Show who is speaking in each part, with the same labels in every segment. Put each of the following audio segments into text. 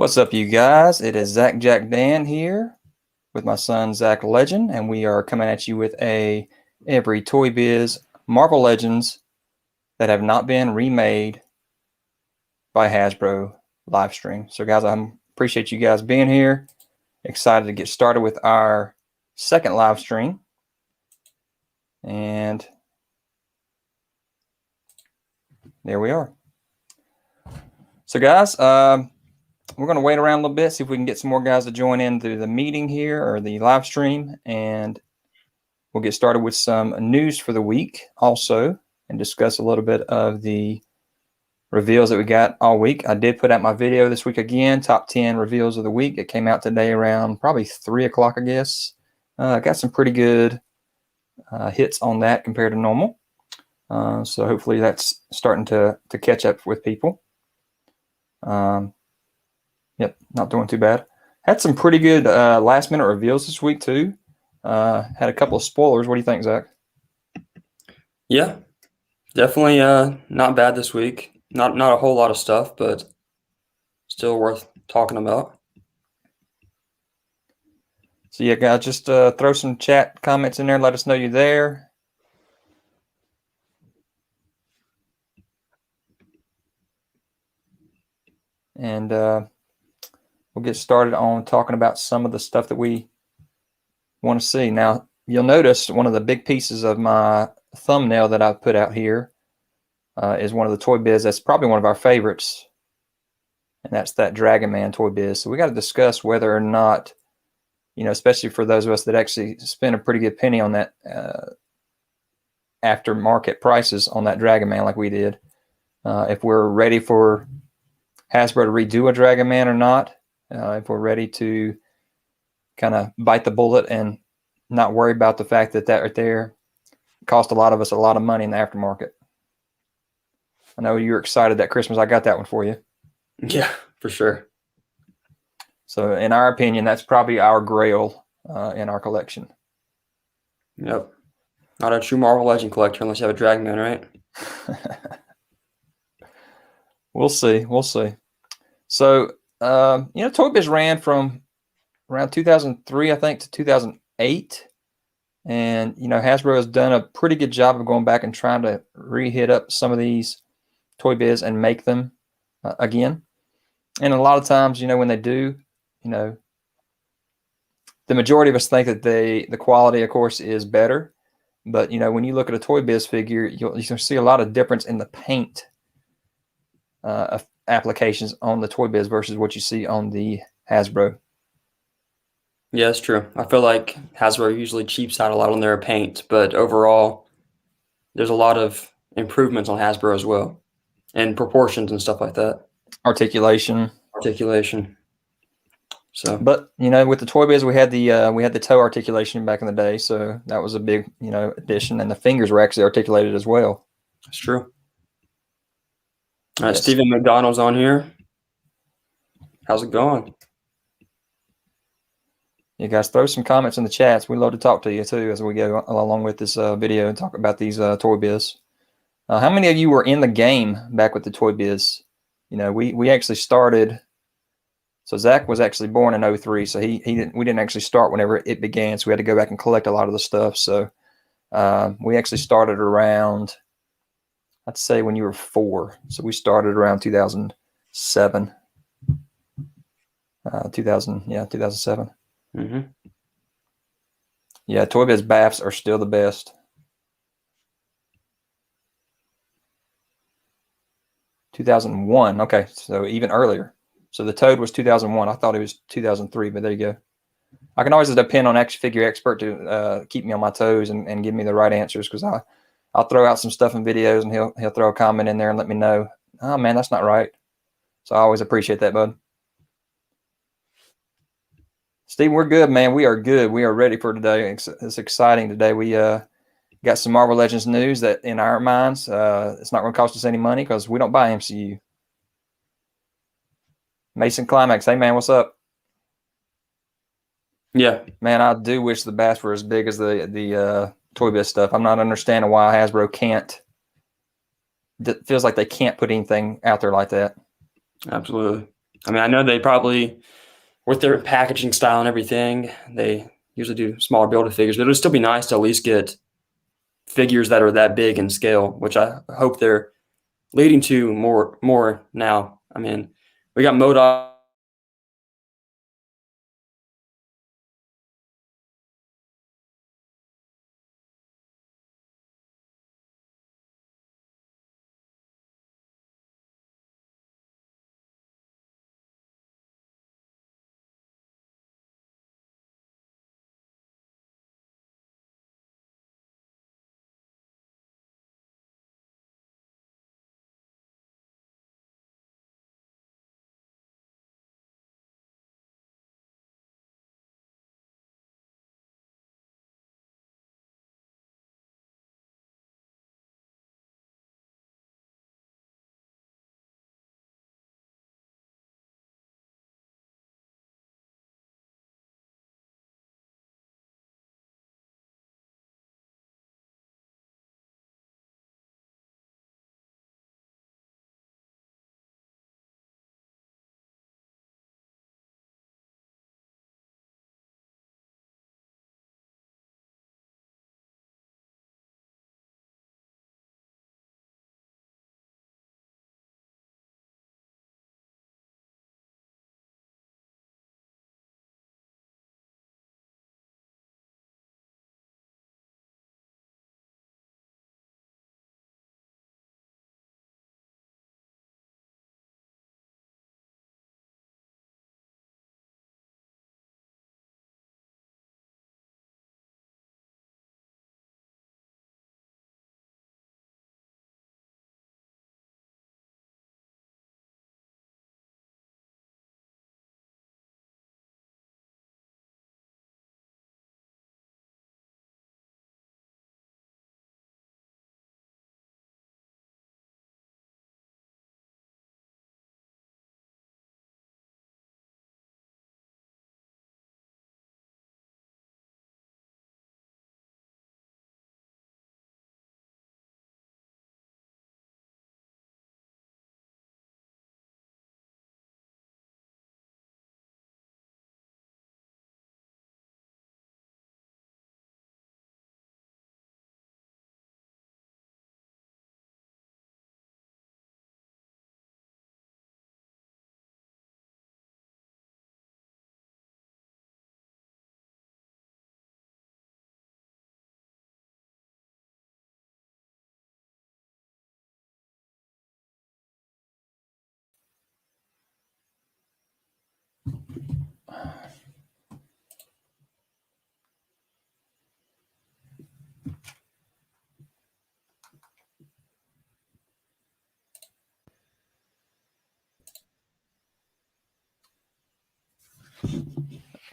Speaker 1: What's up, you guys? It is ZacJacDan here with my son Zack Legend, and we are coming at you with every Toybiz Marvel Legends that have not been remade by Hasbro live stream. So, guys, I appreciate you guys being here. Excited to get started with our second live stream, and there we are. So, guys, we're going to wait around a little bit, see if we can get some more guys to join in through the meeting here or the live stream, and we'll get started with some news for the week also and discuss a little bit of the reveals that we got all week. I did put out my video this week again, top 10 reveals of the week. It came out today around probably 3 o'clock, I guess. I got some pretty good hits on that compared to normal. So hopefully that's starting to catch up with people. Yep, not doing too bad. Had some pretty good last-minute reveals this week, too. Had a couple of spoilers. What do you think, Zach?
Speaker 2: Yeah, definitely not bad this week. Not a whole lot of stuff, but still worth talking about.
Speaker 1: So, yeah, guys, just throw some chat comments in there. Let us know you're there. And we'll get started on talking about some of the stuff that we want to see. Now, you'll notice one of the big pieces of my thumbnail that I've put out here is one of the Toybiz. That's probably one of our favorites, and that's that Dragon Man Toybiz. So we got to discuss whether or not, you know, especially for those of us that actually spend a pretty good penny on that aftermarket prices on that Dragon Man like we did, if we're ready for Hasbro to redo a Dragon Man or not, if we're ready to kind of bite the bullet and not worry about the fact that right there cost a lot of us a lot of money in the aftermarket. I know you're excited that Christmas I got that one for you.
Speaker 2: Yeah, for sure.
Speaker 1: So in our opinion, that's probably our grail in our collection.
Speaker 2: Yep. Not a true Marvel Legend collector unless you have a Dragon Man, right?
Speaker 1: We'll see. We'll see. So, you know, Toybiz ran from around 2003, I think, to 2008. And, you know, Hasbro has done a pretty good job of going back and trying to re-hit up some of these Toybiz and make them again. And a lot of times, you know, when they do, you know, the majority of us think that the quality, of course, is better. But, you know, when you look at a Toybiz figure, you'll see a lot of difference in the paint applications on the Toybiz versus what you see on the Hasbro.
Speaker 2: Yeah, that's true. I feel like Hasbro usually cheaps out a lot on their paint, but overall, there's a lot of improvements on Hasbro as well, and proportions and stuff like that.
Speaker 1: Articulation.
Speaker 2: So,
Speaker 1: but you know, with the Toybiz, we had the toe articulation back in the day, so that was a big, you know, addition, and the fingers were actually articulated as well.
Speaker 2: That's true. All right, yes. Stephen McDonald's on here. How's it going?
Speaker 1: You guys throw some comments in the chats. We love to talk to you too as we go along with this video and talk about these Toybiz. How many of you were in the game back with the Toybiz? You know, we actually started. So Zach was actually born in 03, so we didn't actually start whenever it began. So we had to go back and collect a lot of the stuff. So we actually started around, I'd say, when you were 4. So we started around 2007. 2007.
Speaker 2: Mm-hmm.
Speaker 1: Yeah, Toybiz BAFs are still the best. 2001. Okay, so even earlier. So the Toad was 2001. I thought it was 2003, but there you go. I can always depend on Action Figure Expert to keep me on my toes and give me the right answers, because I'll throw out some stuff in videos and he'll throw a comment in there and let me know, oh man, that's not right. So I always appreciate that, bud. Steve, we're good, man. We are good. We are ready for today. It's exciting today. We got some Marvel Legends news that, in our minds, it's not going to cost us any money because we don't buy MCU. Mason Climax, hey man, what's up?
Speaker 2: Yeah,
Speaker 1: man, I do wish the bats were as big as the Toybiz stuff. I'm not understanding why Hasbro can't. It feels like they can't put anything out there like that.
Speaker 2: Absolutely. I mean, I know they probably, with their packaging style and everything, they usually do smaller Build-A-Figures, but it would still be nice to at least get figures that are that big in scale, which I hope they're leading to more now. I mean, we got MODOK.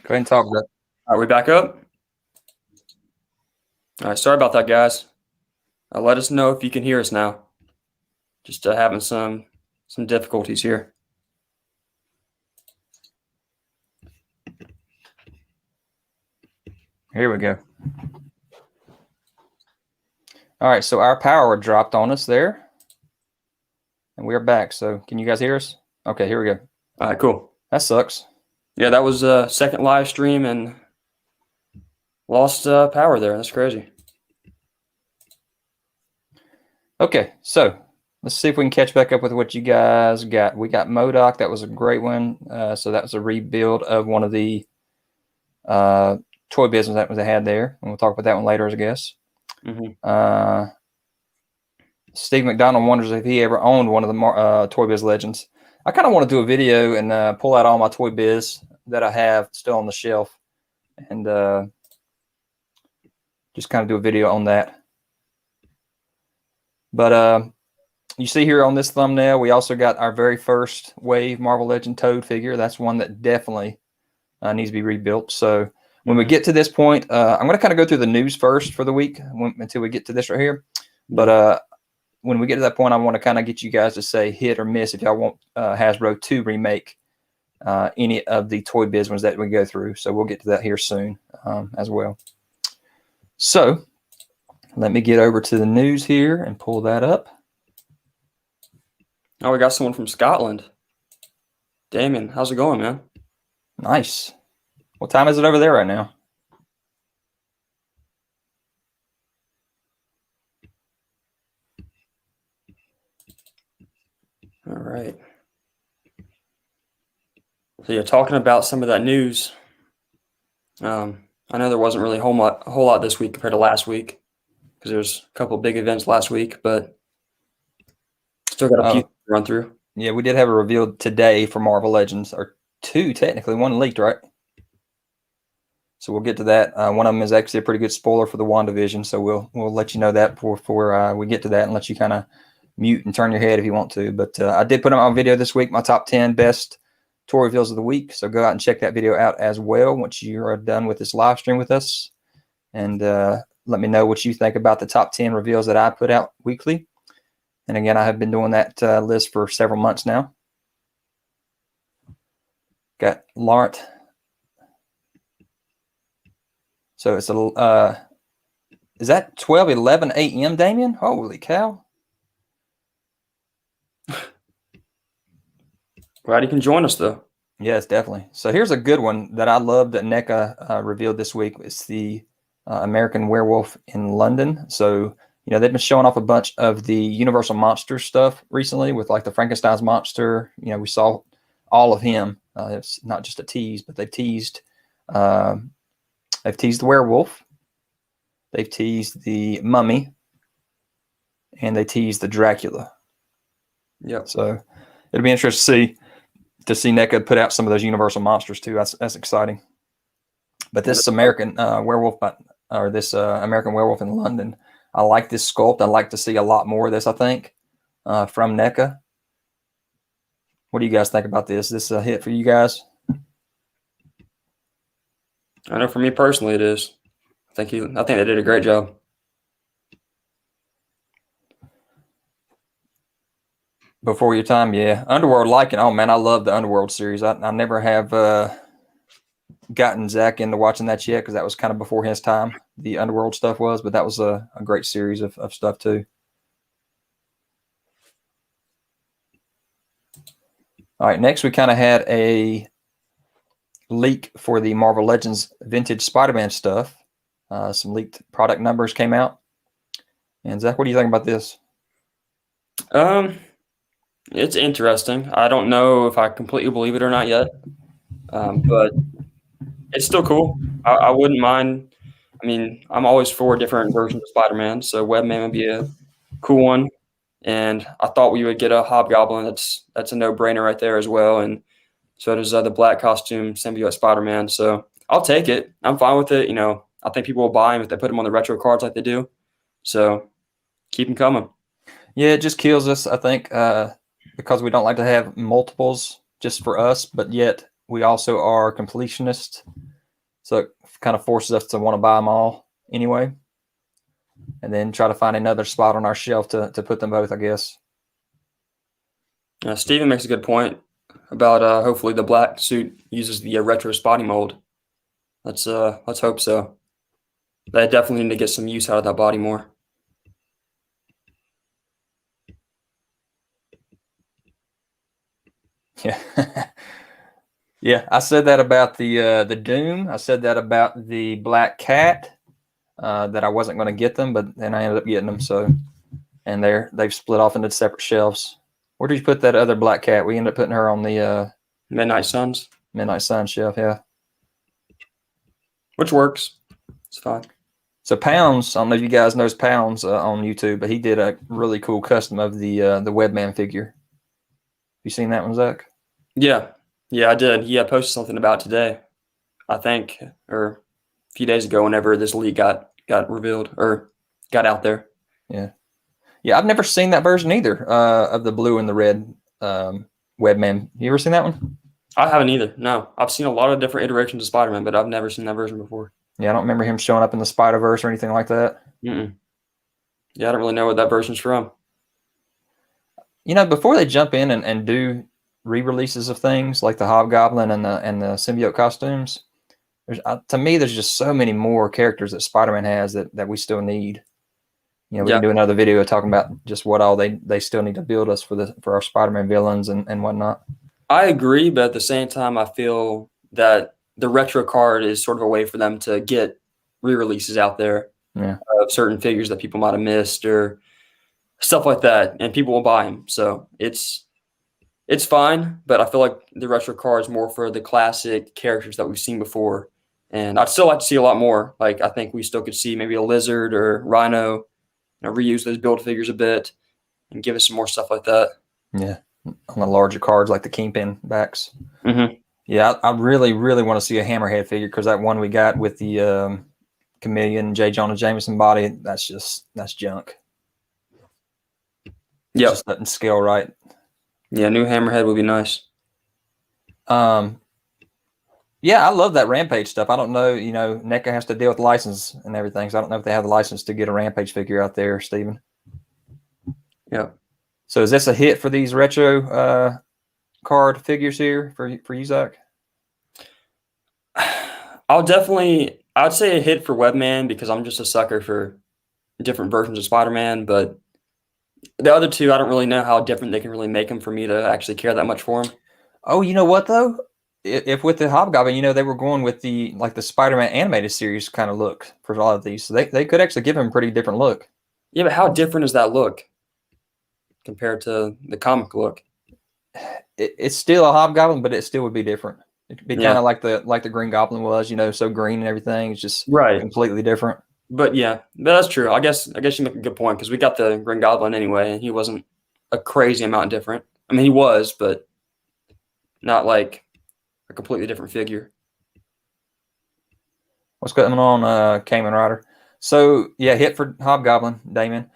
Speaker 1: Go ahead and talk about it.
Speaker 2: Are we back up? All right, sorry about that, guys. Let us know if you can hear us now. Just having some difficulties here.
Speaker 1: Here we go. All right, so our power dropped on us there. And we are back. So can you guys hear us? Okay, here we go.
Speaker 2: All right, cool.
Speaker 1: That sucks.
Speaker 2: Yeah, that was a second live stream and lost power there. That's crazy.
Speaker 1: Okay, so let's see if we can catch back up with what you guys got. We got MODOK. That was a great one. So that was a rebuild of one of the toy business that they had there. And we'll talk about that one later, I guess.
Speaker 2: Mm-hmm.
Speaker 1: Steve McDonald wonders if he ever owned one of the Toybiz Legends. I kind of want to do a video and pull out all my Toybiz that I have still on the shelf and just kind of do a video on that. But you see here on this thumbnail, we also got our very first wave Marvel Legend Toad figure. That's one that definitely needs to be rebuilt. So when we get to this point, I'm going to kind of go through the news first for the week until we get to this right here. But when we get to that point, I want to kind of get you guys to say hit or miss if y'all want Hasbro to remake any of the Toybiz ones that we go through. So we'll get to that here soon as well. So let me get over to the news here and pull that up.
Speaker 2: Oh, we got someone from Scotland. Damien, how's it going, man?
Speaker 1: Nice. What time is it over there right now?
Speaker 2: All right. So you're talking about some of that news. I know there wasn't really a whole lot this week compared to last week because there's a couple of big events last week, but still got a few to run through.
Speaker 1: Yeah, we did have a reveal today for Marvel Legends, or two technically. One leaked, right? So we'll get to that. One of them is actually a pretty good spoiler for the WandaVision, so we'll let you know that before we get to that, and let you kind of mute and turn your head if you want to. But I did put on my video this week, my top 10 best toy reveals of the week. So go out and check that video out as well once you are done with this live stream with us, and let me know what you think about the top 10 reveals that I put out weekly. And again, I have been doing that list for several months now. Got Laurent. So it's is that 12:11 a.m. Damien? Holy cow!
Speaker 2: Glad you can join us though.
Speaker 1: Yes, definitely. So here's a good one that I love that NECA revealed this week. It's the American Werewolf in London. So they've been showing off a bunch of the Universal Monster stuff recently with like the Frankenstein's monster. We saw all of him. It's not just a tease, but they've teased. They've teased the werewolf. They've teased the mummy, and they teased the Dracula.
Speaker 2: Yeah.
Speaker 1: So it'll be interesting to see NECA put out some of those Universal monsters too. That's exciting. But this American werewolf, or this American Werewolf in London, I like this sculpt. I'd like to see a lot more of this, I think, from NECA. What do you guys think about this? Is this a hit for you guys?
Speaker 2: I know for me personally it is. I think they did a great job.
Speaker 1: Before your time, yeah. Underworld liking. Oh man, I love the Underworld series. I never have gotten Zach into watching that yet because that was kind of before his time. The Underworld stuff was, but that was a great series of stuff too. All right, next we kind of had a leak for the Marvel Legends vintage Spider-Man stuff. Some leaked product numbers came out. And Zach, what do you think about this?
Speaker 2: It's interesting. I don't know if I completely believe it or not yet, but it's still cool. I wouldn't mind. I mean, I'm always for different versions of Spider-Man, so Webman would be a cool one. And I thought we would get a Hobgoblin. That's a no-brainer right there as well. And so does the black costume symbiote Spider-Man. So I'll take it. I'm fine with it. I think people will buy them if they put them on the retro cards like they do. So keep them coming.
Speaker 1: Yeah, it just kills us, I think, because we don't like to have multiples just for us, but yet we also are completionists. So it kind of forces us to want to buy them all anyway, and then try to find another spot on our shelf to put them both, I guess.
Speaker 2: Steven makes a good point about hopefully the black suit uses the retro spotty mold. Let's hope so. They definitely need to get some use out of that body more.
Speaker 1: Yeah. Yeah, I said that about the Doom. I said that about the Black Cat, that I wasn't going to get them, but then I ended up getting them. So, and they've split off into separate shelves. Where did you put that other Black Cat? We ended up putting her on the
Speaker 2: Midnight Suns.
Speaker 1: Midnight Sun shelf, yeah.
Speaker 2: Which works. It's fine.
Speaker 1: So Pounds, I don't know if you guys knows Pounds on YouTube, but he did a really cool custom of the Webman figure. You seen that one, Zach?
Speaker 2: Yeah, I did. He posted something about today, I think, or a few days ago. Whenever this leak got revealed or got out there.
Speaker 1: Yeah, I've never seen that version either of the blue and the red Webman. You ever seen that one?
Speaker 2: I haven't either. No, I've seen a lot of different iterations of Spider-Man, but I've never seen that version before.
Speaker 1: Yeah, I don't remember him showing up in the Spider-Verse or anything like that.
Speaker 2: Mm-mm. Yeah, I don't really know what that version's from.
Speaker 1: Before they jump in and do re-releases of things like the Hobgoblin and the symbiote costumes, to me, there's just so many more characters that Spider-Man has that we still need. We can do another video talking about just what all they still need to build us for our Spider-Man villains and whatnot.
Speaker 2: I agree, but at the same time, I feel that the retro card is sort of a way for them to get re-releases out there
Speaker 1: Yeah.
Speaker 2: of certain figures that people might have missed or stuff like that, and people will buy them. So it's fine, but I feel like the retro card is more for the classic characters that we've seen before. And I'd still like to see a lot more. Like I think we still could see maybe a lizard or rhino, reuse those build figures a bit and give us some more stuff like that.
Speaker 1: Yeah. On the larger cards like the Kingpin backs.
Speaker 2: Mm-hmm.
Speaker 1: Yeah, I really, really want to see a Hammerhead figure because that one we got with the Chameleon J. Jonah Jameson body, that's junk. It
Speaker 2: Yep.
Speaker 1: just doesn't scale right.
Speaker 2: Yeah, new Hammerhead would be nice.
Speaker 1: Yeah, I love that Rampage stuff. I don't know, NECA has to deal with license and everything, so I don't know if they have the license to get a Rampage figure out there, Steven.
Speaker 2: Yeah.
Speaker 1: So is this a hit for these retro card figures here for you, Zach?
Speaker 2: I'd say a hit for Webman because I'm just a sucker for different versions of Spider-Man, but the other two, I don't really know how different they can really make them for me to actually care that much for them.
Speaker 1: Oh, you know what though? If with the Hobgoblin, they were going with the Spider-Man animated series kind of look for a lot of these, so they could actually give him a pretty different look.
Speaker 2: Yeah, but how different is that look compared to the comic look?
Speaker 1: It's still a Hobgoblin, but it still would be different. It could be
Speaker 2: Yeah.
Speaker 1: kind of like the Green Goblin was, so green and everything. It's just
Speaker 2: Right.
Speaker 1: completely different.
Speaker 2: But yeah, but that's true. I guess you make a good point because we got the Green Goblin anyway, and he wasn't a crazy amount different. I mean, he was, but not like a completely different figure.
Speaker 1: What's going on, Kamen Rider? So yeah, hit for Hobgoblin, Damon.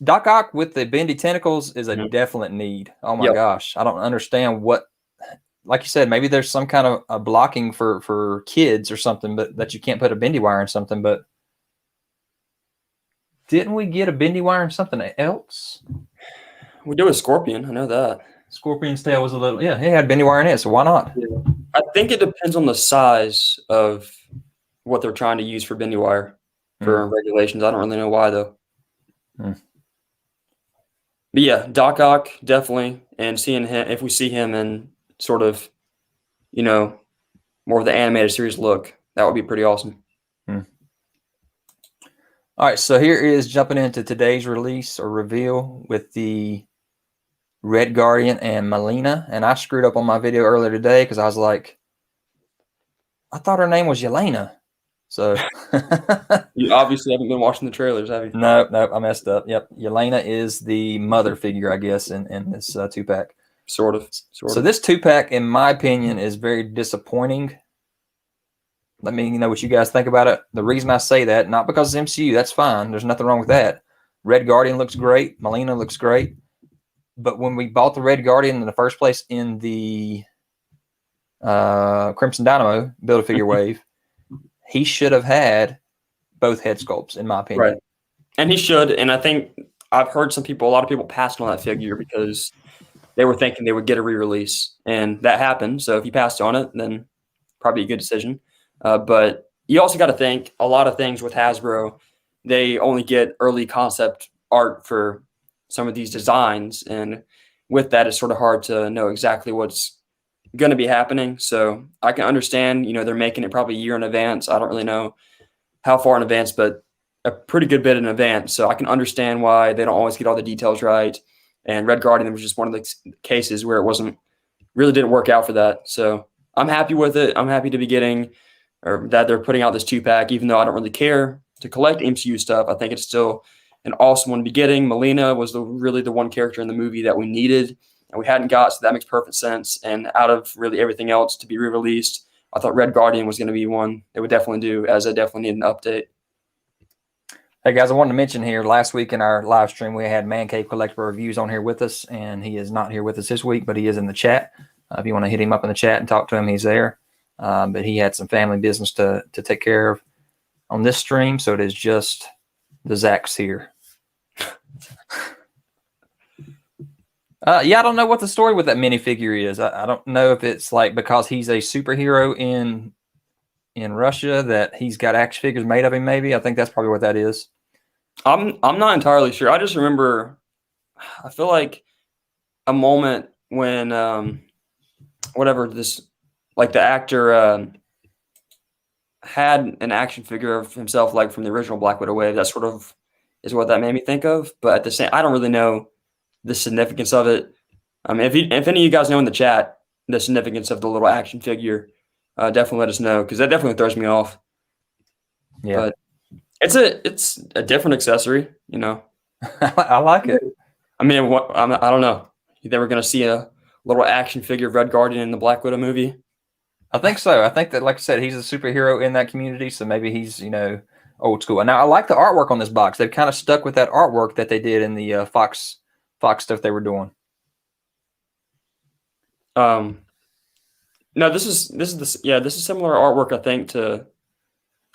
Speaker 1: Doc Ock with the bendy tentacles is a definite need. Oh my gosh, I don't understand what. Like you said, maybe there's some kind of a blocking for kids or something, but that you can't put a bendy wire in something. But didn't we get a bendy wire in something else?
Speaker 2: We do a Scorpion. I know that.
Speaker 1: Scorpion's tail was a little, it had bendy wire in it, so why not?
Speaker 2: Yeah. I think it depends on the size of what they're trying to use for bendy wire for regulations. I don't really know why though. But yeah, Doc Ock definitely, and seeing him, if we see him in sort of, more of the animated series look, that would be pretty awesome.
Speaker 1: All right, so here is jumping into today's release or reveal with the Red Guardian and Melina. And I screwed up on my video earlier today because I was like, I thought her name was Yelena. So
Speaker 2: you obviously haven't been watching the trailers, have you?
Speaker 1: No, I messed up. Yep, Yelena is the mother figure, I guess, in this 2-pack.
Speaker 2: Sort of.
Speaker 1: So this 2-pack, in my opinion, is very disappointing. Let me know what you guys think about it. The reason I say that, not because it's MCU, that's fine. There's nothing wrong with that. Red Guardian looks great. Melina looks great. But when we bought the Red Guardian in the first place in the Crimson Dynamo Build-A-Figure wave, he should have had both head sculpts, in my opinion.
Speaker 2: Right. And he should. And I think I've heard a lot of people passed on that figure because they were thinking they would get a re-release. And that happened. So if you passed on it, then probably a good decision. But you also got to think a lot of things with Hasbro, they only get early concept art for some of these designs. And with that, it's sort of hard to know exactly what's going to be happening. So I can understand, they're making it probably a year in advance. I don't really know how far in advance, but a pretty good bit in advance. So I can understand why they don't always get all the details right. And Red Guardian was just one of the cases where it really didn't work out for that. So I'm happy with it. I'm happy to be getting, or that they're putting out this 2-pack, even though I don't really care to collect MCU stuff. I think it's still an awesome one to be getting. Melina was really the one character in the movie that we needed and we hadn't got, so that makes perfect sense. And out of really everything else to be re-released, I thought Red Guardian was going to be one they would definitely do, as I definitely need an update.
Speaker 1: Hey guys, I wanted to mention here, last week in our live stream, we had Man Cave Collectible Reviews on here with us, and he is not here with us this week, but he is in the chat. If you want to hit him up in the chat and talk to him, he's there. But he had some family business to take care of on this stream, so it is just the Zacks here. Yeah, I don't know what the story with that minifigure is. I don't know if it's like because he's a superhero in Russia that he's got action figures made of him. Maybe I think that's probably what that is. I'm
Speaker 2: not entirely sure. I just remember, I feel like a moment when whatever this, like the actor had an action figure of himself, like from the original Black Widow wave. That sort of is what that made me think of. But at the same, I don't really know the significance of it. If any of you guys know in the chat the significance of the little action figure, definitely let us know, because that definitely throws me off.
Speaker 1: Yeah,
Speaker 2: But it's a different accessory, you know.
Speaker 1: I like it.
Speaker 2: I mean, I don't know. You think we're gonna see a little action figure of Red Guardian in the Black Widow movie?
Speaker 1: I think so. I think that, like I said, he's a superhero in that community, so maybe he's old school. And now I like the artwork on this box. They've kind of stuck with that artwork that they did in the Fox stuff they were doing.
Speaker 2: No, this is similar artwork, I think, to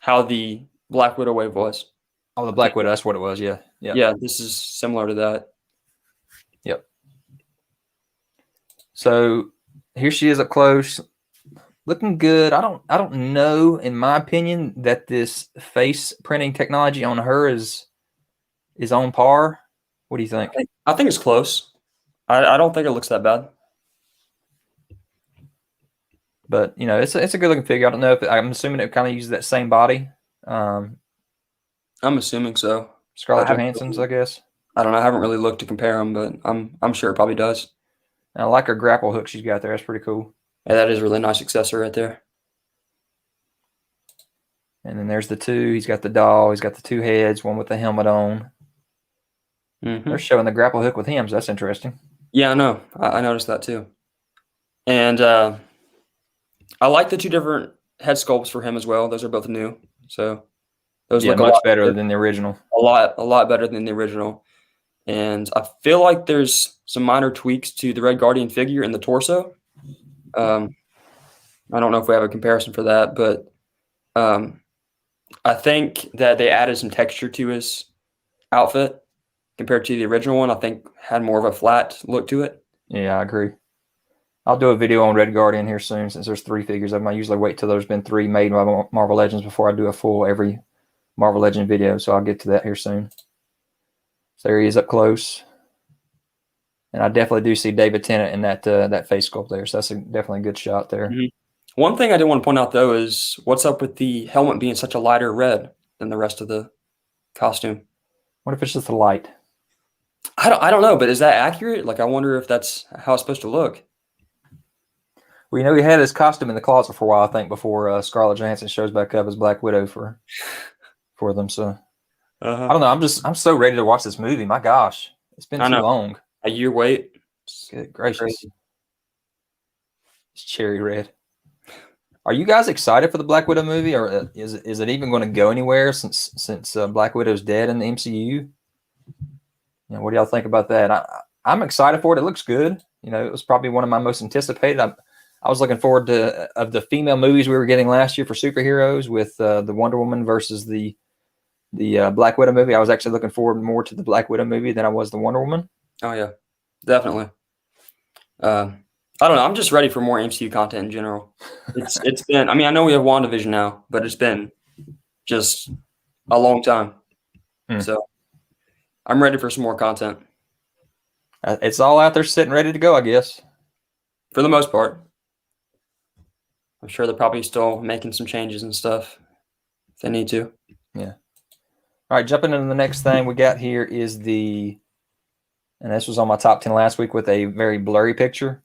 Speaker 2: how the Black Widow wave was.
Speaker 1: Oh, the Black Widow, that's what it was. Yeah.
Speaker 2: Yeah, this is similar to that.
Speaker 1: Yep. So here she is up close, looking good. I don't know, in my opinion, that this face printing technology on her is on par. What do you think?
Speaker 2: I think it's close. I don't think it looks that bad.
Speaker 1: But it's a good looking figure. I don't know if I'm assuming it kind of uses that same body.
Speaker 2: I'm assuming so.
Speaker 1: Scarlett Johansson's, I guess.
Speaker 2: I don't know. I haven't really looked to compare them, but I'm sure it probably does.
Speaker 1: And I like her grapple hook she's got there. That's pretty cool.
Speaker 2: Yeah, that is a really nice accessory right there.
Speaker 1: And then there's the two. He's got the doll. He's got the two heads, one with the helmet on.
Speaker 2: Mm-hmm.
Speaker 1: They're showing the grapple hook with him, so that's interesting.
Speaker 2: Yeah, I know. I noticed that too. And I like the two different head sculpts for him as well. Those are both new. So those look
Speaker 1: much better than the original.
Speaker 2: A lot better than the original. And I feel like there's some minor tweaks to the Red Guardian figure in the torso. I don't know if we have a comparison for that, but I think that they added some texture to his outfit compared to the original one. I think had more of a flat look to it.
Speaker 1: Yeah, I agree. I'll do a video on Red Guardian here soon, since there's 3 figures. I usually wait till there's been 3 made by Marvel Legends before I do a full every Marvel Legend video, so I'll get to that here soon. So there he is up close. And I definitely do see David Tennant in that face sculpt there, so that's definitely a good shot there.
Speaker 2: Mm-hmm. One thing I did want to point out, though, is what's up with the helmet being such a lighter red than the rest of the costume?
Speaker 1: What if it's just the light?
Speaker 2: I don't know, but is that accurate? Like, I wonder if that's how it's supposed to look.
Speaker 1: Well, he had his costume in the closet for a while, I think, before Scarlett Johansson shows back up as Black Widow for them. So I don't know. I'm so ready to watch this movie. My gosh, it's been too long.
Speaker 2: A year wait.
Speaker 1: Good gracious. It's cherry red. Are you guys excited for the Black Widow movie, or is it even going to go anywhere since Black Widow's dead in the MCU? What do y'all think about that? I'm excited for it. It looks good. It was probably one of my most anticipated. I was looking forward to of the female movies we were getting last year for superheroes, with the Wonder Woman versus the Black Widow movie. I was actually looking forward more to the Black Widow movie than I was the Wonder Woman.
Speaker 2: Oh yeah, definitely. I don't know. I'm just ready for more MCU content in general. It's been. I mean, I know we have WandaVision now, but it's been just a long time. So I'm ready for some more content.
Speaker 1: It's all out there sitting ready to go, I guess.
Speaker 2: For the most part. I'm sure they're probably still making some changes and stuff if they need to.
Speaker 1: Yeah. All right, jumping into the next thing we got here is and this was on my top 10 last week with a very blurry picture,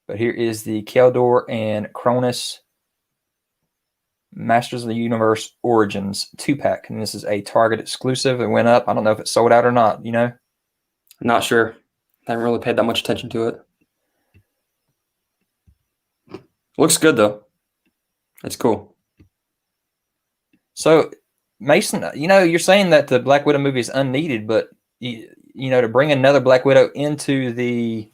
Speaker 1: but here is the Keldor and Cronus Masters of the Universe Origins 2-pack, and this is a Target exclusive. It went up. I don't know if it sold out or not, I'm
Speaker 2: not sure. I haven't really paid that much attention to it. Looks good, though. It's cool.
Speaker 1: So, Mason, you're saying that the Black Widow movie is unneeded, but, to bring another Black Widow into the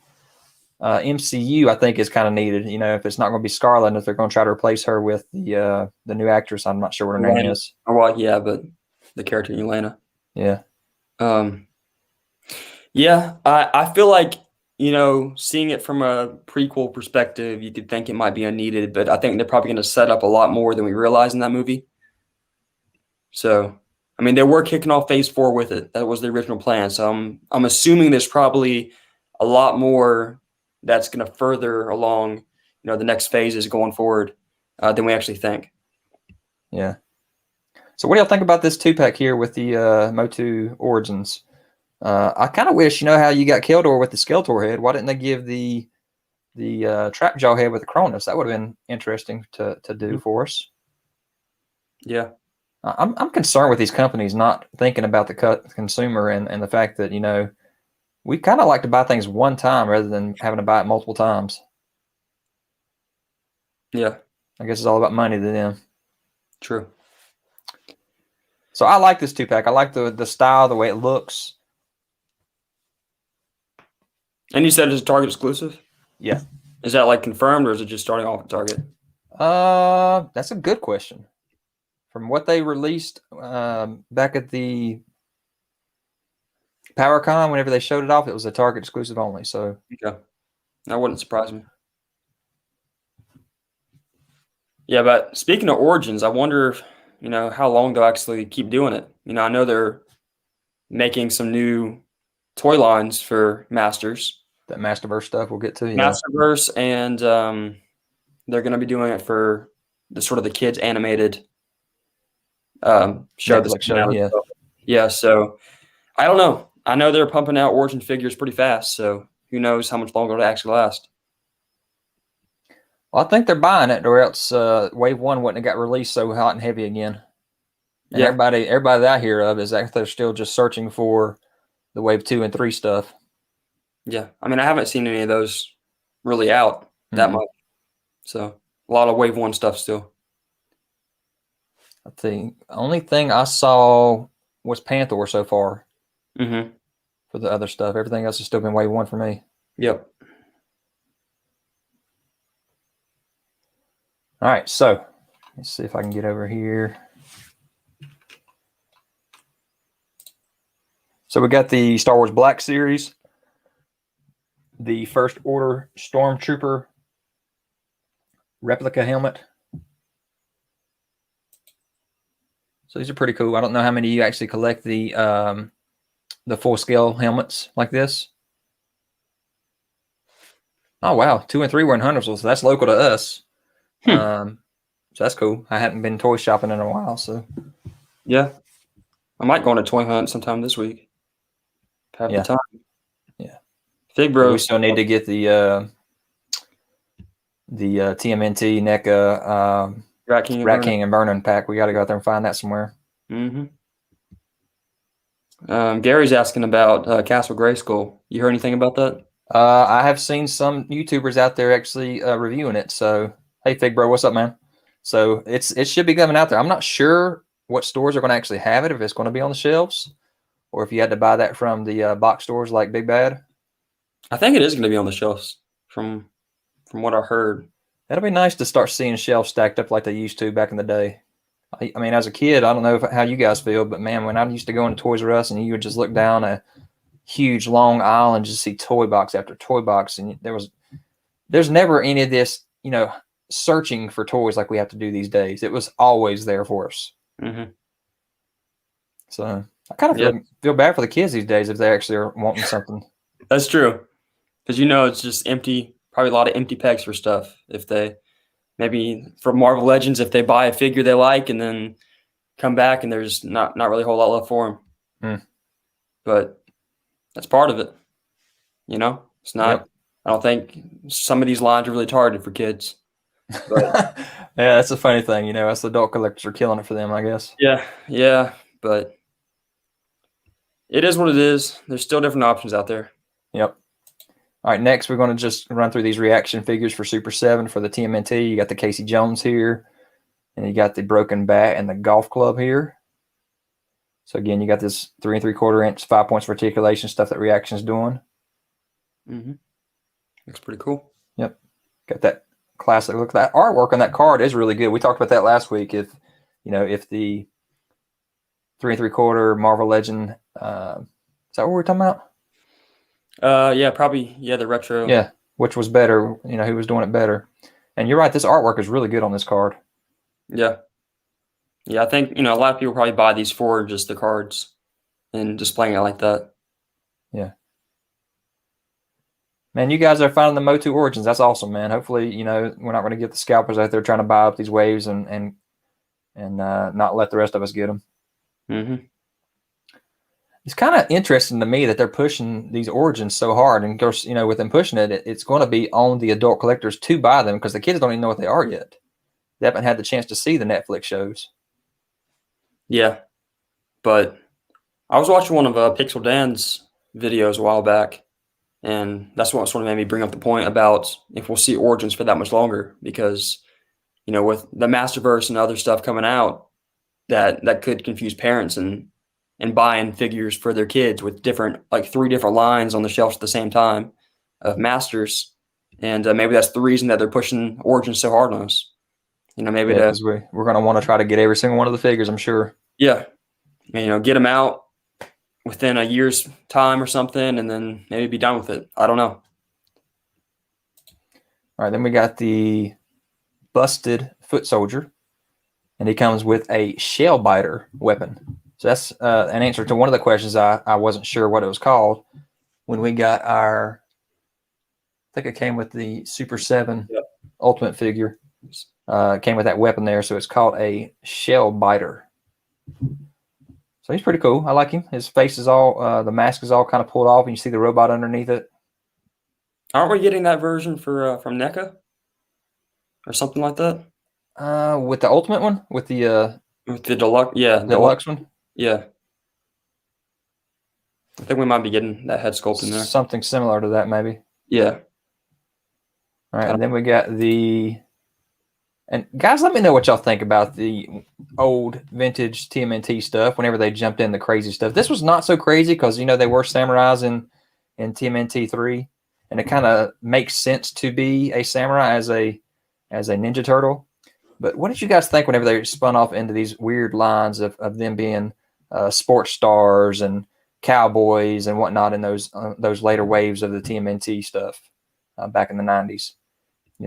Speaker 1: MCU, I think is kind of needed. If it's not going to be Scarlett, and if they're going to try to replace her with the new actress, I'm not sure what her name is.
Speaker 2: Well, yeah, but the character Yelena.
Speaker 1: Yeah.
Speaker 2: Yeah, I feel like, seeing it from a prequel perspective, you could think it might be unneeded, but I think they're probably going to set up a lot more than we realize in that movie. So, I mean, they were kicking off Phase 4 with it. That was the original plan. So I'm assuming there's probably a lot more that's going to further along, the next phases going forward than we actually think.
Speaker 1: Yeah. So what do y'all think about this 2-pack here with the Motu Origins? I kind of wish, how you got Keldor with the Skeletor head. Why didn't they give the Trapjaw head with the Cronus? That would have been interesting to do for us.
Speaker 2: Yeah.
Speaker 1: I'm concerned with these companies not thinking about the consumer and the fact that, we kind of like to buy things one time rather than having to buy it multiple times.
Speaker 2: Yeah.
Speaker 1: I guess it's all about money to them.
Speaker 2: True.
Speaker 1: So I like this 2-pack. I like the style, the way it looks.
Speaker 2: And you said it's a Target exclusive?
Speaker 1: Yeah.
Speaker 2: Is that like confirmed, or is it just starting off at Target?
Speaker 1: That's a good question. From what they released back at the PowerCon, whenever they showed it off, it was a Target exclusive only. So
Speaker 2: okay, that wouldn't surprise me. Yeah, but speaking of Origins, I wonder if, how long they'll actually keep doing it. I know they're making some new toy lines for Masters.
Speaker 1: That Masterverse stuff we'll get to.
Speaker 2: Yeah. Masterverse, and they're going to be doing it for the kids animated show.
Speaker 1: Yeah.
Speaker 2: Yeah, so I don't know. I know they're pumping out Origin figures pretty fast, so who knows how much longer it'll actually last.
Speaker 1: Well, I think they're buying it, or else Wave 1 wouldn't have got released so hot and heavy again. And everybody that I hear of is that they're still just searching for the Wave 2 and 3 stuff.
Speaker 2: Yeah, I mean, I haven't seen any of those really out that much, so a lot of Wave 1 stuff still.
Speaker 1: I think the only thing I saw was Panther so far. For the other stuff, everything else has still been Wave 1 for me.
Speaker 2: Yep.
Speaker 1: All right, so let's see if I can get over here. So we got the Star Wars Black Series, the First Order Stormtrooper replica helmet. So these are pretty cool. I don't know how many of you actually collect the full scale helmets like this. Oh wow, 2 and 3 were in Huntersville, so that's local to us. So that's cool. I hadn't been toy shopping in a while, so
Speaker 2: yeah, I might go on a toy hunt sometime this week. Have the time.
Speaker 1: Yeah,
Speaker 2: Fig Bros.
Speaker 1: We still need to get the TMNT NECA Rat King and Burning pack. We got to go out there and find that somewhere.
Speaker 2: Gary's asking about Castle Grayskull. You heard anything about that?
Speaker 1: I have seen some YouTubers out there actually reviewing it. So, hey, Fig Bro, what's up, man? So it should be coming out there. I'm not sure what stores are going to actually have it, if it's going to be on the shelves, or if you had to buy that from the box stores like Big Bad.
Speaker 2: I think it is going to be on the shelves from what I heard.
Speaker 1: That'll be nice to start seeing shelves stacked up like they used to back in the day. I mean, as a kid, I don't know how you guys feel, but man, when I used to go into Toys R Us and you would just look down a huge long aisle and just see toy box after toy box, and there's never any of this, searching for toys like we have to do these days. It was always there for us. So I kind of feel bad for the kids these days if they actually are wanting something.
Speaker 2: That's true, because it's just empty. Probably a lot of empty pegs for stuff. If they maybe for Marvel Legends, if they buy a figure they like and then come back and there's not really a whole lot left for them. But that's part of it. It's not. Yep. I don't think some of these lines are really targeted for kids.
Speaker 1: But, yeah, that's a funny thing. Us adult collectors are killing it for them, I guess.
Speaker 2: Yeah, but it is what it is. There's still different options out there.
Speaker 1: Yep. All right, next we're going to just run through these reaction figures for Super 7 for the TMNT. You got the Casey Jones here, and you got the Broken Bat and the Golf Club here. So again, you got this 3 3/4 inch, 5 points of articulation stuff that Reaction's doing.
Speaker 2: Looks pretty cool.
Speaker 1: Yep. Got that classic look. That artwork on that card is really good. We talked about that last week. If the 3 3/4 Marvel Legend, is that what we're talking about?
Speaker 2: Yeah, probably. Yeah, the retro.
Speaker 1: Yeah, which was better? Who was doing it better? And you're right. This artwork is really good on this card.
Speaker 2: Yeah. I think a lot of people probably buy these for just the cards and displaying it like that.
Speaker 1: Yeah. Man, you guys are finding the Motu origins. That's awesome, man. Hopefully, we're not going to get the scalpers out there trying to buy up these waves and not let the rest of us get them.
Speaker 2: Mm-hmm.
Speaker 1: It's kind of interesting to me that they're pushing these origins so hard. And of course, with them pushing it, it's going to be on the adult collectors to buy them because the kids don't even know what they are yet. They haven't had the chance to see the Netflix shows.
Speaker 2: Yeah, but I was watching one of Pixel Dan's videos a while back, and that's what sort of made me bring up the point about if we'll see origins for that much longer, because with the Masterverse and other stuff coming out, that could confuse parents and buying figures for their kids with different, like 3 different lines on the shelves at the same time of Masters, and maybe that's the reason that they're pushing origins so hard on us. Maybe
Speaker 1: because we're going to want to try to get every single one of the figures, I'm sure.
Speaker 2: Yeah, and, get them out within a year's time or something, and then maybe be done with it. I don't know.
Speaker 1: All right, then we got the Busted Foot Soldier, and he comes with a shell biter weapon. So that's an answer to one of the questions I wasn't sure what it was called when we got our. I think it came with the Super 7 Ultimate figure. Came with that weapon there, so it's called a shell biter. So he's pretty cool. I like him. His face is all, the mask is all kind of pulled off, and you see the robot underneath it.
Speaker 2: Aren't we getting that version from NECA or something like that?
Speaker 1: With the Ultimate one, with the
Speaker 2: deluxe,
Speaker 1: the deluxe one.
Speaker 2: Yeah, I think we might be getting that head sculpt in there.
Speaker 1: Something similar to that, maybe.
Speaker 2: Yeah.
Speaker 1: All right, and then we got and guys, let me know what y'all think about the old vintage TMNT stuff whenever they jumped in the crazy stuff. This was not so crazy because, they were samurais in TMNT 3, and it kind of makes sense to be a samurai as a Ninja Turtle. But what did you guys think whenever they spun off into these weird lines of them being sports stars and cowboys and whatnot in those later waves of the TMNT stuff back in the 90s?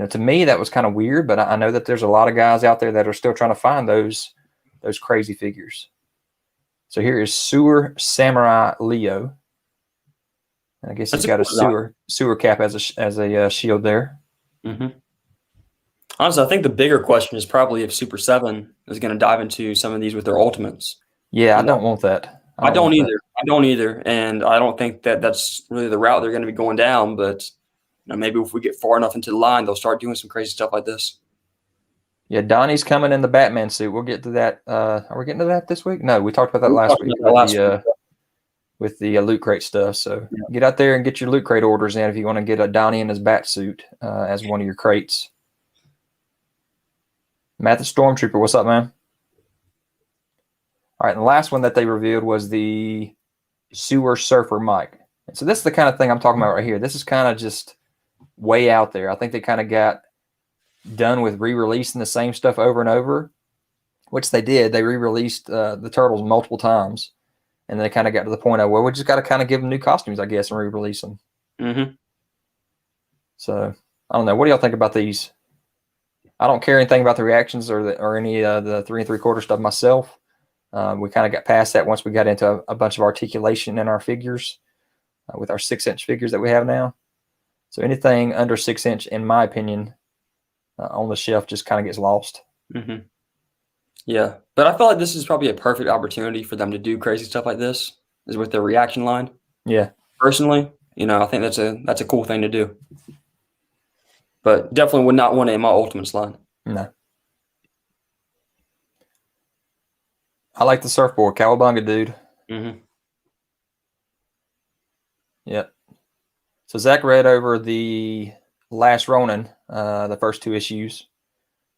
Speaker 1: To me, that was kind of weird, but I know that there's a lot of guys out there that are still trying to find those crazy figures. So here is Sewer Samurai Leo. And I guess he's got a sewer cap as a shield there.
Speaker 2: Mm-hmm. Honestly, I think the bigger question is probably if Super 7 is going to dive into some of these with their ultimates.
Speaker 1: Yeah, I don't want that.
Speaker 2: I don't either. I don't either, and I don't think that that's really the route they're going to be going down, but maybe if we get far enough into the line, they'll start doing some crazy stuff like this.
Speaker 1: Yeah, Donnie's coming in the Batman suit. We'll get to that. Are we getting to that this week? No, we talked about that last week with the Loot Crate stuff. So get out there and get your Loot Crate orders in if you want to get a Donnie in his bat suit as one of your crates. Matt the Stormtrooper, what's up, man? All right, and the last one that they revealed was the Sewer Surfer Mike. And so this is the kind of thing I'm talking about right here. This is kind of just way out there. I think they kind of got done with re-releasing the same stuff over and over, which they did. They re-released the Turtles multiple times, and then they kind of got to the point of, well, we just got to kind of give them new costumes, I guess, and re-release them.
Speaker 2: Mm-hmm.
Speaker 1: So I don't know. What do y'all think about these? I don't care anything about the reactions or any the 3 3/4 stuff myself. We kind of got past that once we got into a bunch of articulation in our figures with our 6-inch figures that we have now. So anything under 6-inch, in my opinion, on the shelf just kind of gets lost.
Speaker 2: Mm-hmm. Yeah, but I feel like this is probably a perfect opportunity for them to do crazy stuff like this, is with their reaction line.
Speaker 1: Yeah.
Speaker 2: Personally, I think that's a cool thing to do. But definitely would not want it in my Ultimates line.
Speaker 1: No. I like the surfboard, Cowabunga, dude.
Speaker 2: Mm-hmm.
Speaker 1: Yep. So Zach read over the Last Ronin, the first 2 issues.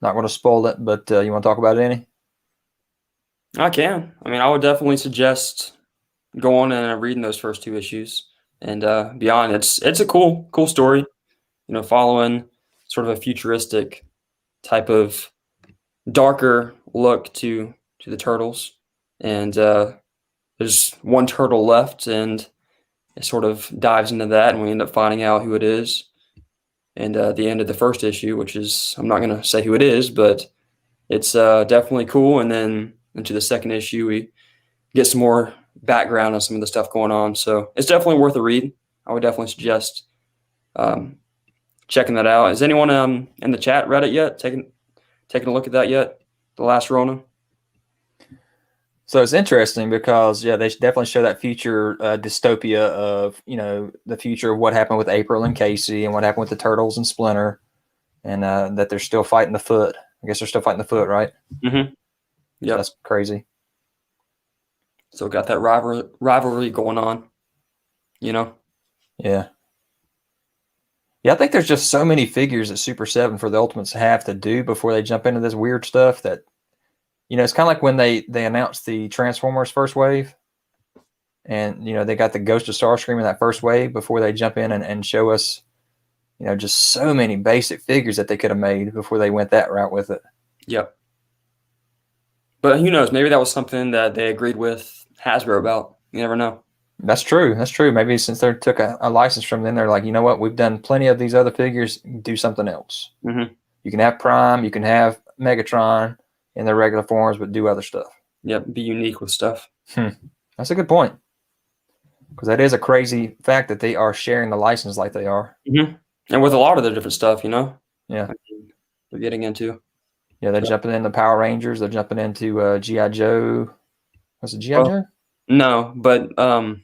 Speaker 1: Not going to spoil it, but you want to talk about it any?
Speaker 2: I can. I mean, I would definitely suggest going and reading those first 2 issues and beyond. It's a cool story, following sort of a futuristic type of darker look to the Turtles. And there's one turtle left, and it sort of dives into that, and we end up finding out who it is. And the end of the first issue, which is, I'm not going to say who it is, but it's definitely cool. And then into the second issue, we get some more background on some of the stuff going on. So it's definitely worth a read. I would definitely suggest checking that out. Has anyone in the chat read it yet? Taking a look at that yet? The last Rona?
Speaker 1: So it's interesting because they definitely show that future dystopia of the future of what happened with April and Casey and what happened with the Turtles and Splinter, and that they're still fighting the Foot. I guess they're still fighting the Foot, right?
Speaker 2: Mm-hmm. Yeah,
Speaker 1: so that's crazy.
Speaker 2: So got that rivalry going on,
Speaker 1: Yeah. Yeah, I think there's just so many figures that Super 7 for the Ultimates have to do before they jump into this weird stuff that. It's kind of like when they announced the Transformers first wave, and they got the Ghost of Starscream in that first wave before they jump in and show us, just so many basic figures that they could have made before they went that route with it.
Speaker 2: Yep. But who knows? Maybe that was something that they agreed with Hasbro about. You never know.
Speaker 1: That's true. That's true. Maybe since they took a license from them, they're like, you know what? We've done plenty of these other figures. Do something else.
Speaker 2: Mm-hmm.
Speaker 1: You can have Prime. You can have Megatron in their regular forms, but do other stuff.
Speaker 2: Yep, be unique with stuff.
Speaker 1: That's a good point, because that is a crazy fact that they are sharing the license like they are.
Speaker 2: Mm-hmm. And with a lot of the different stuff,
Speaker 1: Yeah.
Speaker 2: They're getting into.
Speaker 1: Yeah, they're jumping into Power Rangers. They're jumping into G.I. Joe. Was it G.I. Joe?
Speaker 2: No, but
Speaker 1: no,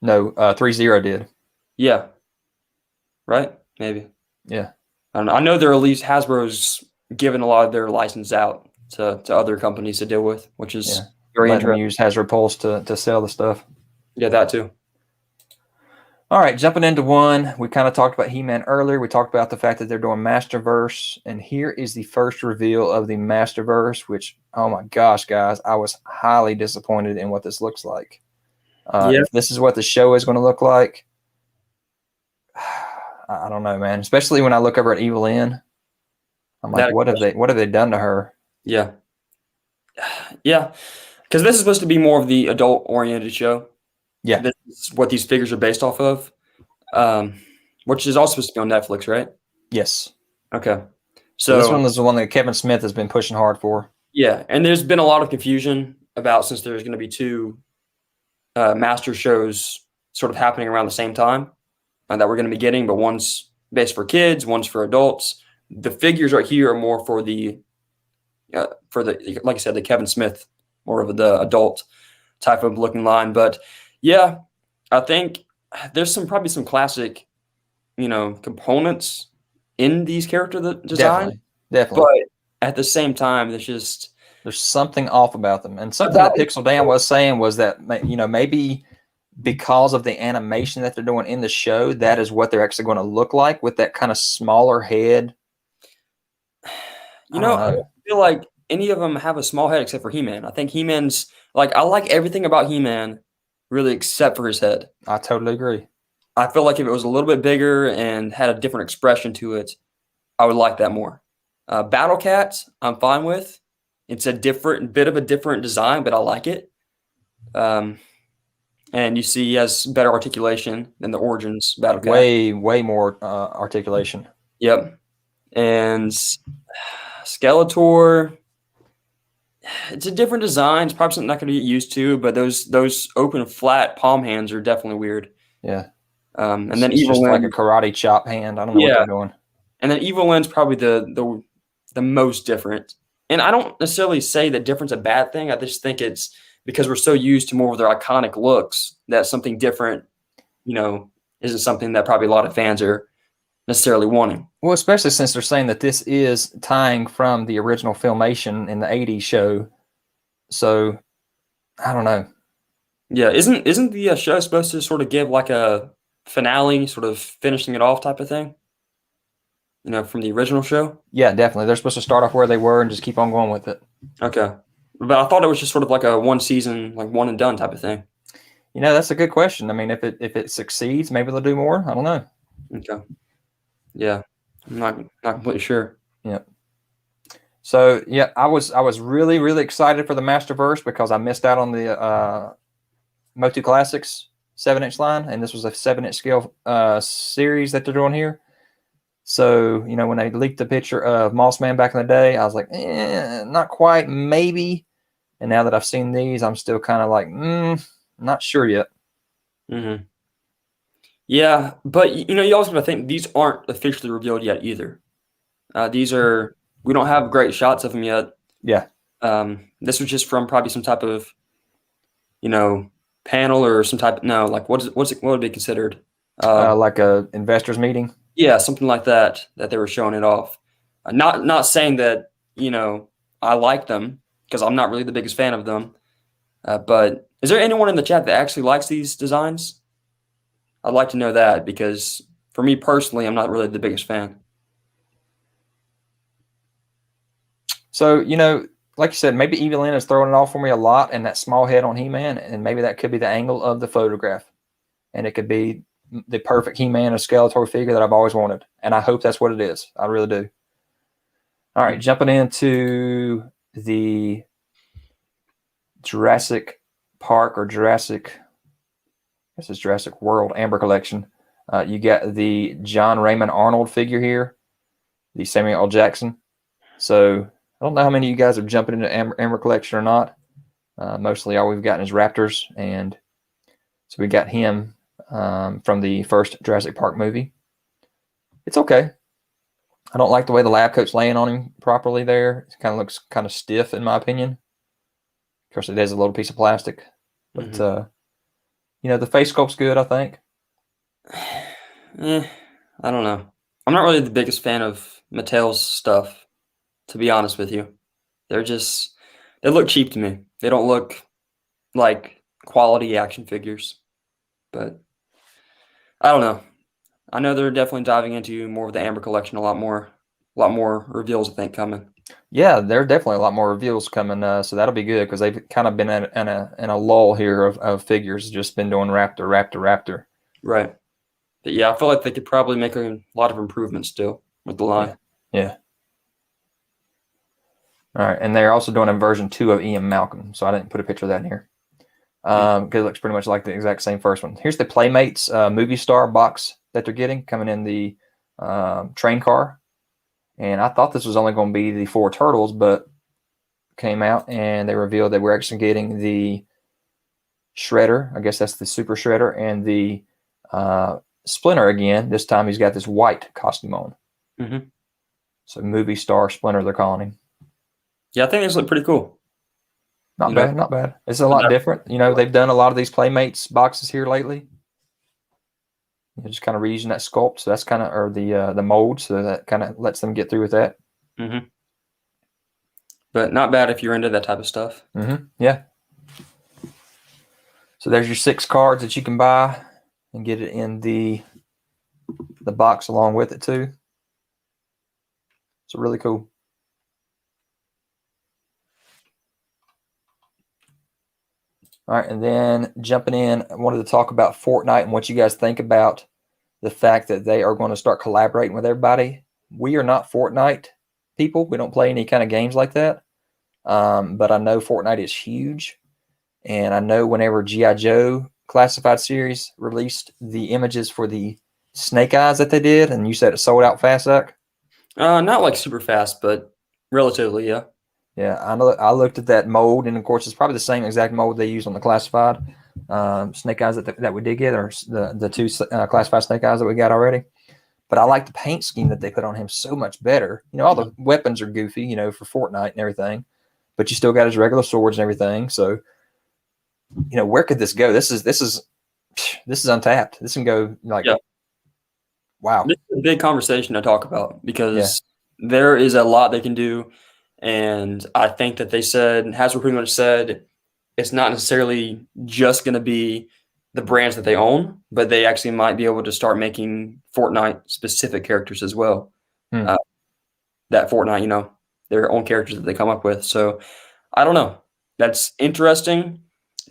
Speaker 1: 3-0 did.
Speaker 2: Yeah. Right? Maybe.
Speaker 1: Yeah.
Speaker 2: I don't know. I know they're at least Hasbro's given a lot of their license out to other companies to deal with, which is very interesting.
Speaker 1: Letting them use Hasbro Pulse to sell the stuff.
Speaker 2: Yeah, that too.
Speaker 1: All right, jumping into one. We kind of talked about He-Man earlier. We talked about the fact that they're doing Masterverse, and here is the first reveal of the Masterverse, which, oh my gosh, guys, I was highly disappointed in what this looks like. If this is what the show is going to look like, I don't know, man. Especially when I look over at Evil Lynn. I'm like, what have they done to her?
Speaker 2: Yeah. Yeah. Because this is supposed to be more of the adult-oriented show.
Speaker 1: Yeah.
Speaker 2: This is what these figures are based off of, which is also supposed to be on Netflix, right?
Speaker 1: Yes.
Speaker 2: Okay.
Speaker 1: So this one is the one that Kevin Smith has been pushing hard for.
Speaker 2: Yeah, and there's been a lot of confusion about, since there's going to be two master shows sort of happening around the same time that we're going to be getting, but one's based for kids, one's for adults. The figures right here are more for the like I said, the Kevin Smith, more of the adult type of looking line. But yeah, I think there's probably some classic, components in these character design.
Speaker 1: Definitely.
Speaker 2: But at the same time, there's
Speaker 1: something off about them. And something that Pixel Dan was saying was that, maybe because of the animation that they're doing in the show, that is what they're actually going to look like, with that kind of smaller head.
Speaker 2: I feel like any of them have a small head except for He-Man. I think He-Man's I like everything about He-Man, really, except for his head.
Speaker 1: I totally agree.
Speaker 2: I feel like if it was a little bit bigger and had a different expression to it, I would like that more. Battle Cat, I'm fine with. It's a bit of a different design, but I like it. And you see he has better articulation than the Origins Battle Cat.
Speaker 1: Way more articulation.
Speaker 2: Yep. And Skeletor, it's a different design. It's probably something I'm not going to get used to, but those open flat palm hands are definitely weird.
Speaker 1: Yeah.
Speaker 2: And then Evil Lyn,
Speaker 1: like a karate chop hand. I don't know what they're doing.
Speaker 2: And then Evil Lyn's probably the most different. And I don't necessarily say that different's a bad thing. I just think it's because we're so used to more of their iconic looks that something different, isn't something that probably a lot of fans are necessarily wanting.
Speaker 1: Well, especially since they're saying that this is tying from the original Filmation in the 80s show. So, I don't know.
Speaker 2: Yeah, isn't the show supposed to sort of give like a finale, sort of finishing it off type of thing? From the original show?
Speaker 1: Yeah, definitely. They're supposed to start off where they were and just keep on going with it.
Speaker 2: Okay. But I thought it was just sort of like a one season, like one and done type of thing.
Speaker 1: That's a good question. I mean, if it succeeds, maybe they'll do more. I don't know.
Speaker 2: Okay. Yeah. I'm not completely sure.
Speaker 1: Yep. So yeah, I was really, really excited for the Masterverse because I missed out on the Motu Classics 7-inch line, and this was a 7-inch scale series that they're doing here. So, when they leaked the picture of Moss Man back in the day, I was like, not quite, maybe. And now that I've seen these, I'm still kind of like, not sure yet.
Speaker 2: Mm-hmm. Yeah, but you also got to think these aren't officially revealed yet either. These are we don't have great shots of them yet.
Speaker 1: Yeah.
Speaker 2: This was just from probably some type of panel or some type. No, like what would be considered?
Speaker 1: Like a investors meeting.
Speaker 2: Yeah, something like that they were showing it off. Not saying that I like them because I'm not really the biggest fan of them. But is there anyone in the chat that actually likes these designs? I'd like to know that because for me personally, I'm not really the biggest fan.
Speaker 1: So, like you said, maybe Evelyn is throwing it off for me a lot, and that small head on He-Man, and maybe that could be the angle of the photograph. And it could be the perfect He-Man or Skeletor figure that I've always wanted. And I hope that's what it is. I really do. All right, jumping into the Jurassic Park or Jurassic World Amber Collection. You got the John Raymond Arnold figure here, the Samuel L. Jackson. So I don't know how many of you guys are jumping into Amber Collection or not. Mostly all we've gotten is Raptors, and so we got him from the first Jurassic Park movie. It's okay. I don't like the way the lab coat's laying on him properly there. It kind of looks kind of stiff in my opinion. Of course, it is a little piece of plastic, but the face sculpt's good, I think.
Speaker 2: I don't know. I'm not really the biggest fan of Mattel's stuff, to be honest with you. They look cheap to me. They don't look like quality action figures. But I don't know. I know they're definitely diving into more of the Amber Collection, a lot more reveals I think coming.
Speaker 1: Yeah, there are definitely a lot more reveals coming, so that'll be good because they've kind of been in a lull here of figures, just been doing Raptor.
Speaker 2: Right. But yeah, I feel like they could probably make a lot of improvements still with the line.
Speaker 1: Yeah. All right, and they're also doing a version 2 of Ian Malcolm, so I didn't put a picture of that in here because it looks pretty much like the exact same first one. Here's the Playmates movie star box that they're getting coming in the train car. And I thought this was only going to be the 4 turtles, but came out and they revealed that we're actually getting the Shredder. I guess that's the Super Shredder, and the Splinter again. This time he's got this white costume on.
Speaker 2: Mm-hmm.
Speaker 1: So movie star Splinter, they're calling him.
Speaker 2: Yeah, I think these look pretty cool.
Speaker 1: Not bad. It's a lot different. They've done a lot of these Playmates boxes here lately. Just kind of reusing that sculpt, so that's kind of, or the mold, so that kind of lets them get through with that.
Speaker 2: Mm-hmm. But not bad if you're into that type of stuff.
Speaker 1: Mm-hmm. Yeah. So there's your 6 cards that you can buy and get it in the box along with it too. So really cool. All right, and then jumping in, I wanted to talk about Fortnite and what you guys think about the fact that they are going to start collaborating with everybody. We are not Fortnite people. We don't play any kind of games like that. But I know Fortnite is huge. And I know whenever G.I. Joe Classified Series released the images for the Snake Eyes that they did, and you said it sold out fast, Zach?
Speaker 2: Not like super fast, but relatively, yeah.
Speaker 1: Yeah, I know. I looked at that mold, and of course, it's probably the same exact mold they use on the Classified Snake Eyes that we did get, or the 2 Classified Snake Eyes that we got already. But I like the paint scheme that they put on him so much better. All the weapons are goofy, for Fortnite and everything, but you still got his regular swords and everything. So, where could this go? This is untapped. This can go wow.
Speaker 2: This is a big conversation to talk about because there is a lot they can do. And I think that Hasbro pretty much said it's not necessarily just going to be the brands that they own, but they actually might be able to start making Fortnite specific characters as well. That Fortnite, their own characters that they come up with. So I don't know. That's interesting.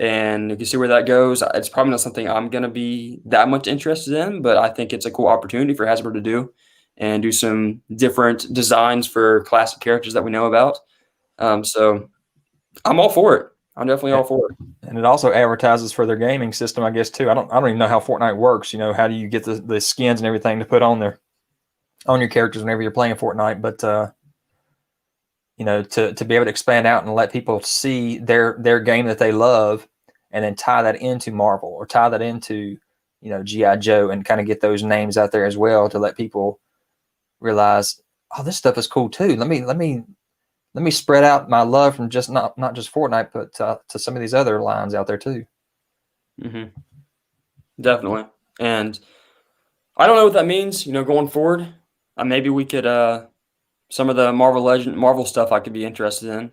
Speaker 2: And you can see where that goes. It's probably not something I'm going to be that much interested in, but I think it's a cool opportunity for Hasbro to do and do some different designs for classic characters that we know about. So I'm all for it. I'm definitely all for it.
Speaker 1: And it also advertises for their gaming system, I guess, too. I don't even know how Fortnite works. How do you get the skins and everything to put on your characters whenever you're playing Fortnite? But to be able to expand out and let people see their game that they love, and then tie that into Marvel or tie that into G.I. Joe, and kind of get those names out there as well to let people realize, oh, this stuff is cool too. Let me spread out my love from just not just Fortnite, but to some of these other lines out there too.
Speaker 2: Mm-hmm. Definitely. And I don't know what that means, going forward. Maybe we could some of the Marvel stuff I could be interested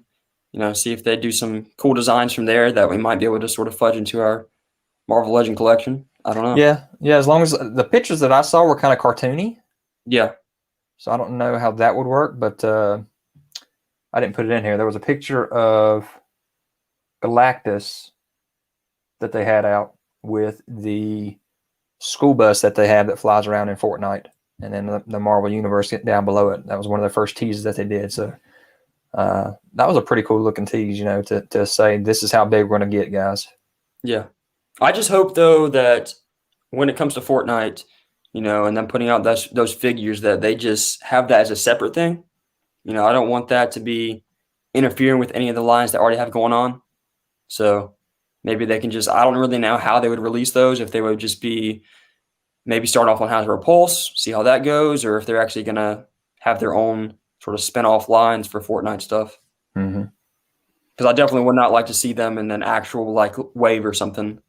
Speaker 2: in. See if they do some cool designs from there that we might be able to sort of fudge into our Marvel Legend collection. I don't know.
Speaker 1: Yeah. As long as the pictures that I saw were kind of cartoony.
Speaker 2: Yeah.
Speaker 1: So I don't know how that would work, but I didn't put it in here. There was a picture of Galactus that they had out with the school bus that they have that flies around in Fortnite, and then the Marvel Universe down below it. That was one of the first teases that they did. So that was a pretty cool looking tease, to say this is how big we're going to get, guys.
Speaker 2: Yeah. I just hope, though, that when it comes to Fortnite, and then putting out those figures, that they just have that as a separate thing. I don't want that to be interfering with any of the lines that already have going on. So maybe they can I don't really know how they would release those, if they would just be maybe start off on Hasbro Pulse, see how that goes, or if they're actually going to have their own sort of spin-off lines for Fortnite stuff.
Speaker 1: Mm-hmm.
Speaker 2: Because I definitely would not like to see them in an actual wave or something.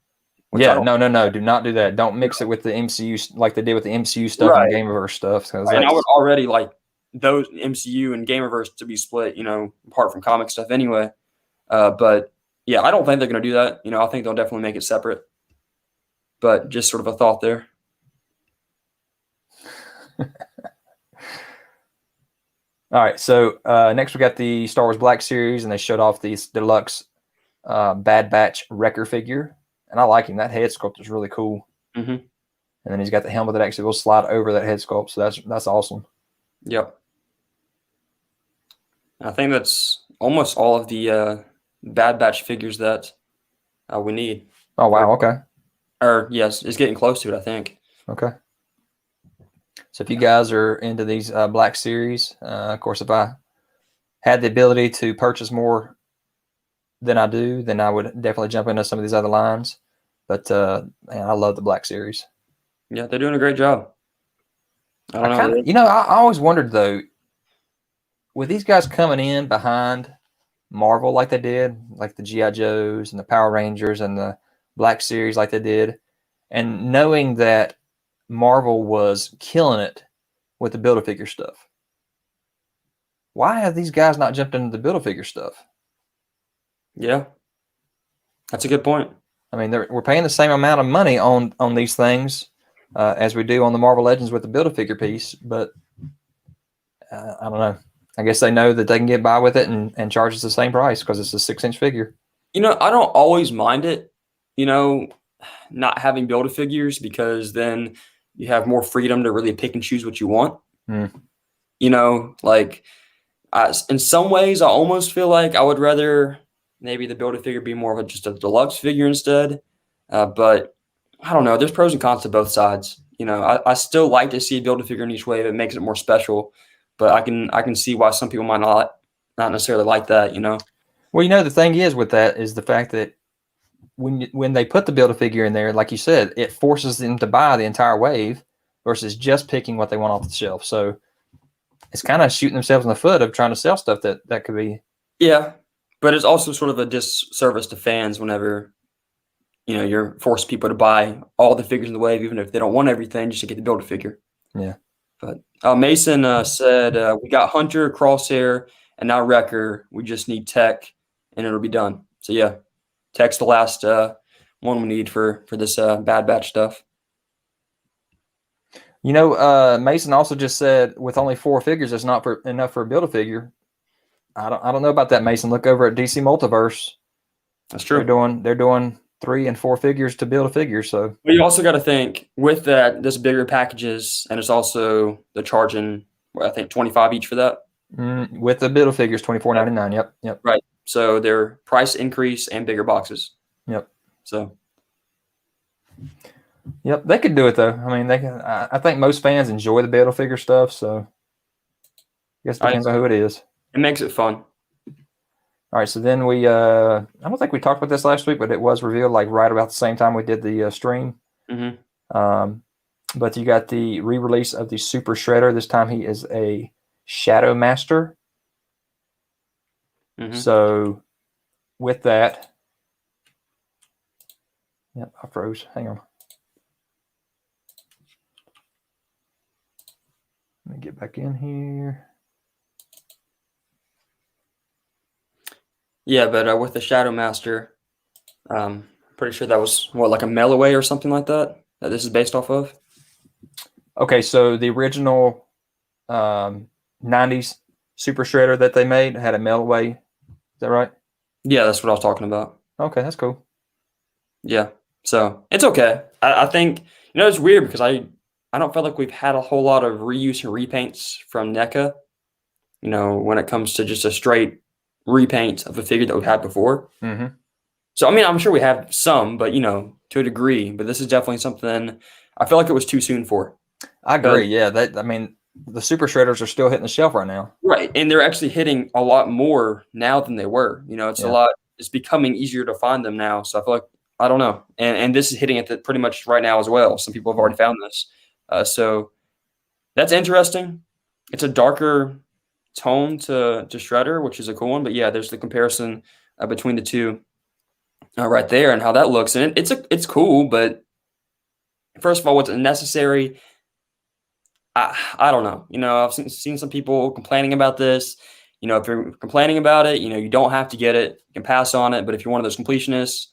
Speaker 1: Yeah, no. Do not do that. Don't mix it with the MCU like they did with the MCU stuff and the Gameverse stuff.
Speaker 2: And I would already like those MCU and Gameverse to be split, apart from comic stuff anyway. But yeah, I don't think they're going to do that. I think they'll definitely make it separate. But just sort of a thought there.
Speaker 1: All right, so next we got the Star Wars Black Series, and they showed off the deluxe Bad Batch Wrecker figure. And I like him. That head sculpt is really cool.
Speaker 2: Mm-hmm.
Speaker 1: And then he's got the helmet that actually will slide over that head sculpt. So that's awesome.
Speaker 2: Yep. I think that's almost all of the Bad Batch figures that we need.
Speaker 1: Oh, wow. Okay.
Speaker 2: Or, yes, it's getting close to it, I think.
Speaker 1: Okay. So if you guys are into these Black Series, of course, if I had the ability to purchase more than I do, then I would definitely jump into some of these other lines. But man, I love the Black Series.
Speaker 2: Yeah, they're doing a great job.
Speaker 1: I always wondered, though, with these guys coming in behind Marvel like they did, like the G.I. Joes and the Power Rangers and the Black Series like they did, and knowing that Marvel was killing it with the Build-A-Figure stuff, why have these guys not jumped into the Build-A-Figure stuff?
Speaker 2: Yeah, that's a good point.
Speaker 1: I mean, we're paying the same amount of money on these things as we do on the Marvel Legends with the Build-A-Figure piece, but I don't know. I guess they know that they can get by with it and charge us the same price because it's a 6-inch figure.
Speaker 2: I don't always mind it, not having Build-A-Figures, because then you have more freedom to really pick and choose what you want.
Speaker 1: Mm.
Speaker 2: In some ways, I almost feel like I would rather maybe the Build-A-Figure be more of just a deluxe figure instead. But I don't know. There's pros and cons to both sides. I still like to see a Build-A-Figure in each wave. It makes it more special. But I can see why some people might not necessarily like that.
Speaker 1: Well, the thing is with that is the fact that when they put the Build-A-Figure in there, like you said, it forces them to buy the entire wave versus just picking what they want off the shelf. So it's kind of shooting themselves in the foot of trying to sell stuff that could be.
Speaker 2: Yeah, but it's also sort of a disservice to fans whenever you're forcing people to buy all the figures in the wave, even if they don't want everything, just to get the Build-A-Figure.
Speaker 1: Yeah.
Speaker 2: But Mason said we got Hunter, Crosshair, and now Wrecker. We just need Tech, and it'll be done. So yeah, Tech's the last one we need for this Bad Batch stuff.
Speaker 1: Mason also just said with only 4 figures, it's not enough for a Build-A-Figure. I don't know about that, Mason. Look over at DC Multiverse.
Speaker 2: That's true.
Speaker 1: They're doing 3 and 4 figures to build a figure. So,
Speaker 2: but you also got to think with that, there's bigger packages, and it's also they're charging, I think, $25 each for that.
Speaker 1: With the Build-A-Figures, $24.99. Yep.
Speaker 2: Right. So their price increase and bigger boxes.
Speaker 1: Yep.
Speaker 2: So.
Speaker 1: Yep, they could do it though. I mean, they can. I think most fans enjoy the Build-A-Figure stuff, so I guess it depends on who it is.
Speaker 2: It makes it fun.
Speaker 1: All right, so then we I don't think we talked about this last week, but it was revealed like right about the same time we did the stream.
Speaker 2: Mm-hmm.
Speaker 1: But you got the re-release of the Super Shredder. This time he is a Shadow Master. So with that, yep, I froze. Hang on. Let me get back in here.
Speaker 2: Yeah, but with the Shadow Master, pretty sure that was what, like a Melloway or something like that this is based off of.
Speaker 1: Okay, so the original 90s Super Shredder that they made had a Melloway. Is that right?
Speaker 2: Yeah, that's what I was talking about.
Speaker 1: Okay, that's cool.
Speaker 2: Yeah, so it's okay. I think, it's weird because I don't feel like we've had a whole lot of reuse and repaints from NECA, when it comes to just a straight repaint of a figure that we've had before. So, I mean, I'm sure we have some, but, to a degree. But this is definitely something I feel like it was too soon for.
Speaker 1: I agree. Yeah, I mean, the Super Shredders are still hitting the shelf right now.
Speaker 2: Right, and they're actually hitting a lot more now than they were. It's becoming easier to find them now. So I feel like, I don't know. And this is hitting it pretty much right now as well. Some people have already found this. So that's interesting. It's a darker tone to Shredder, which is a cool one. But yeah, there's the comparison between the two right there and how that looks. And it's cool, but first of all, what's necessary? I don't know. I've seen some people complaining about this. If you're complaining about it, you don't have to get it. You can pass on it. But if you're one of those completionists,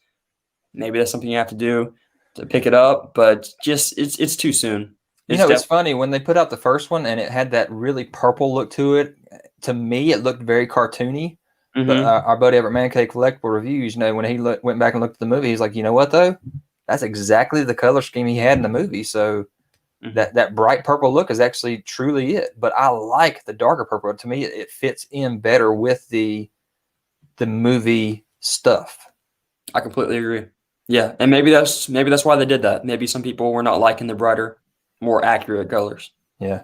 Speaker 2: maybe that's something you have to do to pick it up. But just it's too soon.
Speaker 1: It's funny when they put out the first one and it had that really purple look to it. To me, it looked very cartoony. But our buddy over at Man Cave Collectible Reviews, when he went back and looked at the movie, he's like, you know what though? That's exactly the color scheme he had in the movie. So that bright purple look is actually truly it. But I like the darker purple. To me, it fits in better with the movie stuff.
Speaker 2: I completely agree. Yeah, and maybe that's why they did that. Maybe some people were not liking the brighter, more accurate colors.
Speaker 1: Yeah.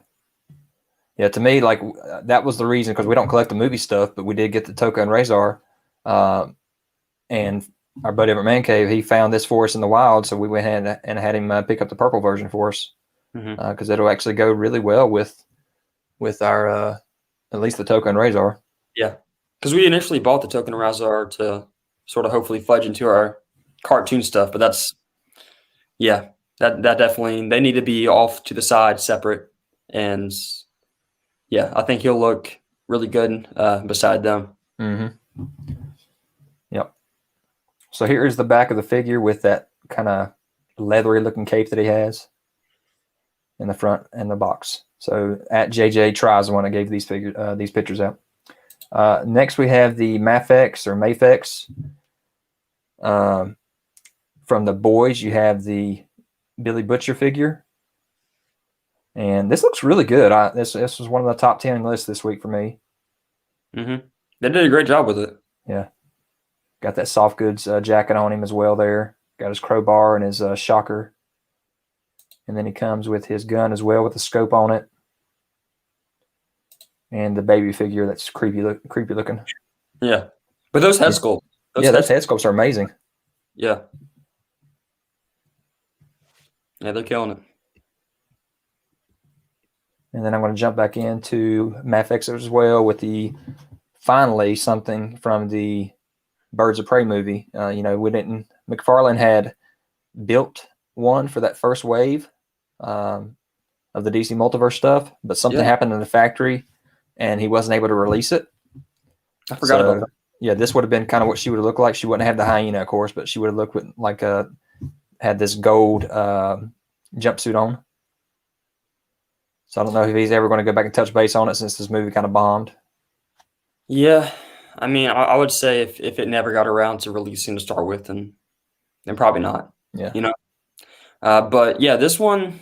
Speaker 1: Yeah, to me, like that was the reason, because we don't collect the movie stuff, but we did get the Toka and Razor. And our buddy over at Man Cave, he found this for us in the wild, so we went ahead and had him pick up the purple version for us, because it'll actually go really well with our at least the Toka and Razor.
Speaker 2: Yeah, because we initially bought the Toka and Razor to sort of hopefully fudge into our cartoon stuff, but that definitely, they need to be off to the side, separate, and yeah, I think he'll look really good beside them.
Speaker 1: Yep. So here is the back of the figure with that kind of leathery looking cape that he has in the front and the box. So at JJ Tries the one that gave these pictures out. Next we have the Mafex or Mafex. From the boys, you have the Billy Butcher figure. And this looks really good. This was one of the top 10 lists this week for me.
Speaker 2: They did a great job with it.
Speaker 1: Yeah. Got that soft goods jacket on him as well there. Got his crowbar and his shocker. And then he comes with his gun as well with the scope on it. And the baby figure that's creepy looking.
Speaker 2: Yeah. But those head sculpts.
Speaker 1: Those head sculpts are amazing.
Speaker 2: Yeah. Yeah, they're killing it.
Speaker 1: And then I'm going to jump back into Mafex as well with finally something from the Birds of Prey movie. McFarlane had built one for that first wave of the DC Multiverse stuff, but something happened in the factory and he wasn't able to release it.
Speaker 2: I forgot about that.
Speaker 1: Yeah, this would have been kind of what she would have looked like. She wouldn't have the hyena, of course, but she would have looked like had this gold jumpsuit on. So I don't know if he's ever going to go back and touch base on it since this movie kind of bombed.
Speaker 2: Yeah, I mean, I would say if it never got around to releasing to start with, then probably not.
Speaker 1: Yeah.
Speaker 2: But yeah, this one,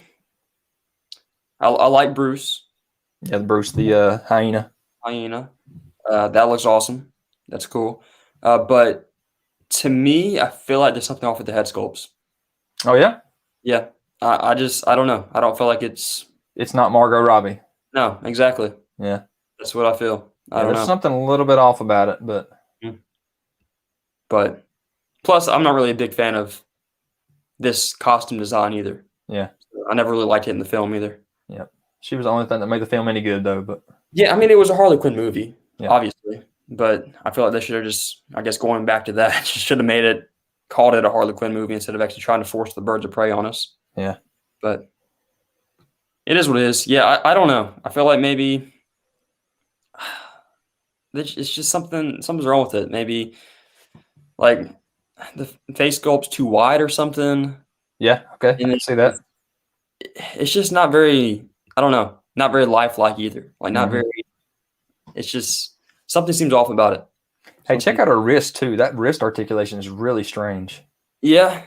Speaker 2: I like Bruce.
Speaker 1: Yeah, Bruce, the hyena.
Speaker 2: That looks awesome. That's cool. But to me, I feel like there's something off with the head sculpts.
Speaker 1: Oh, yeah?
Speaker 2: Yeah. I don't know. I don't feel like it's
Speaker 1: not Margot Robbie.
Speaker 2: No, exactly.
Speaker 1: Yeah.
Speaker 2: That's what I feel. I don't know.
Speaker 1: There's something a little bit off about it, but
Speaker 2: plus I'm not really a big fan of this costume design either.
Speaker 1: Yeah.
Speaker 2: I never really liked it in the film either.
Speaker 1: Yep. She was the only thing that made the film any good, though. But
Speaker 2: Yeah, I mean, it was a Harley Quinn movie,
Speaker 1: yeah,
Speaker 2: obviously, but I feel like they should have just, I guess, going back to that, should have made it, called it a Harley Quinn movie instead of actually trying to force the birds of prey on us.
Speaker 1: yeah.
Speaker 2: But it is what it is. Yeah, I don't know. I feel like maybe it's just something's wrong with it. Maybe like the face sculpt's too wide or something.
Speaker 1: Yeah. Okay. I
Speaker 2: And
Speaker 1: can see that.
Speaker 2: it's just not very, I don't know, not very lifelike either. Like not
Speaker 1: Mhm.
Speaker 2: very, it's just something seems off about it.
Speaker 1: Hey, check out her wrist too. That wrist articulation is really strange.
Speaker 2: Yeah.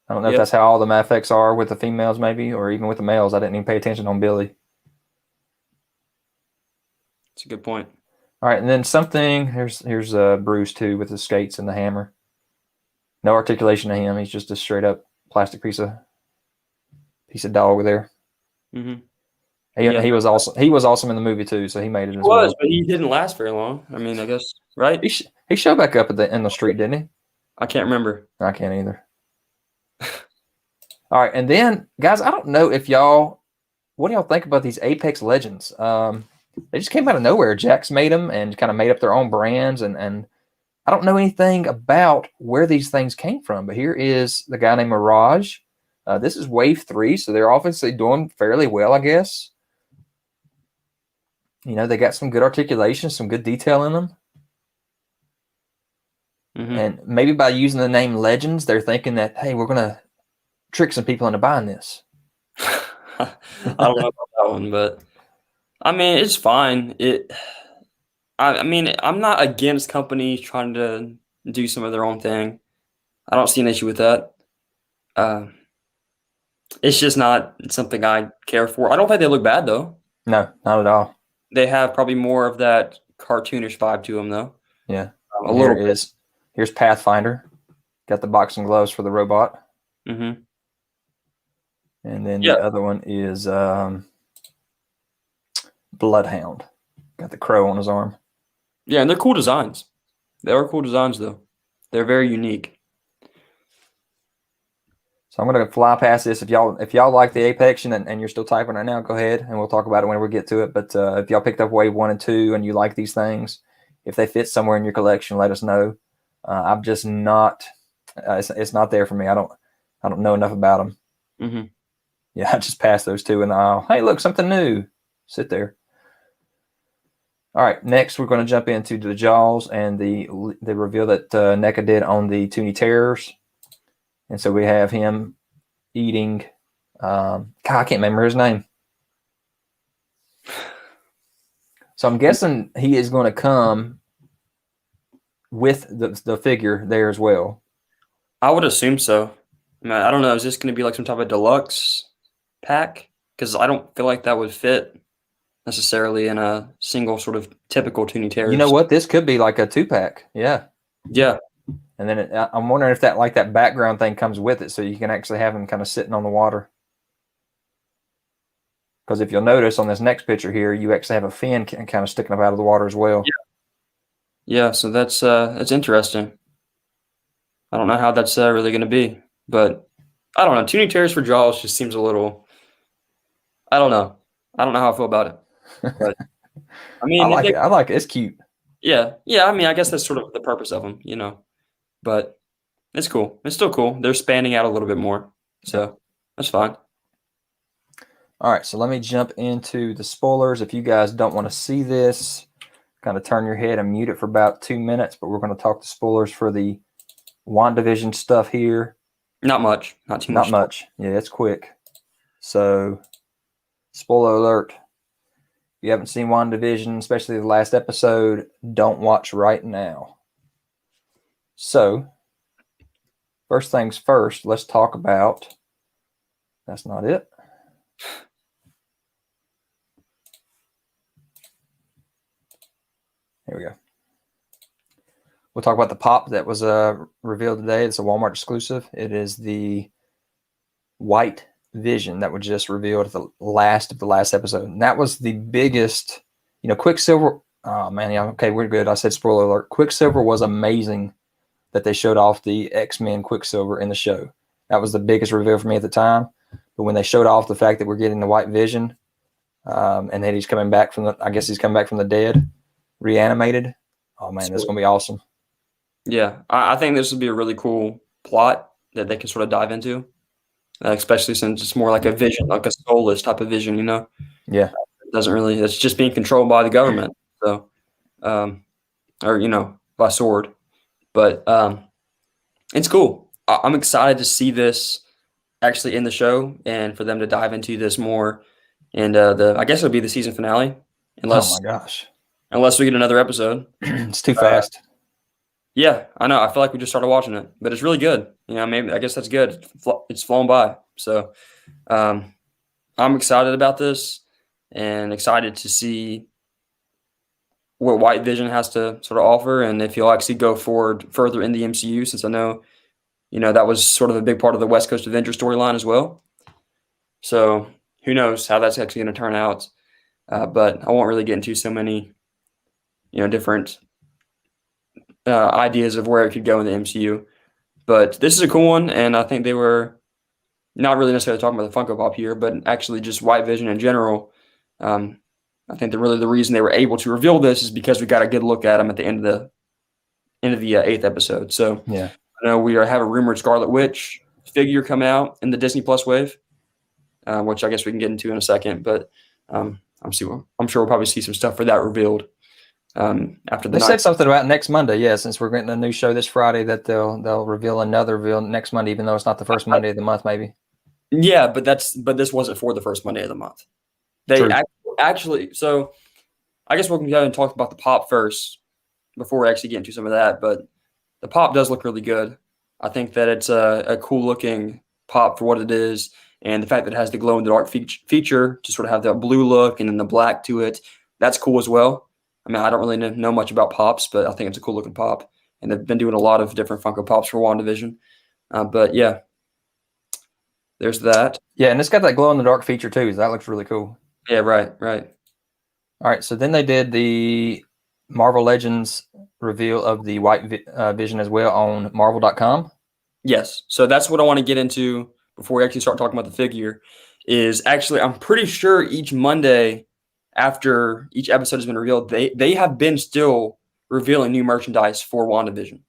Speaker 1: I don't know if
Speaker 2: Yep.
Speaker 1: that's how all the effects are with the females, maybe, or even with the males. I didn't even pay attention on Billy.
Speaker 2: It's a good point.
Speaker 1: All right, and then something. Here's Bruce too with the skates and the hammer. No articulation to him. He's just a straight up plastic piece of dog there.
Speaker 2: Mm-hmm.
Speaker 1: He was awesome. He was awesome in the movie too, so he made it
Speaker 2: He
Speaker 1: as
Speaker 2: was,
Speaker 1: well.
Speaker 2: but he didn't last very long. I mean, I guess, right?
Speaker 1: He showed back up in the street, didn't he?
Speaker 2: I can't remember.
Speaker 1: I can't either. All right, and then guys, I don't know if y'all, what do y'all think about these Apex Legends? They just came out of nowhere. Jack's made them and kind of made up their own brands, and I don't know anything about where these things came from. But here is the guy named Mirage. This is Wave 3, so they're obviously doing fairly well, I guess. You know, they got some good articulation, some good detail in them.
Speaker 2: Mm-hmm.
Speaker 1: And maybe by using the name Legends, they're thinking that, hey, we're going to trick some people into buying this.
Speaker 2: I don't know about that one, but I mean, it's fine. I mean, I'm not against companies trying to do some of their own thing. I don't see an issue with that. It's just not something I care for. I don't think they look bad though.
Speaker 1: No, not at all.
Speaker 2: They have probably more of that cartoonish vibe to them though.
Speaker 1: Yeah.
Speaker 2: A little bit.
Speaker 1: Here's Pathfinder. Got the boxing gloves for the robot.
Speaker 2: Mm-hmm.
Speaker 1: And then the other one is Bloodhound. Got the crow on his arm.
Speaker 2: Yeah, and they're cool designs. They are cool designs though. They're very unique.
Speaker 1: So I'm gonna fly past this. If y'all like the Apex and you're still typing right now, go ahead and we'll talk about it when we get to it. But if y'all picked up Wave 1 and 2 and you like these things, if they fit somewhere in your collection, let us know. I'm just not. It's not there for me. I don't know enough about them.
Speaker 2: Mm-hmm.
Speaker 1: Yeah, I just passed those two in the aisle. Hey, look, something new. Sit there. All right, next we're going to jump into the Jaws and the reveal that NECA did on the Toonie Terrors. And so we have him eating. God, I can't remember his name. So I'm guessing he is going to come with the figure there as well.
Speaker 2: I would assume so. I mean, I don't know. Is this going to be like some type of deluxe pack? Because I don't feel like that would fit necessarily in a single sort of typical Toonie Terrors.
Speaker 1: You know what? This could be like a 2-pack. Yeah.
Speaker 2: Yeah.
Speaker 1: And then I'm wondering if that background thing comes with it, so you can actually have him kind of sitting on the water. Because if you'll notice on this next picture here, you actually have a fin kind of sticking up out of the water as well.
Speaker 2: Yeah. So that's interesting. I don't know how that's really going to be, but I don't know. Toonie Terrors for Jaws just seems a little. I don't know. I don't know how I feel about it. But I mean,
Speaker 1: I like it. I like it. It's cute.
Speaker 2: Yeah. I mean, I guess that's sort of the purpose of them, you know. But it's cool. It's still cool. They're spanning out a little bit more, so that's fine.
Speaker 1: All right, so let me jump into the spoilers. If you guys don't want to see this, kind of turn your head and mute it for about 2 minutes. But we're going to talk the spoilers for the WandaVision stuff here.
Speaker 2: Not much. Not too much.
Speaker 1: Not much. Yeah, it's quick. So, spoiler alert. If you haven't seen WandaVision, especially the last episode, don't watch right now. So, first things first, let's talk about. That's not it. Here we go. We'll talk about the pop that was revealed today. It's a Walmart exclusive. It is the White Vision that was just revealed at the last of the last episode. And that was the biggest, Quicksilver. Oh, man. Yeah, okay, we're good. I said spoiler alert. Quicksilver was amazing that they showed off the X-Men Quicksilver in the show. That was the biggest reveal for me at the time. But when they showed off the fact that we're getting the White Vision, and that he's coming back from he's coming back from the dead, reanimated. Oh man, that's gonna be awesome.
Speaker 2: Yeah, I think this would be a really cool plot that they can sort of dive into, especially since it's more like a vision, like a soulless type of vision.
Speaker 1: Yeah,
Speaker 2: it doesn't really. It's just being controlled by the government. So, or by sword. But it's cool. I'm excited to see this actually in the show and for them to dive into this more. And I guess it'll be the season finale,
Speaker 1: oh my gosh,
Speaker 2: unless we get another episode.
Speaker 1: it's too fast.
Speaker 2: Yeah, I know. I feel like we just started watching it, but it's really good. Maybe I guess that's good. It's flown by. So I'm excited about this and excited to see what White Vision has to sort of offer, and if he'll actually go forward further in the MCU, since I know, that was sort of a big part of the West Coast Avengers storyline as well. So who knows how that's actually going to turn out. But I won't really get into so many, different ideas of where it could go in the MCU. But this is a cool one, and I think they were not really necessarily talking about the Funko Pop here, but actually just White Vision in general. I think the reason they were able to reveal this is because we got a good look at him at the end of the 8th episode. So
Speaker 1: yeah,
Speaker 2: I know we have a rumored Scarlet Witch figure coming out in the Disney Plus wave, which I guess we can get into in a second. But I'm sure we'll probably see some stuff for that revealed after the.
Speaker 1: They said something about next Monday. Yeah, since we're getting a new show this Friday, that they'll reveal another reveal next Monday, even though it's not the first Monday of the month, maybe.
Speaker 2: Yeah, but this wasn't for the first Monday of the month. They actually. So I guess we'll go ahead and talk about the pop first before we actually get into some of that. But the pop does look really good. I think that it's a cool looking pop for what it is, and the fact that it has the glow in the dark feature to sort of have that blue look and then the black to it, that's cool as well. I mean, I don't really know much about pops, but I think it's a cool looking pop, and they've been doing a lot of different Funko Pops for WandaVision. But yeah, there's that.
Speaker 1: Yeah, and it's got that glow in the dark feature too. So that looks really cool.
Speaker 2: Yeah, right.
Speaker 1: All right, so then they did the Marvel Legends reveal of the White Vision as well on Marvel.com.
Speaker 2: Yes, so that's what I want to get into before we actually start talking about the figure. Is actually, I'm pretty sure each Monday after each episode has been revealed, they have been still revealing new merchandise for WandaVision.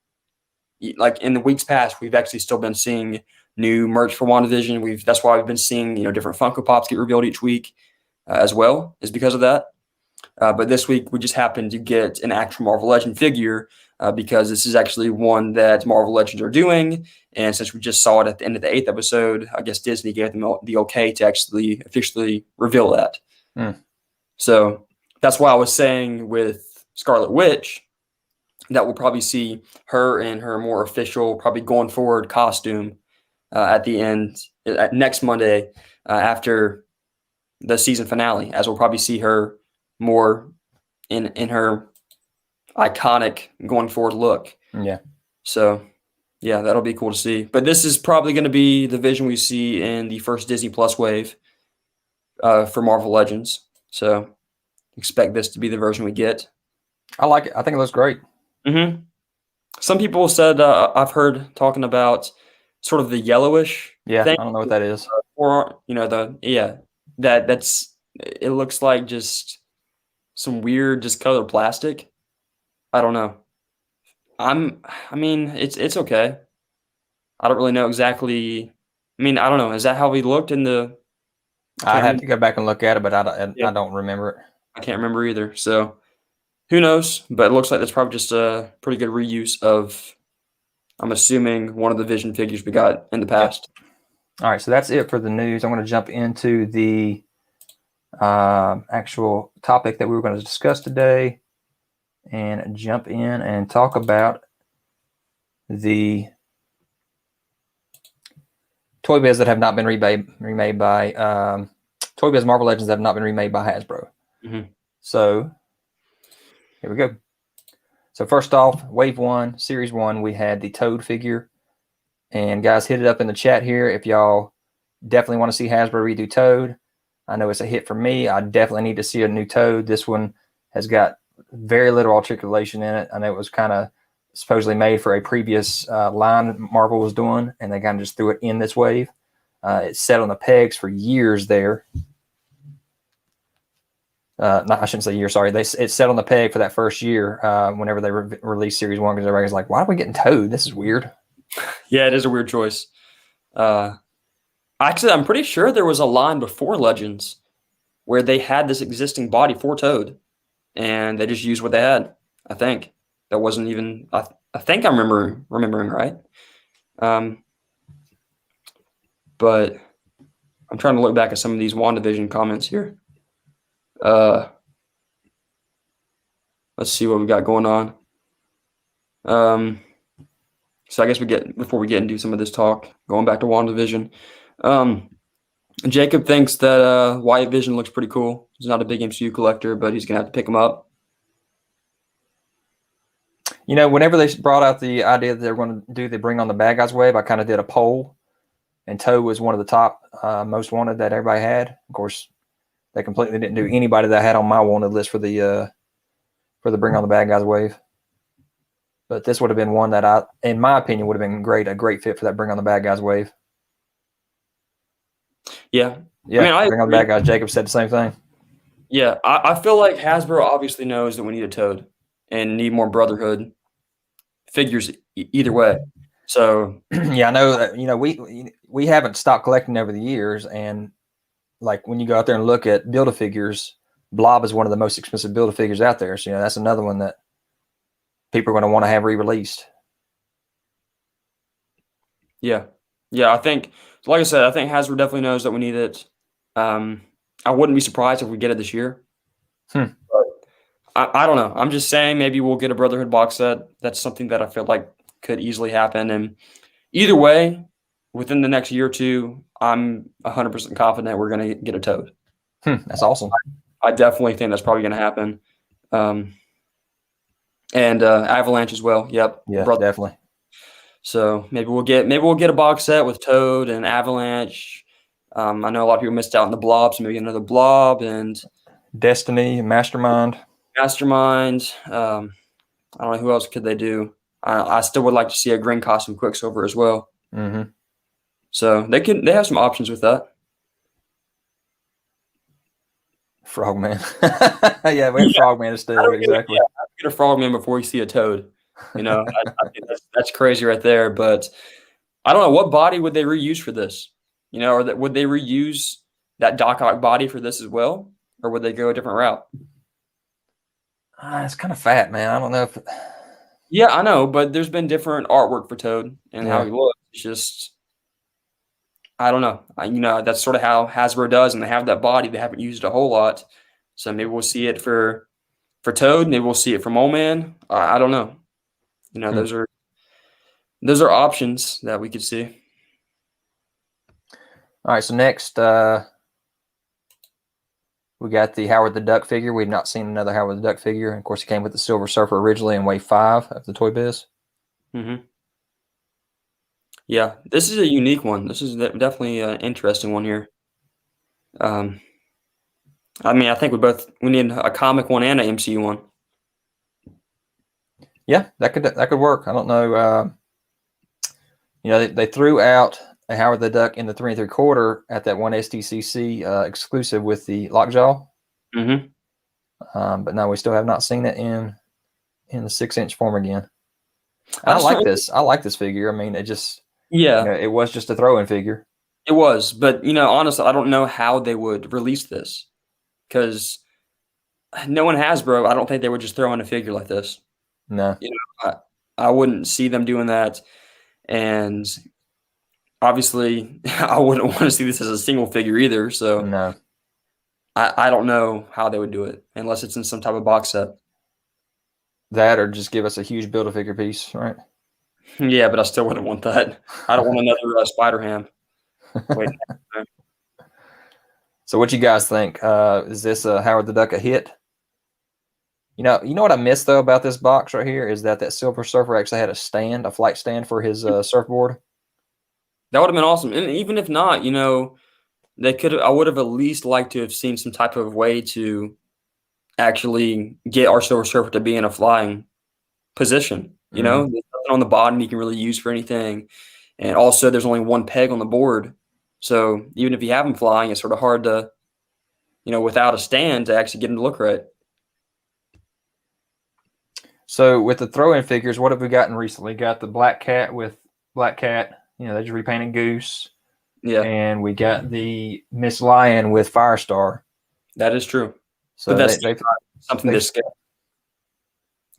Speaker 2: Like in the weeks past, we've actually still been seeing new merch for WandaVision. That's why we've been seeing different Funko Pops get revealed each week as well, is because of that. But this week we just happened to get an actual Marvel Legend figure because this is actually one that Marvel Legends are doing. And since we just saw it at the end of the 8th episode, I guess Disney gave them the okay to actually officially reveal that. So that's why I was saying with Scarlet Witch that we'll probably see her in her more official, probably going forward costume at the end, next Monday after the season finale, as we'll probably see her more in her iconic going forward look.
Speaker 1: Yeah.
Speaker 2: So, yeah, that'll be cool to see. But this is probably going to be the vision we see in the first Disney Plus wave for Marvel Legends. So, expect this to be the version we get.
Speaker 1: I like it. I think it looks great.
Speaker 2: Mm-hmm. Some people said I've heard talking about sort of the yellowish.
Speaker 1: Yeah,
Speaker 2: thing.
Speaker 1: I don't know what that is.
Speaker 2: Or that's it looks like just some weird just colored plastic. I don't know. I mean, it's okay. I don't really know exactly. I mean, I don't know. Is that how we looked in the?
Speaker 1: I had to go back and look at it, but I don't remember it.
Speaker 2: I can't remember either. So who knows? But it looks like that's probably just a pretty good reuse of, I'm assuming, one of the Vision figures we got in the past.
Speaker 1: Yep. All right, so that's it for the news. I'm going to jump into the actual topic that we were going to discuss today and jump in and talk about the Toybiz that have not been remade by Toybiz Marvel Legends that have not been remade by Hasbro.
Speaker 2: Mm-hmm.
Speaker 1: So here we go. So first off, Wave 1, Series 1, we had the Toad figure. And guys, hit it up in the chat here if y'all definitely want to see Hasbro redo Toad. I know it's a hit for me. I definitely need to see a new Toad. This one has got very little articulation in it. I know it was kind of supposedly made for a previous line Marvel was doing, and they kind of just threw it in this wave. It sat on the pegs for years there. I shouldn't say year. Sorry, it set on the peg for that first year. Whenever they released Series 1, because everybody's like, "Why are we getting Toad? This is weird."
Speaker 2: Yeah, it is a weird choice. Actually, I'm pretty sure there was a line before Legends where they had this existing body for Toad, and they just used what they had. I think that wasn't even. I think I'm remembering right. But I'm trying to look back at some of these WandaVision comments here. Let's see what we got going on. So I guess before we get into some of this talk, going back to WandaVision. Jacob thinks that White Vision looks pretty cool. He's not a big MCU collector, but he's gonna have to pick him up.
Speaker 1: You know, whenever they brought out the idea that they were going to do the Bring on the Bad Guys wave, I kind of did a poll, and Toad was one of the top most wanted that everybody had. Of course, they completely didn't do anybody that I had on my wanted list for the Bring on the Bad Guys wave. But this would have been one that in my opinion, would have been a great fit for that Bring on the Bad Guys wave.
Speaker 2: Yeah.
Speaker 1: Yeah, I mean, Bring on the Bad Guys. Jacob said the same thing.
Speaker 2: Yeah, I feel like Hasbro obviously knows that we need a Toad and need more Brotherhood figures either way. So
Speaker 1: yeah, I know that, you know, we haven't stopped collecting over the years, and like when you go out there and look at Build-A-Figures, Blob is one of the most expensive Build-A-Figures out there. So, you know, that's another one that people are going to want to have re-released.
Speaker 2: Yeah. I think, like I said, I think Hasbro definitely knows that we need it. I wouldn't be surprised if we get it this year. But I don't know. I'm just saying maybe we'll get a Brotherhood box set. That's something that I feel like could easily happen. And either way, within the next year or two, I'm 100% confident we're going to get a Toad.
Speaker 1: That's awesome.
Speaker 2: I definitely think that's probably going to happen. And Avalanche as well. Yep.
Speaker 1: Yeah, definitely.
Speaker 2: So maybe we'll get a box set with Toad and Avalanche. I know a lot of people missed out on the Blob, so maybe get another Blob and
Speaker 1: Destiny, Mastermind.
Speaker 2: I don't know who else could they do. I still would like to see a green costume Quicksilver as well.
Speaker 1: Mm-hmm.
Speaker 2: So they have some options with that.
Speaker 1: Frogman. Yeah, we have Frogman instead. Exactly.
Speaker 2: Yeah, get a Frogman before you see a Toad. You know, I think that's crazy right there. But I don't know, what body would they reuse for this? You know, or would they reuse that Doc Ock body for this as well, or would they go a different route?
Speaker 1: It's kind of fat, man. I don't know if.
Speaker 2: Yeah, I know, but there's been different artwork for Toad and how he looks. It's just, I don't know. You know, that's sort of how Hasbro does, and they have that body. They haven't used it a whole lot, so maybe we'll see it for Toad. Maybe we'll see it for Mole Man. I don't know. You know, those are options that we could see.
Speaker 1: All right, so next we got the Howard the Duck figure. We've not seen another Howard the Duck figure. And of course, he came with the Silver Surfer originally in Wave 5 of the Toy Biz.
Speaker 2: Mm-hmm. Yeah, this is a unique one. This is definitely an interesting one here. I mean, I think we need a comic one and an MCU one.
Speaker 1: Yeah, that could work. I don't know. You know, they threw out a Howard the Duck in the 3 3/4 at that one STCC exclusive with the Lockjaw.
Speaker 2: Mm-hmm.
Speaker 1: But no, we still have not seen it in the 6-inch form again. I like this. I like this figure. I mean, it just you know, it was just a throw-in figure.
Speaker 2: It was, but you know, honestly, I don't know how they would release this because knowing Hasbro, I don't think they would just throw in a figure like this.
Speaker 1: No,
Speaker 2: you know, I wouldn't see them doing that, and obviously, I wouldn't want to see this as a single figure either. So
Speaker 1: no,
Speaker 2: I don't know how they would do it unless it's in some type of box set.
Speaker 1: That or just give us a huge Build-A-Figure piece, right?
Speaker 2: Yeah, but I still wouldn't want that. I don't want another Spider-Ham. Wait.
Speaker 1: So what you guys think? Is this Howard the Duck a hit? You know what I missed though about this box right here is that Silver Surfer actually had a flight stand for his surfboard.
Speaker 2: That would have been awesome. And even if not, you know, I would have at least liked to have seen some type of way to actually get our Silver Surfer to be in a flying position. You know, there's nothing on the bottom you can really use for anything. And also, there's only one peg on the board. So even if you have them flying, it's sort of hard to, without a stand to actually get them to look right.
Speaker 1: So with the throw-in figures, what have we gotten recently? Got the Black Cat with Black Cat. They just repainted Goose.
Speaker 2: Yeah.
Speaker 1: And we got the Miss Lion with Firestar.
Speaker 2: That is true.
Speaker 1: So
Speaker 2: but that's something to scale.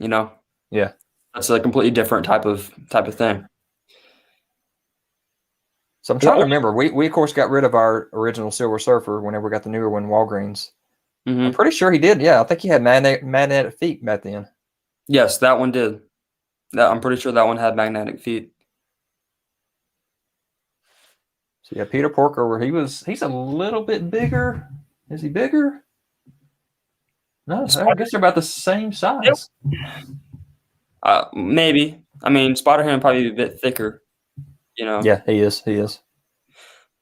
Speaker 1: Yeah.
Speaker 2: That's a completely different type of thing.
Speaker 1: So I'm trying to remember. We of course got rid of our original Silver Surfer whenever we got the newer one, Walgreens. I'm pretty sure he did. Yeah, I think he had magnetic feet back then.
Speaker 2: Yes, that one did. I'm pretty sure that one had magnetic feet.
Speaker 1: So yeah, Peter Porker, where he's a little bit bigger. Is he bigger? No, I guess they're about the same size.
Speaker 2: Maybe. I mean, Spider-Man would probably be a bit thicker.
Speaker 1: Yeah, he is. He is.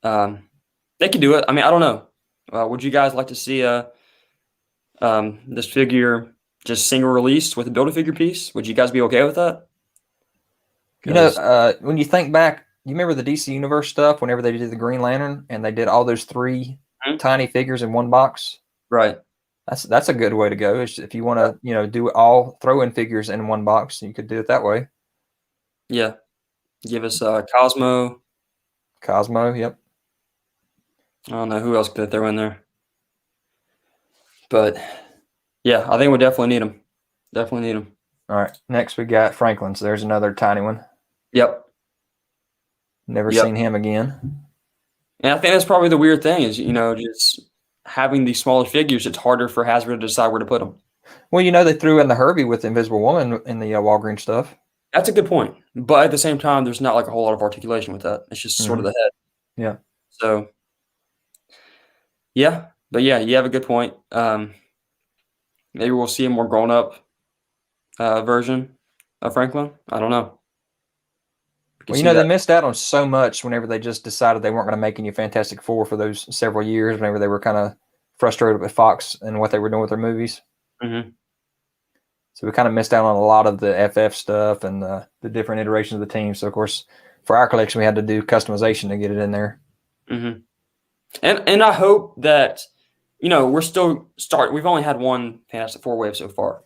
Speaker 2: They could do it. I mean, I don't know. Would you guys like to see this figure just single released with a Build-A-Figure piece? Would you guys be okay with that?
Speaker 1: When you think back, you remember the DC Universe stuff whenever they did the Green Lantern and they did all those 3 tiny figures in one box?
Speaker 2: Right.
Speaker 1: That's a good way to go. If you want to, do all throw-in figures in one box, you could do it that way.
Speaker 2: Yeah. Give us Cosmo.
Speaker 1: Cosmo, yep.
Speaker 2: I don't know who else could throw in there. But, yeah, I think we definitely need them. Definitely need them.
Speaker 1: All right. Next, we got Franklin. So there's another tiny one.
Speaker 2: Yep.
Speaker 1: Never seen him again.
Speaker 2: And I think that's probably the weird thing is, just having these smaller figures, it's harder for Hasbro to decide where to put them.
Speaker 1: Well, they threw in the Herbie with the Invisible Woman in the Walgreens stuff.
Speaker 2: That's a good point. But at the same time, there's not like a whole lot of articulation with that. It's just sort of the head.
Speaker 1: Yeah.
Speaker 2: So, yeah. But yeah, you have a good point. Maybe we'll see a more grown-up version of Franklin. I don't know.
Speaker 1: Well, they missed out on so much whenever they just decided they weren't going to make any Fantastic Four for those several years, whenever they were kind of frustrated with Fox and what they were doing with their movies.
Speaker 2: Mm-hmm.
Speaker 1: So we kind of missed out on a lot of the FF stuff and the different iterations of the team. So, of course, for our collection, we had to do customization to get it in there.
Speaker 2: Mm-hmm. And I hope that, we're still we've only had one Fantastic Four wave so far,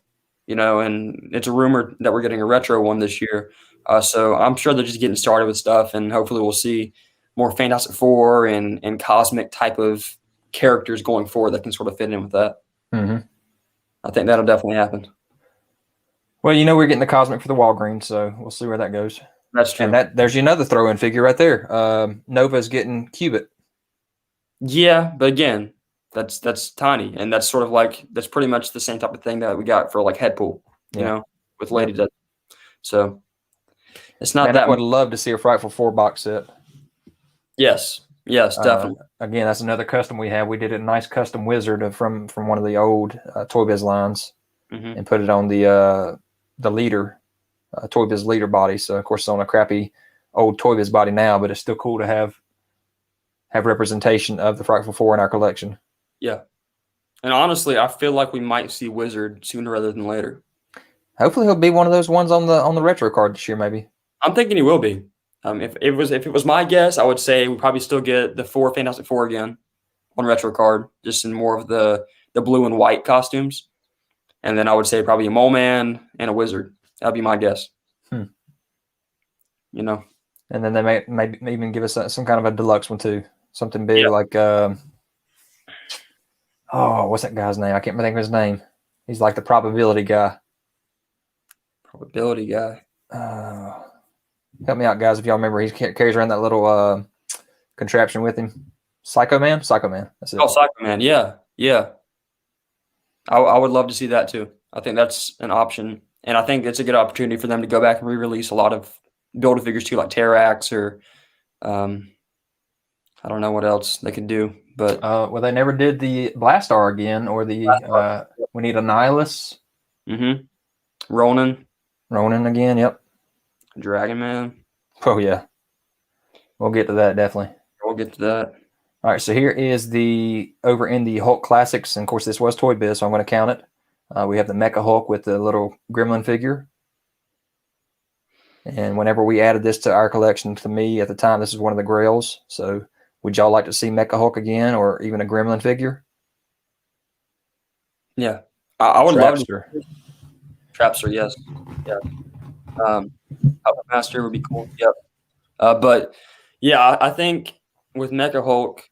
Speaker 2: and it's a rumor that we're getting a retro one this year. So I'm sure they're just getting started with stuff, and hopefully we'll see more Fantastic Four and cosmic type of characters going forward that can sort of fit in with that.
Speaker 1: Mm-hmm.
Speaker 2: I think that'll definitely happen.
Speaker 1: Well, we're getting the Cosmic for the Walgreens, so we'll see where that goes.
Speaker 2: That's true.
Speaker 1: And there's another throw-in figure right there. Nova's getting Cubit.
Speaker 2: Yeah, but again, that's tiny, and that's sort of like that's pretty much the same type of thing that we got for like Headpool, with Lady Death. So it's not that.
Speaker 1: I would love to see a Frightful 4 box set.
Speaker 2: Yes, definitely.
Speaker 1: Again, that's another custom we have. We did a nice custom wizard from one of the old Toybiz lines, and put it on the leader, Toybiz leader body. So of course it's on a crappy old Toybiz body now, but it's still cool to have representation of the Frightful 4 in our collection.
Speaker 2: Yeah. And honestly, I feel like we might see Wizard sooner rather than later.
Speaker 1: Hopefully he'll be one of those ones on the retro card this year, maybe.
Speaker 2: I'm thinking he will be. If it was my guess, I would say we probably still get the 4 Fantastic Four again on retro card, just in more of the blue and white costumes. And then I would say probably a Mole Man and a Wizard. That'd be my guess.
Speaker 1: And
Speaker 2: then
Speaker 1: they may even give us some kind of a deluxe one too. Something big like what's that guy's name? I can't think of his name. He's like the probability guy.
Speaker 2: Probability guy.
Speaker 1: Help me out, guys, if y'all remember. He carries around that little contraption with him. Psycho Man. That's it.
Speaker 2: Oh, Psycho Man. Yeah. I would love to see that too. I think that's an option, and I think it's a good opportunity for them to go back and re-release a lot of Build-A-Figures too, like Terrax or I don't know what else they could do, but
Speaker 1: well, they never did the Blastar again, or the we need a Nihilus.
Speaker 2: Mm-hmm. Ronin
Speaker 1: again. Yep.
Speaker 2: Dragon Man.
Speaker 1: Oh yeah, we'll get to that definitely.
Speaker 2: We'll get to that.
Speaker 1: All right, so here is over in the Hulk Classics, and of course this was Toybiz, so I'm going to count it. We have the Mecha Hulk with the little gremlin figure. And whenever we added this to our collection, to me at the time, this is one of the grails. So would y'all like to see Mecha Hulk again, or even a Gremlin figure?
Speaker 2: Yeah, I would love to.
Speaker 1: Trapster.
Speaker 2: Trapster, yes. Yeah. Puppet Master would be cool. Yep. But yeah, I think with Mecha Hulk,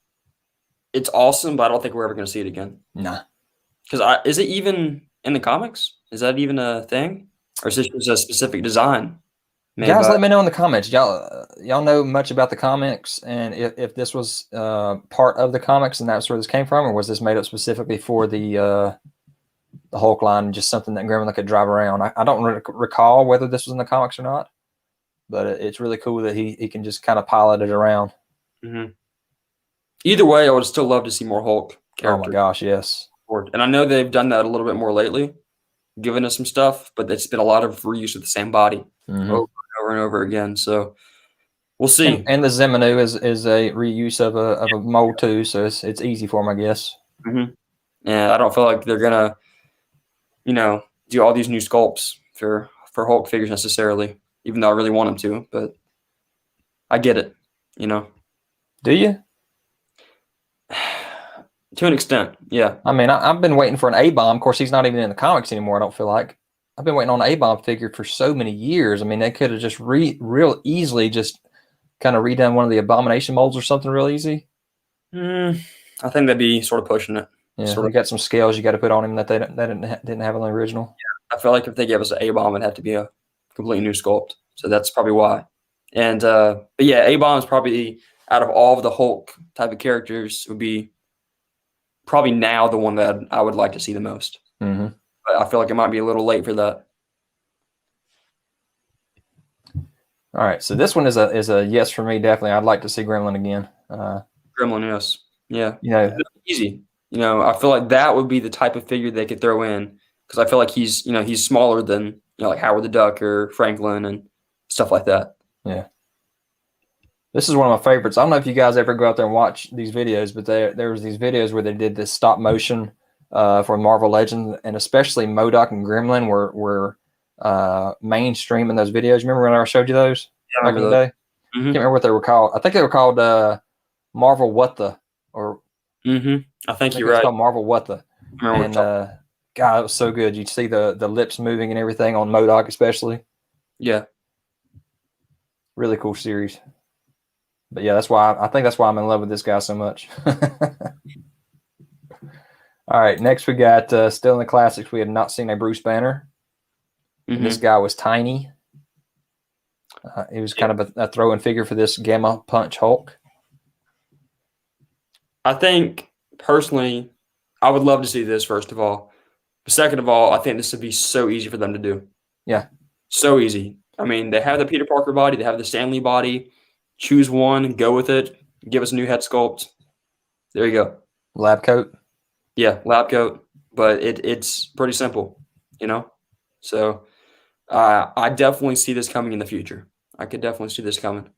Speaker 2: it's awesome, but I don't think we're ever going to see it again.
Speaker 1: Nah.
Speaker 2: Because is it even in the comics? Is that even a thing, or is this just a specific design?
Speaker 1: Guys, let me know in the comments. Y'all know much about the comics, and if this was part of the comics and that's where this came from, or was this made up specifically for the Hulk line, just something that Gremlin could drive around? I don't recall whether this was in the comics or not, but it's really cool that he can just kind of pilot it around.
Speaker 2: Mm-hmm. Either way, I would still love to see more Hulk characters.
Speaker 1: Oh my gosh, yes.
Speaker 2: And I know they've done that a little bit more lately, giving us some stuff, but it's been a lot of reuse of the same body over and over again. So we'll see.
Speaker 1: And the Zeminu is a reuse of a mold too, so it's easy for them, I guess.
Speaker 2: Mm-hmm. And I don't feel like they're gonna, do all these new sculpts for Hulk figures necessarily, even though I really want them to. But I get it,
Speaker 1: Do you?
Speaker 2: To an extent, yeah.
Speaker 1: I mean, I've been waiting for an A-Bomb. Of course, he's not even in the comics anymore, I don't feel like. I've been waiting on an A-Bomb figure for so many years. I mean, they could have just real easily just kind of redone one of the Abomination molds or something real easy.
Speaker 2: I think that'd be sort of pushing it.
Speaker 1: Yeah, they got some scales you got to put on him that they didn't have on the original.
Speaker 2: Yeah, I feel like if they gave us an A-Bomb, it'd have to be a completely new sculpt. So that's probably why. And but yeah, A-Bomb is probably, out of all of the Hulk type of characters, would be probably now the one that I would like to see the most.
Speaker 1: Mm-hmm.
Speaker 2: But I feel like it might be a little late for that.
Speaker 1: All right, so this one is a yes for me, definitely. I'd like to see Gremlin again.
Speaker 2: Gremlin, yes. Yeah.
Speaker 1: Easy.
Speaker 2: I feel like that would be the type of figure they could throw in, because I feel like he's smaller than, like Howard the Duck or Franklin and stuff like that.
Speaker 1: Yeah. This is one of my favorites. I don't know if you guys ever go out there and watch these videos, but there was these videos where they did this stop motion for Marvel Legends, and especially MODOK and Gremlin were mainstream in those videos. Remember when I showed you those back in the day?
Speaker 2: Mm-hmm.
Speaker 1: Can't remember what they were called. I think they were called Marvel What the, or
Speaker 2: I think you're right.
Speaker 1: It's called Marvel What the. And God, it was so good. You'd see the lips moving and everything on MODOK, especially.
Speaker 2: Yeah.
Speaker 1: Really cool series. But yeah, I think that's why I'm in love with this guy so much. All right, next we got still in the classics. We had not seen a Bruce Banner. Mm-hmm. This guy was tiny. He was kind of a throw-in figure for this Gamma Punch Hulk.
Speaker 2: I think personally, I would love to see this. First of all, but second of all, I think this would be so easy for them to do.
Speaker 1: Yeah,
Speaker 2: so easy. I mean, they have the Peter Parker body, they have the Stanley body. Choose one, go with it. Give us a new head sculpt. There you go.
Speaker 1: Lab coat.
Speaker 2: Yeah, lab coat. But it's pretty simple, So I definitely see this coming in the future. I could definitely see this coming.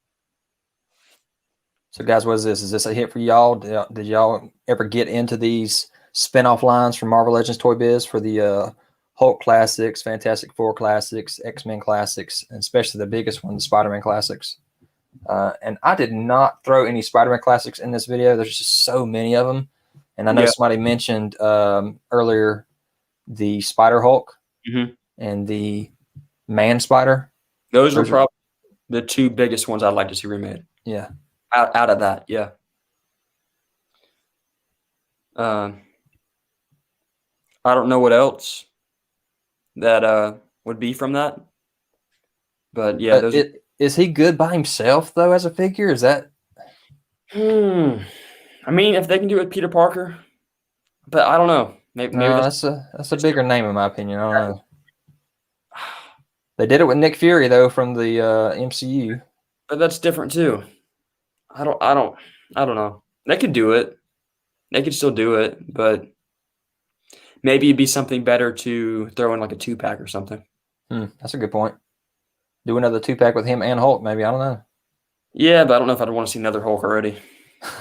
Speaker 1: So, guys, what is this? Is this a hit for y'all? Did y'all ever get into these spinoff lines from Marvel Legends Toy Biz for the Hulk Classics, Fantastic Four Classics, X-Men Classics, and especially the biggest one, the Spider-Man Classics? And I did not throw any Spider-Man Classics in this video. There's just so many of them. And I know somebody mentioned earlier the Spider Hulk and the Man Spider.
Speaker 2: Those are probably the two biggest ones I'd like to see remade.
Speaker 1: Yeah.
Speaker 2: Out of that, yeah. I don't know what else that would be from that. But yeah,
Speaker 1: is he good by himself though as a figure? Is that?
Speaker 2: I mean, if they can do it with Peter Parker, but I don't know. Maybe
Speaker 1: that's a bigger name in my opinion. I don't know. They did it with Nick Fury though from the MCU.
Speaker 2: But that's different too. I don't know. They could do it. They could still do it, but maybe it'd be something better to throw in like a 2-pack or something.
Speaker 1: That's a good point. Do another 2-pack with him and Hulk, maybe. I don't know.
Speaker 2: Yeah, but I don't know if I'd want to see another Hulk already.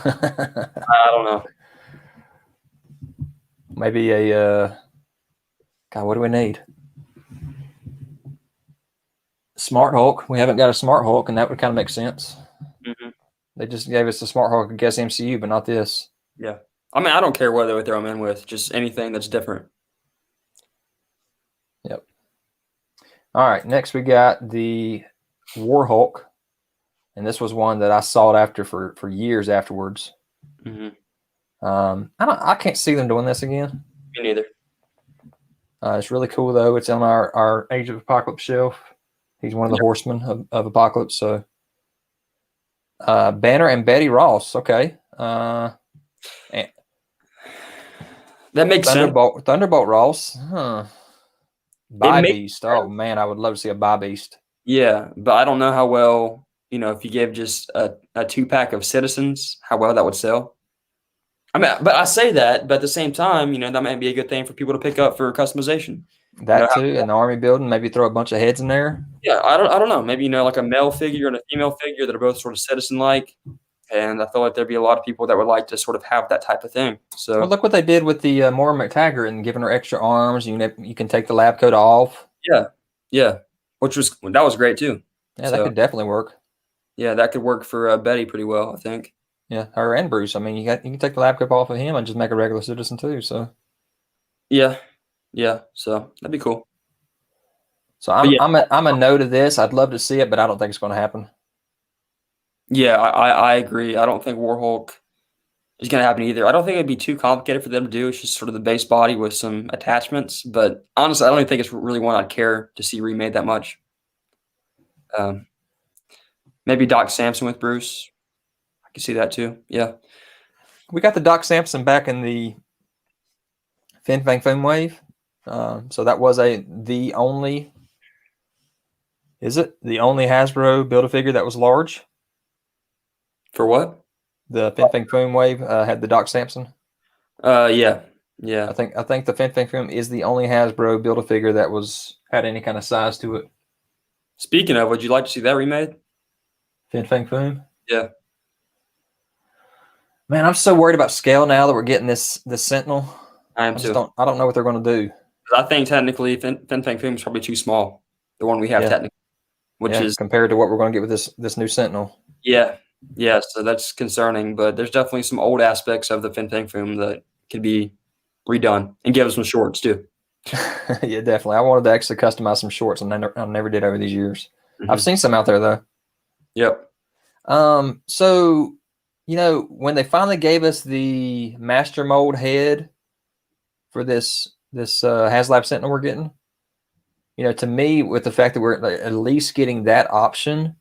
Speaker 2: I don't know.
Speaker 1: Maybe a God, what do we need? Smart Hulk. We haven't got a Smart Hulk, and that would kind of make sense.
Speaker 2: Mm-hmm.
Speaker 1: They just gave us the Smart Hulk, I guess, MCU, but not this.
Speaker 2: Yeah. I mean, I don't care what they would throw him in with, just anything that's different.
Speaker 1: Yep. All right, next we got the War Hulk, and this was one that I sought after for years afterwards.
Speaker 2: Mm-hmm.
Speaker 1: I can't see them doing this again.
Speaker 2: Me neither.
Speaker 1: It's really cool though. It's on our Age of Apocalypse shelf. He's one of the horsemen of Apocalypse. So Banner and Betty Ross. Okay.
Speaker 2: That makes sense.
Speaker 1: Thunderbolt Ross. Huh. Beast. Oh man, I would love to see a Beast.
Speaker 2: Yeah, but I don't know how well, if you gave just a 2-pack of Citizens, how well that would sell. I mean, but I say that, but at the same time, that might be a good thing for people to pick up for customization.
Speaker 1: That too, in the army building, maybe throw a bunch of heads in there.
Speaker 2: Yeah, I don't know. Maybe like a male figure and a female figure that are both sort of citizen-like, and I feel like there'd be a lot of people that would like to sort of have that type of thing. So,
Speaker 1: well, look what they did with the Maura McTaggart and giving her extra arms. You can take the lab coat off.
Speaker 2: Yeah, that was great too.
Speaker 1: Yeah, that could definitely work.
Speaker 2: Yeah, that could work for Betty pretty well, I think.
Speaker 1: Yeah, her and Bruce. I mean, you can take the lab coat off of him and just make a regular citizen too. So.
Speaker 2: Yeah. So that'd be cool.
Speaker 1: So I'm a no to this. I'd love to see it, but I don't think it's going to happen.
Speaker 2: Yeah, I agree. I don't think War Hulk is going to happen either. I don't think it'd be too complicated for them to do. It's just sort of the base body with some attachments. But honestly, I don't even think it's really one I'd care to see remade that much. Maybe Doc Samson with Bruce. I can see that too. Yeah.
Speaker 1: We got the Doc Samson back in the Fin Fang Foom wave. So that was the only Hasbro Build-A-Figure that was large?
Speaker 2: For what?
Speaker 1: The Fin Fang Foom wave had the Doc Samson.
Speaker 2: Yeah.
Speaker 1: I think the Fin Fang Foom is the only Hasbro Build-A-Figure that had any kind of size to it.
Speaker 2: Speaking of, would you like to see that remade?
Speaker 1: Fin Fang Foom?
Speaker 2: Yeah.
Speaker 1: Man, I'm so worried about scale now that we're getting this Sentinel.
Speaker 2: I am too.
Speaker 1: I don't know what they're going to do.
Speaker 2: I think technically Fin Fang Foom is probably too small. The one we have technically, which is
Speaker 1: compared to what we're going to get with this new Sentinel.
Speaker 2: Yeah. So that's concerning, but there's definitely some old aspects of the Fin Fang Foom that could be redone and give us some shorts too.
Speaker 1: Yeah, definitely. I wanted to actually customize some shorts, and I never did over these years. Mm-hmm. I've seen some out there though.
Speaker 2: Yep.
Speaker 1: So when they finally gave us the master mold head for this HasLab Sentinel we're getting, to me, with the fact that we're at least getting that option,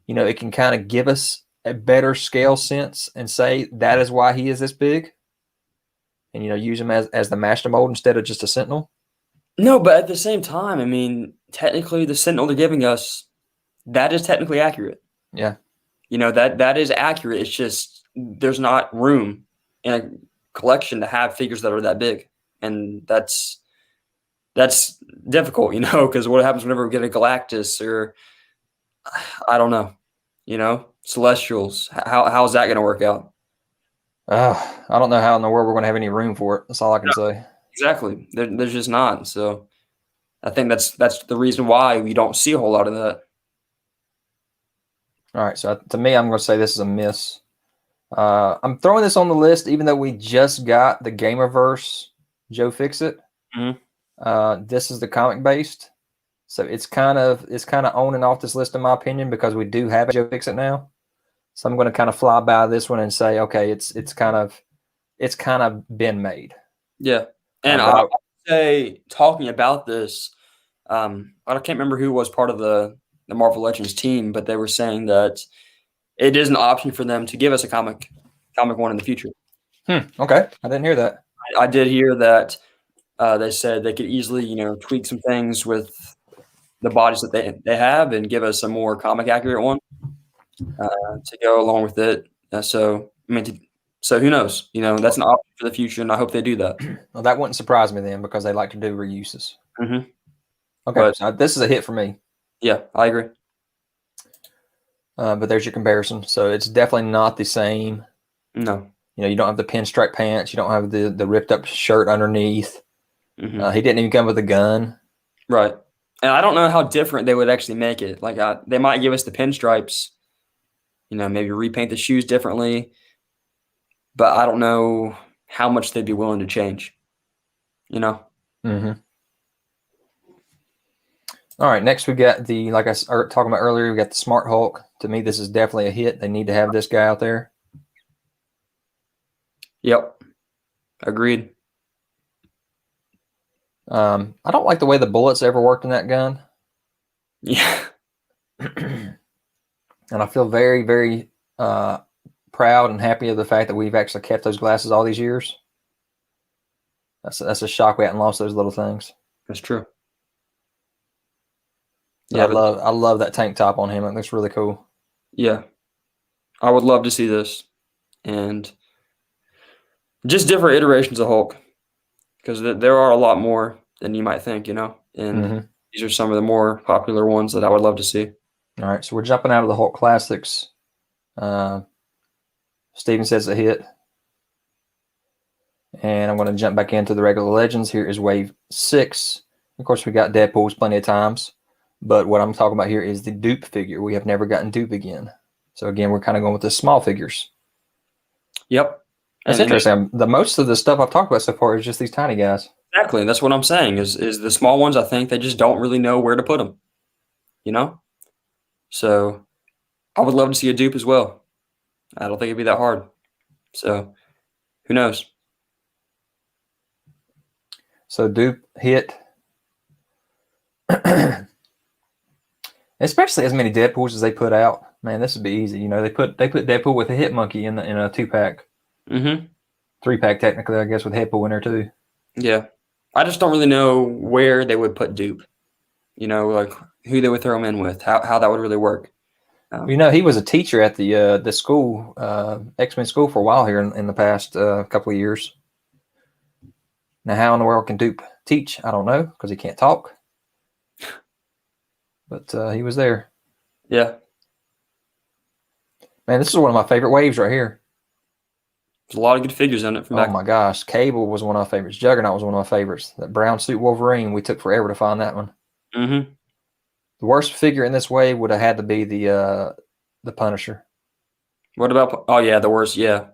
Speaker 1: it can kind of give us a better scale sense and say that is why he is this big, and use him as the master mold instead of just a Sentinel.
Speaker 2: No, but at the same time, I mean, technically the Sentinel they're giving us, that is technically accurate.
Speaker 1: Yeah.
Speaker 2: That is accurate. It's just there's not room in a collection to have figures that are that big. And that's difficult, because what happens whenever we get a Galactus or I don't know, Celestials, how's that going to work out?
Speaker 1: I don't know how in the world we're going to have any room for it. That's all I can say.
Speaker 2: Exactly. There's just not. So I think that's the reason why we don't see a whole lot of that.
Speaker 1: All right. So to me, I'm going to say this is a miss. I'm throwing this on the list, even though we just got the Gamerverse Joe Fixit.
Speaker 2: Mm-hmm.
Speaker 1: This is the comic based. So it's kind of on and off this list in my opinion, because we do have a Joe Fixit now. So I'm going to kind of fly by this one and say, okay, it's kind of been made.
Speaker 2: Yeah. And I would say, talking about this, I can't remember who was part of the Marvel Legends team, but they were saying that it is an option for them to give us a comic one in the future.
Speaker 1: Okay. I didn't hear that.
Speaker 2: I did hear that they said they could easily, tweak some things with the bodies that they have and give us a more comic accurate one to go along with it. So who knows? That's an option for the future, and I hope they do that.
Speaker 1: Well, that wouldn't surprise me then, because they like to do reuses.
Speaker 2: Mm-hmm.
Speaker 1: Okay, so this is a hit for me.
Speaker 2: Yeah, I agree.
Speaker 1: But there's your comparison. So it's definitely not the same.
Speaker 2: No.
Speaker 1: You don't have the pinstripe pants. You don't have the ripped up shirt underneath.
Speaker 2: Mm-hmm.
Speaker 1: He didn't even come with a gun.
Speaker 2: Right. And I don't know how different they would actually make it. Like, they might give us the pinstripes, maybe repaint the shoes differently, but I don't know how much they'd be willing to change, you know?
Speaker 1: Mm-hmm. All right, next we got like I was talking about earlier, we got the Smart Hulk. To me, this is definitely a hit. They need to have this guy out there.
Speaker 2: Yep. Agreed.
Speaker 1: I don't like the way the bullets ever worked in that gun.
Speaker 2: Yeah.
Speaker 1: And I feel very, very proud and happy of the fact that we've actually kept those glasses all these years. That's a shock we hadn't lost those little things.
Speaker 2: That's true.
Speaker 1: But yeah, I love that tank top on him. It looks really cool.
Speaker 2: Yeah. I would love to see this. And just different iterations of Hulk. Because there are a lot more than you might think, And these are some of the more popular ones that I would love to see.
Speaker 1: All right, so we're jumping out of the Hulk Classics. Steven says a hit. And I'm going to jump back into the regular Legends. Here is Wave 6. Of course, we got Deadpool's plenty of times. But what I'm talking about here is the dupe figure. We have never gotten dupe again. So again, we're kind of going with the small figures.
Speaker 2: Yep.
Speaker 1: That's interesting. The most of the stuff I've talked about so far is just these tiny guys.
Speaker 2: Exactly. That's what I'm saying is the small ones, I think they just don't really know where to put them, So I would love to see a dupe as well. I don't think it'd be that hard. So who knows?
Speaker 1: So dupe hit. Especially as many Deadpools as they put out. Man, this would be easy. They put Deadpool with a hit monkey in a 2-pack.
Speaker 2: Mm-hmm.
Speaker 1: 3-pack technically, I guess, with Deadpool in there too.
Speaker 2: Yeah. I just don't really know where they would put dupe. Like who they would throw him in with, how that would really work.
Speaker 1: He was a teacher at the school, X-Men school for a while here in the past couple of years. Now, how in the world can dupe teach? I don't know, because he can't talk. But he was there.
Speaker 2: Yeah.
Speaker 1: Man, this is one of my favorite waves right here.
Speaker 2: There's a lot of good figures in it.
Speaker 1: Oh my gosh. Cable was one of my favorites. Juggernaut was one of my favorites. That brown suit Wolverine, we took forever to find that one.
Speaker 2: Mm-hmm.
Speaker 1: The worst figure in this wave would have had to be the Punisher.
Speaker 2: What about, oh yeah, the worst, yeah.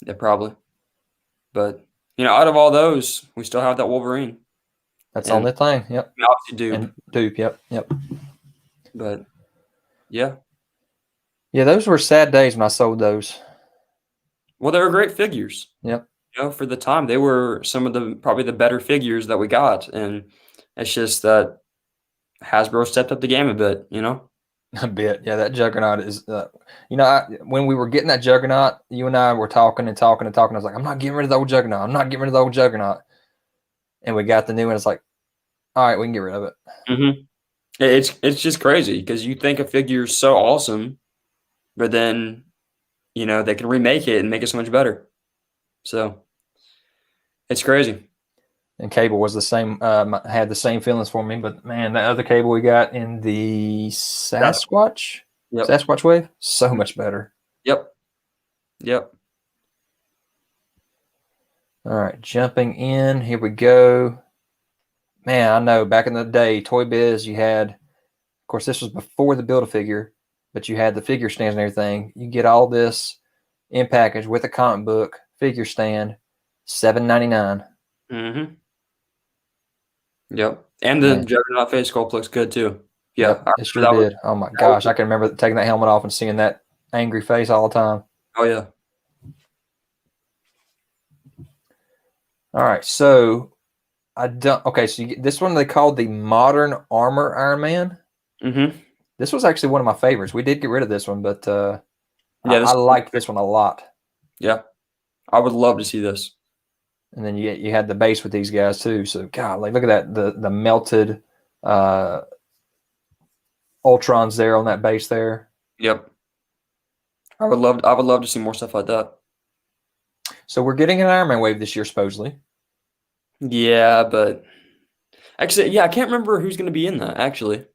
Speaker 2: Yeah, probably. But, out of all those, we still have that Wolverine.
Speaker 1: That's the only thing, yep.
Speaker 2: And obviously dupe.
Speaker 1: And dupe, yep.
Speaker 2: But, yeah.
Speaker 1: Yeah, those were sad days when I sold those.
Speaker 2: Well, they were great figures.
Speaker 1: Yep.
Speaker 2: For the time, they were some of probably the better figures that we got. And it's just that Hasbro stepped up the game a bit,
Speaker 1: A bit. Yeah, that Juggernaut is, when we were getting that Juggernaut, you and I were talking and talking and talking. I was like, I'm not getting rid of the old Juggernaut. I'm not getting rid of the old Juggernaut. And we got the new one. It's like, all right, we can get rid of it.
Speaker 2: Mm-hmm. It's just crazy because you think a figure is so awesome, but then, they can remake it and make it so much better. So it's crazy.
Speaker 1: And Cable was the same, had the same feelings for me. But man, that other Cable we got in the Sasquatch, Sasquatch wave, so much better.
Speaker 2: Yep.
Speaker 1: All right, jumping in. Here we go. Man, I know back in the day, Toybiz, you had, of course, this was before the Build-A-Figure, but you had the figure stands and everything. You get all this in package with a comic book, figure stand, $7.99.
Speaker 2: Mm-hmm. Yep. And the Juggernaut face sculpt looks good too. Yeah.
Speaker 1: Yep, it sure did. Oh my gosh. I can remember taking that helmet off and seeing that angry face all the time.
Speaker 2: Oh yeah.
Speaker 1: All right. So so this one they called the Modern Armor Iron Man.
Speaker 2: Mm-hmm.
Speaker 1: This was actually one of my favorites. We did get rid of this one, but I liked this one a lot.
Speaker 2: Yeah. I would love to see this.
Speaker 1: And then you had the base with these guys too. So God, look at that, the melted Ultrons there on that base there.
Speaker 2: Yep. I would love to see more stuff like that.
Speaker 1: So we're getting an Iron Man wave this year, supposedly.
Speaker 2: Yeah, but actually, I can't remember who's going to be in that actually.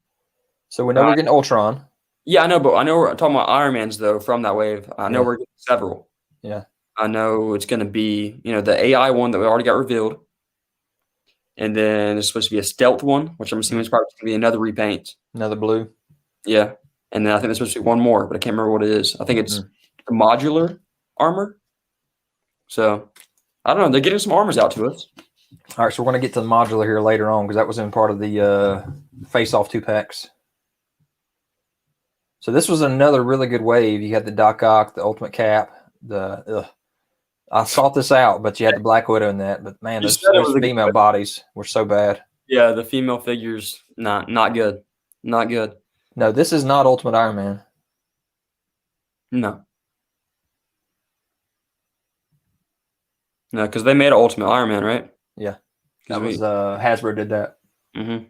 Speaker 1: So we know we're getting Ultron.
Speaker 2: Yeah, I know, but I know we're talking about Iron Mans though from that wave. I know we're getting several.
Speaker 1: Yeah.
Speaker 2: I know it's going to be, the AI one that we already got revealed. And then there's supposed to be a stealth one, which I'm assuming is probably going to be another repaint.
Speaker 1: Another blue.
Speaker 2: Yeah. And then I think there's supposed to be one more, but I can't remember what it is. I think it's the modular armor. So, I don't know. They're getting some armors out to us.
Speaker 1: All right, so we're going to get to the modular here later on because that was in part of the face-off 2-packs. So this was another really good wave. You had the Doc Ock, the Ultimate Cap. I sought this out, but you had the Black Widow in that. But man, those female bodies were so bad.
Speaker 2: Yeah, the female figures, not good. Not good.
Speaker 1: No, this is not Ultimate Iron Man.
Speaker 2: No. No, because they made an Ultimate Iron Man, right?
Speaker 1: Yeah. That was Hasbro did that. I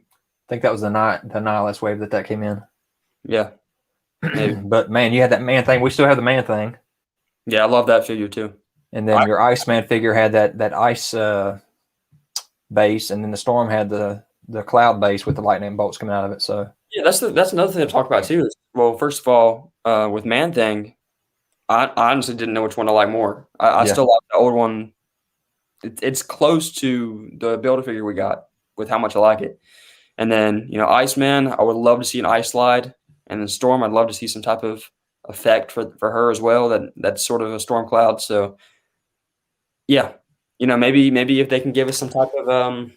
Speaker 1: think that was the Nihilist wave that came in.
Speaker 2: Yeah.
Speaker 1: But man, you had that man thing. We still have the man thing.
Speaker 2: Yeah, I love that figure too.
Speaker 1: And then your Iceman figure had that ice base, and then the Storm had the cloud base with the lightning bolts coming out of it. So
Speaker 2: yeah, that's another thing to talk about too. Well, first of all, with Man Thing, I honestly didn't know which one I like more. I still like the old one. It's close to the Build-A-Figure we got with how much I like it. And then, Iceman, I would love to see an ice slide. And then Storm, I'd love to see some type of effect for her as well. That's sort of a storm cloud. So, yeah, maybe if they can give us some type of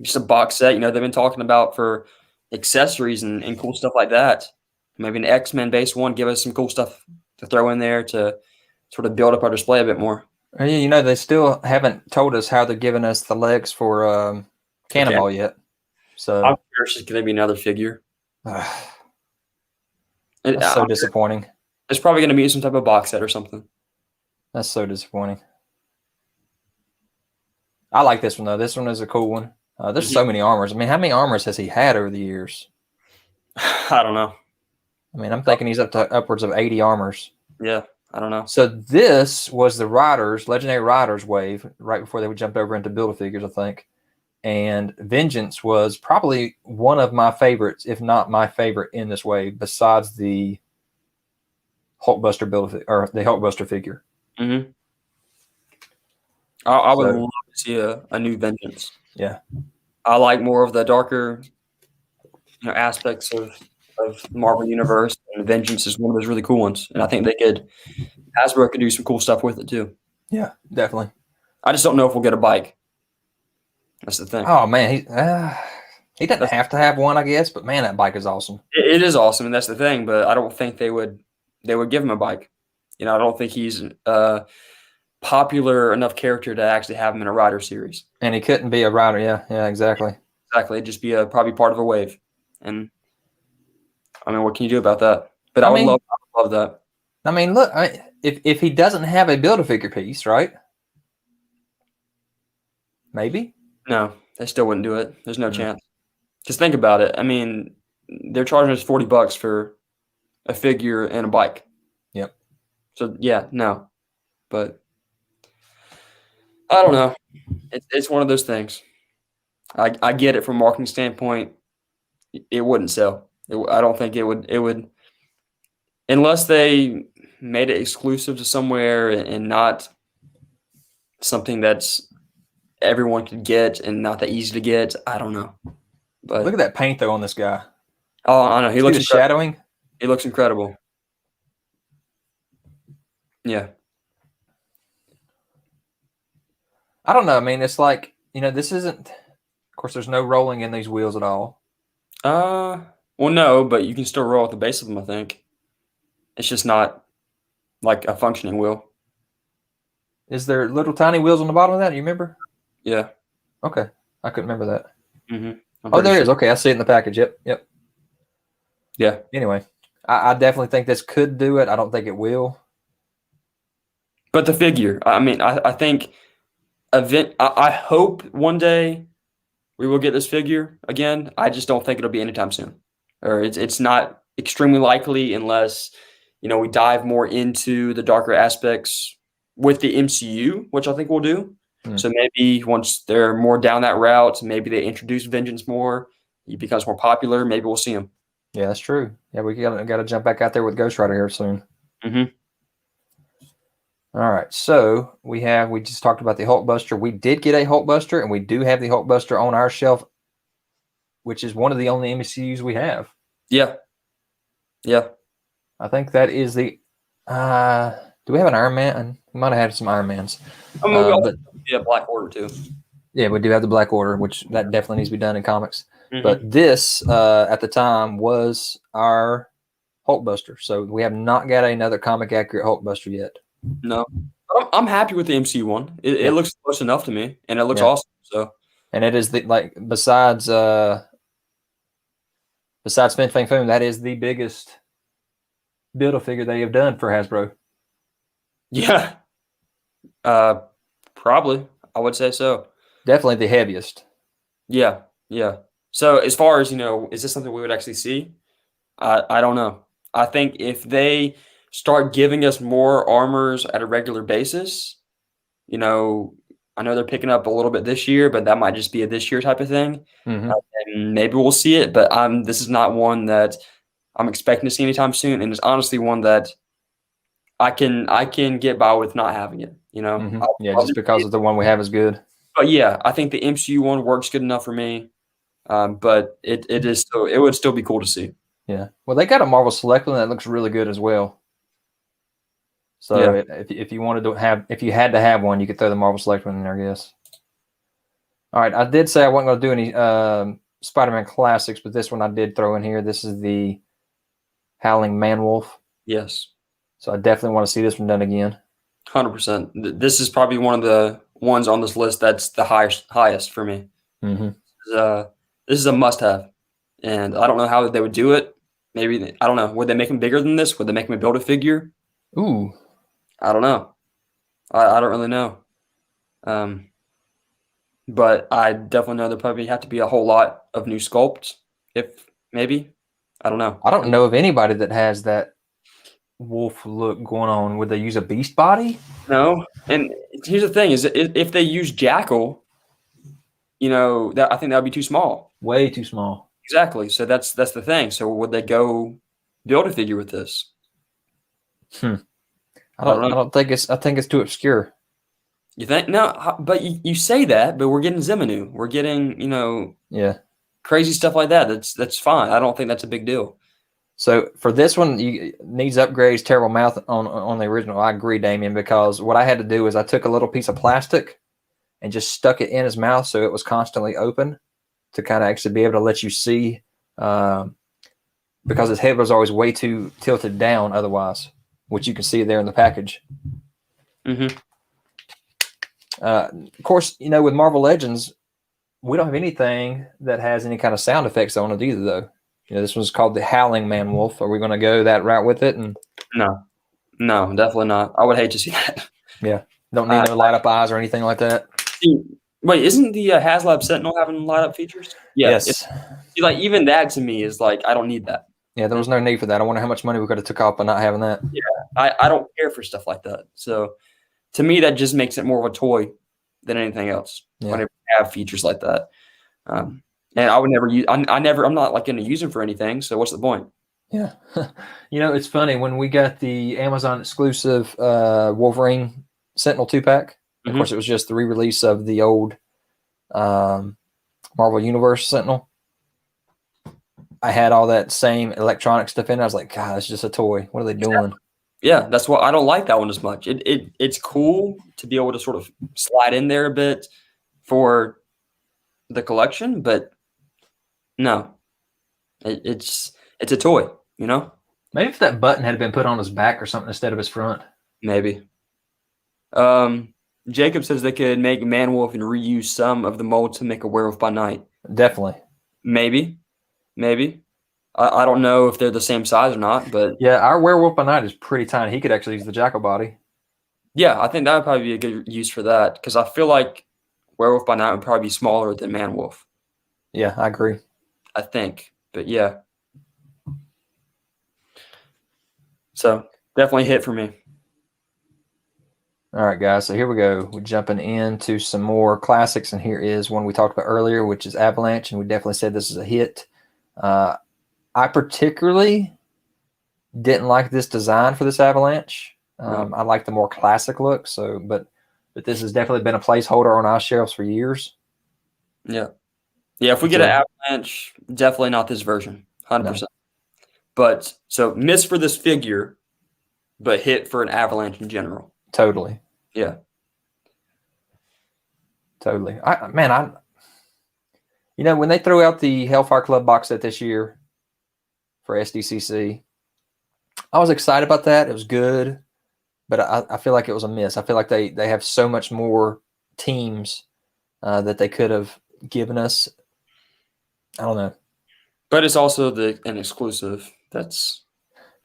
Speaker 2: just a box set, they've been talking about for accessories and cool stuff like that. Maybe an X-Men base one, give us some cool stuff to throw in there to sort of build up our display a bit more.
Speaker 1: They still haven't told us how they're giving us the legs for Cannonball yet. So
Speaker 2: I'm sure it's going to be another figure.
Speaker 1: That's so disappointing.
Speaker 2: It's probably going to be some type of box set or something.
Speaker 1: That's so disappointing. I like this one, though. This one is a cool one. There's so many armors. I mean, how many armors has he had over the years?
Speaker 2: I don't know.
Speaker 1: I mean, I'm thinking he's up to upwards of 80 armors.
Speaker 2: Yeah, I don't know.
Speaker 1: So this was the Legendary Riders wave, right before they would jump over into Build-A-Figures, I think. And Vengeance was probably one of my favorites, if not my favorite in this wave, besides the Hulkbuster or the Hulkbuster figure.
Speaker 2: Mm-hmm. I would love to see a new Vengeance.
Speaker 1: Yeah.
Speaker 2: I like more of the darker aspects of Marvel Universe, and Vengeance is one of those really cool ones. And I think Hasbro could do some cool stuff with it too.
Speaker 1: Yeah, definitely.
Speaker 2: I just don't know if we'll get a bike. That's the thing.
Speaker 1: Oh man, he doesn't have to have one, I guess, but man, that bike is awesome.
Speaker 2: It is awesome, and that's the thing. But I don't think they would give him a bike. I don't think he's a popular enough character to actually have him in a rider series.
Speaker 1: And he couldn't be a rider. Yeah, exactly.
Speaker 2: Exactly, it'd just be probably part of a wave. And I mean, what can you do about that? But I would love that.
Speaker 1: I mean, look, if he doesn't have a Build-A-Figure piece, right? Maybe.
Speaker 2: No, they still wouldn't do it. There's no chance. Just think about it. I mean, they're charging us $40 for a figure and a bike.
Speaker 1: Yep.
Speaker 2: So yeah, no, but I don't know. It's one of those things. I get it from a marketing standpoint. It wouldn't sell. I don't think it would, unless they made it exclusive to somewhere and not something that's everyone could get and not that easy to get. I don't know. But
Speaker 1: look at that paint though on this guy.
Speaker 2: Oh, I know. He looks
Speaker 1: shadowing.
Speaker 2: He looks incredible. Yeah.
Speaker 1: I don't know. I mean, it's like, this isn't, of course, there's no rolling in these wheels at all.
Speaker 2: Well, no, but you can still roll at the base of them, I think. It's just not like a functioning wheel.
Speaker 1: Is there little tiny wheels on the bottom of that? Do you remember?
Speaker 2: Yeah.
Speaker 1: Okay. I couldn't remember that.
Speaker 2: Mm-hmm.
Speaker 1: Oh, there it is. Okay, I see it in the package. Yep.
Speaker 2: Yeah.
Speaker 1: Anyway, I definitely think this could do it. I don't think it will.
Speaker 2: But the figure, I mean, I think I hope one day we will get this figure again. I just don't think it'll be anytime soon. Or it's not extremely likely unless, we dive more into the darker aspects with the MCU, which I think we'll do. So maybe once they're more down that route, maybe they introduce Vengeance more, he becomes more popular, maybe we'll see him.
Speaker 1: Yeah, that's true. Yeah, we got to jump back out there with Ghost Rider here soon.
Speaker 2: Mm-hmm.
Speaker 1: All right, so we just talked about the Hulkbuster. We did get a Hulkbuster, and we do have the Hulkbuster on our shelf, which is one of the only MCUs we have.
Speaker 2: Yeah. Yeah.
Speaker 1: I think that is the. Do we have an Iron Man? We might have had some Iron Mans.
Speaker 2: I mean, we
Speaker 1: But
Speaker 2: also Black Order too.
Speaker 1: yeah, we do have the Black Order, which that definitely needs to be done in comics.
Speaker 2: Mhm.
Speaker 1: But this, at the time, was our Hulkbuster. So we have not got another comic accurate Hulkbuster yet.
Speaker 2: No, but I'm happy with the MCU one. It looks close enough to me, and it looks awesome. So,
Speaker 1: and it is besides Fin Fang Foom, that is the biggest Build-A-Figure they have done for Hasbro.
Speaker 2: yeah, probably I would say so.
Speaker 1: Definitely the heaviest.
Speaker 2: Yeah, yeah. So as far as is this something we would actually see? I don't know. I think if they start giving us more armors at a regular basis, I know they're picking up a little bit this year, but that might just be a this year type of thing.
Speaker 1: Mm-hmm.
Speaker 2: And maybe we'll see it, but this is not one that I'm expecting to see anytime soon, and it's honestly one that I can get by with not having it.
Speaker 1: Mm-hmm. Yeah, just because of the one we have is good.
Speaker 2: But yeah, I think the MCU one works good enough for me. But it would still be cool to see.
Speaker 1: Yeah. Well, they got a Marvel Select one that looks really good as well. So
Speaker 2: Yeah.
Speaker 1: if you wanted to if you had to have one, you could throw the Marvel Select one in there, I guess. All right. I did say I wasn't going to do any Spider-Man classics, but this one I did throw in here. This is the Howling Man Wolf.
Speaker 2: Yes.
Speaker 1: So I definitely want to see this one done again.
Speaker 2: 100%. This is probably one of the ones on this list that's the highest for me.
Speaker 1: Mm-hmm.
Speaker 2: This is a must-have, and I don't know how they would do it. Maybe I don't know. Would they make him bigger than this? Would they make him Build-A-Figure?
Speaker 1: Ooh,
Speaker 2: I don't know. I don't really know. But I definitely know there probably have to be a whole lot of new sculpts. If maybe, I don't know.
Speaker 1: I don't know of anybody that has that wolf look going on. Would they use a beast body?
Speaker 2: No. And here's the thing: is if they use Jackal, that I think that would be too small.
Speaker 1: Way too small.
Speaker 2: Exactly. So that's the thing. So would they go Build-A-Figure with this?
Speaker 1: I don't think it's. I think it's too obscure.
Speaker 2: You think no? But you say that, but we're getting Zeminu. We're getting crazy stuff like that. That's fine. I don't think that's a big deal.
Speaker 1: So for this one, you needs upgrades. Terrible mouth on the original. I agree, Damien, because what I had to do is I took a little piece of plastic and just stuck it in his mouth so it was constantly open to kind of actually be able to let you see, because his head was always way too tilted down otherwise, which you can see there in the package.
Speaker 2: Mm-hmm.
Speaker 1: Of course, with Marvel Legends, we don't have anything that has any kind of sound effects on it either, though. This one's called the Howling Man Wolf. Are we going to go that route with it?
Speaker 2: No, definitely not. I would hate to see that.
Speaker 1: Yeah, don't need no light up eyes or anything like that.
Speaker 2: Wait, isn't the HasLab Sentinel having light up features? Yeah,
Speaker 1: yes.
Speaker 2: Even that to me is like I don't need that.
Speaker 1: Yeah, there was no need for that. I wonder how much money we could have took off by not having that.
Speaker 2: Yeah, I don't care for stuff like that. So to me, that just makes it more of a toy than anything else.
Speaker 1: Yeah.
Speaker 2: Whenever you have features like that. And I would never use. I'm not like going to use them for anything. So what's the point?
Speaker 1: Yeah, it's funny when we got the Amazon exclusive Wolverine Sentinel 2-pack. Of course, it was just the re-release of the old Marvel Universe Sentinel. I had all that same electronic stuff in. I was like, God, it's just a toy. What are they doing?
Speaker 2: Yeah, that's why I don't like that one as much. It's cool to be able to sort of slide in there a bit for the collection, but no, it's a toy,
Speaker 1: Maybe if that button had been put on his back or something instead of his front. Maybe.
Speaker 2: Jacob says they could make Man Wolf and reuse some of the mold to make a Werewolf by Night.
Speaker 1: Definitely.
Speaker 2: Maybe. I don't know if they're the same size or not, but
Speaker 1: yeah, our Werewolf by Night is pretty tiny. He could actually use the Jackal body.
Speaker 2: Yeah, I think that would probably be a good use for that because I feel like Werewolf by Night would probably be smaller than Man Wolf.
Speaker 1: Yeah, I agree.
Speaker 2: I think, but yeah. So definitely hit for me.
Speaker 1: All right, guys. So here we go. We're jumping into some more classics, and here is one we talked about earlier, which is Avalanche, and we definitely said this is a hit. I particularly didn't like this design for this Avalanche. I like the more classic look. So, but this has definitely been a placeholder on our shelves for years.
Speaker 2: Yeah. Yeah, if we get an Avalanche, definitely not this version, 100%. But so miss for this figure, but hit for an Avalanche in general.
Speaker 1: Totally.
Speaker 2: Yeah.
Speaker 1: Totally. When they threw out the Hellfire Club box set this year for SDCC, I was excited about that. It was good, but I feel like it was a miss. I feel like they have so much more teams that they could have given us. I don't know.
Speaker 2: But it's also an exclusive. That's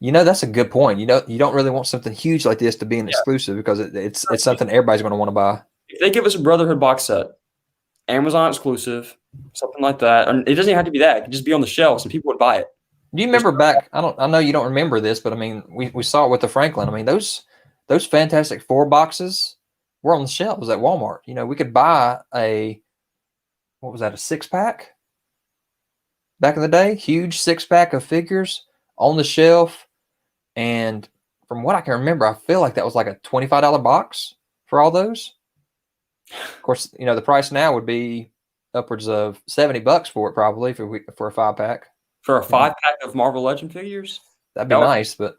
Speaker 1: a good point. You don't really want something huge like this to be an exclusive because it's something everybody's going to want to buy.
Speaker 2: If they give us a Brotherhood box set, Amazon exclusive, something like that, and it doesn't even have to be that. It could just be on the shelves and people would buy it.
Speaker 1: Do you remember back? I know you don't remember this, but I mean, we saw it with the Franklin. I mean, those Fantastic Four boxes were on the shelves at Walmart. We could buy a 6-pack back in the day, huge 6-pack of figures on the shelf. And from what I can remember, I feel like that was like a $25 box for all those. Of course, the price now would be upwards of $70 for it, probably for a 5-pack.
Speaker 2: For a 5-pack of Marvel Legend figures,
Speaker 1: that'd be nice, but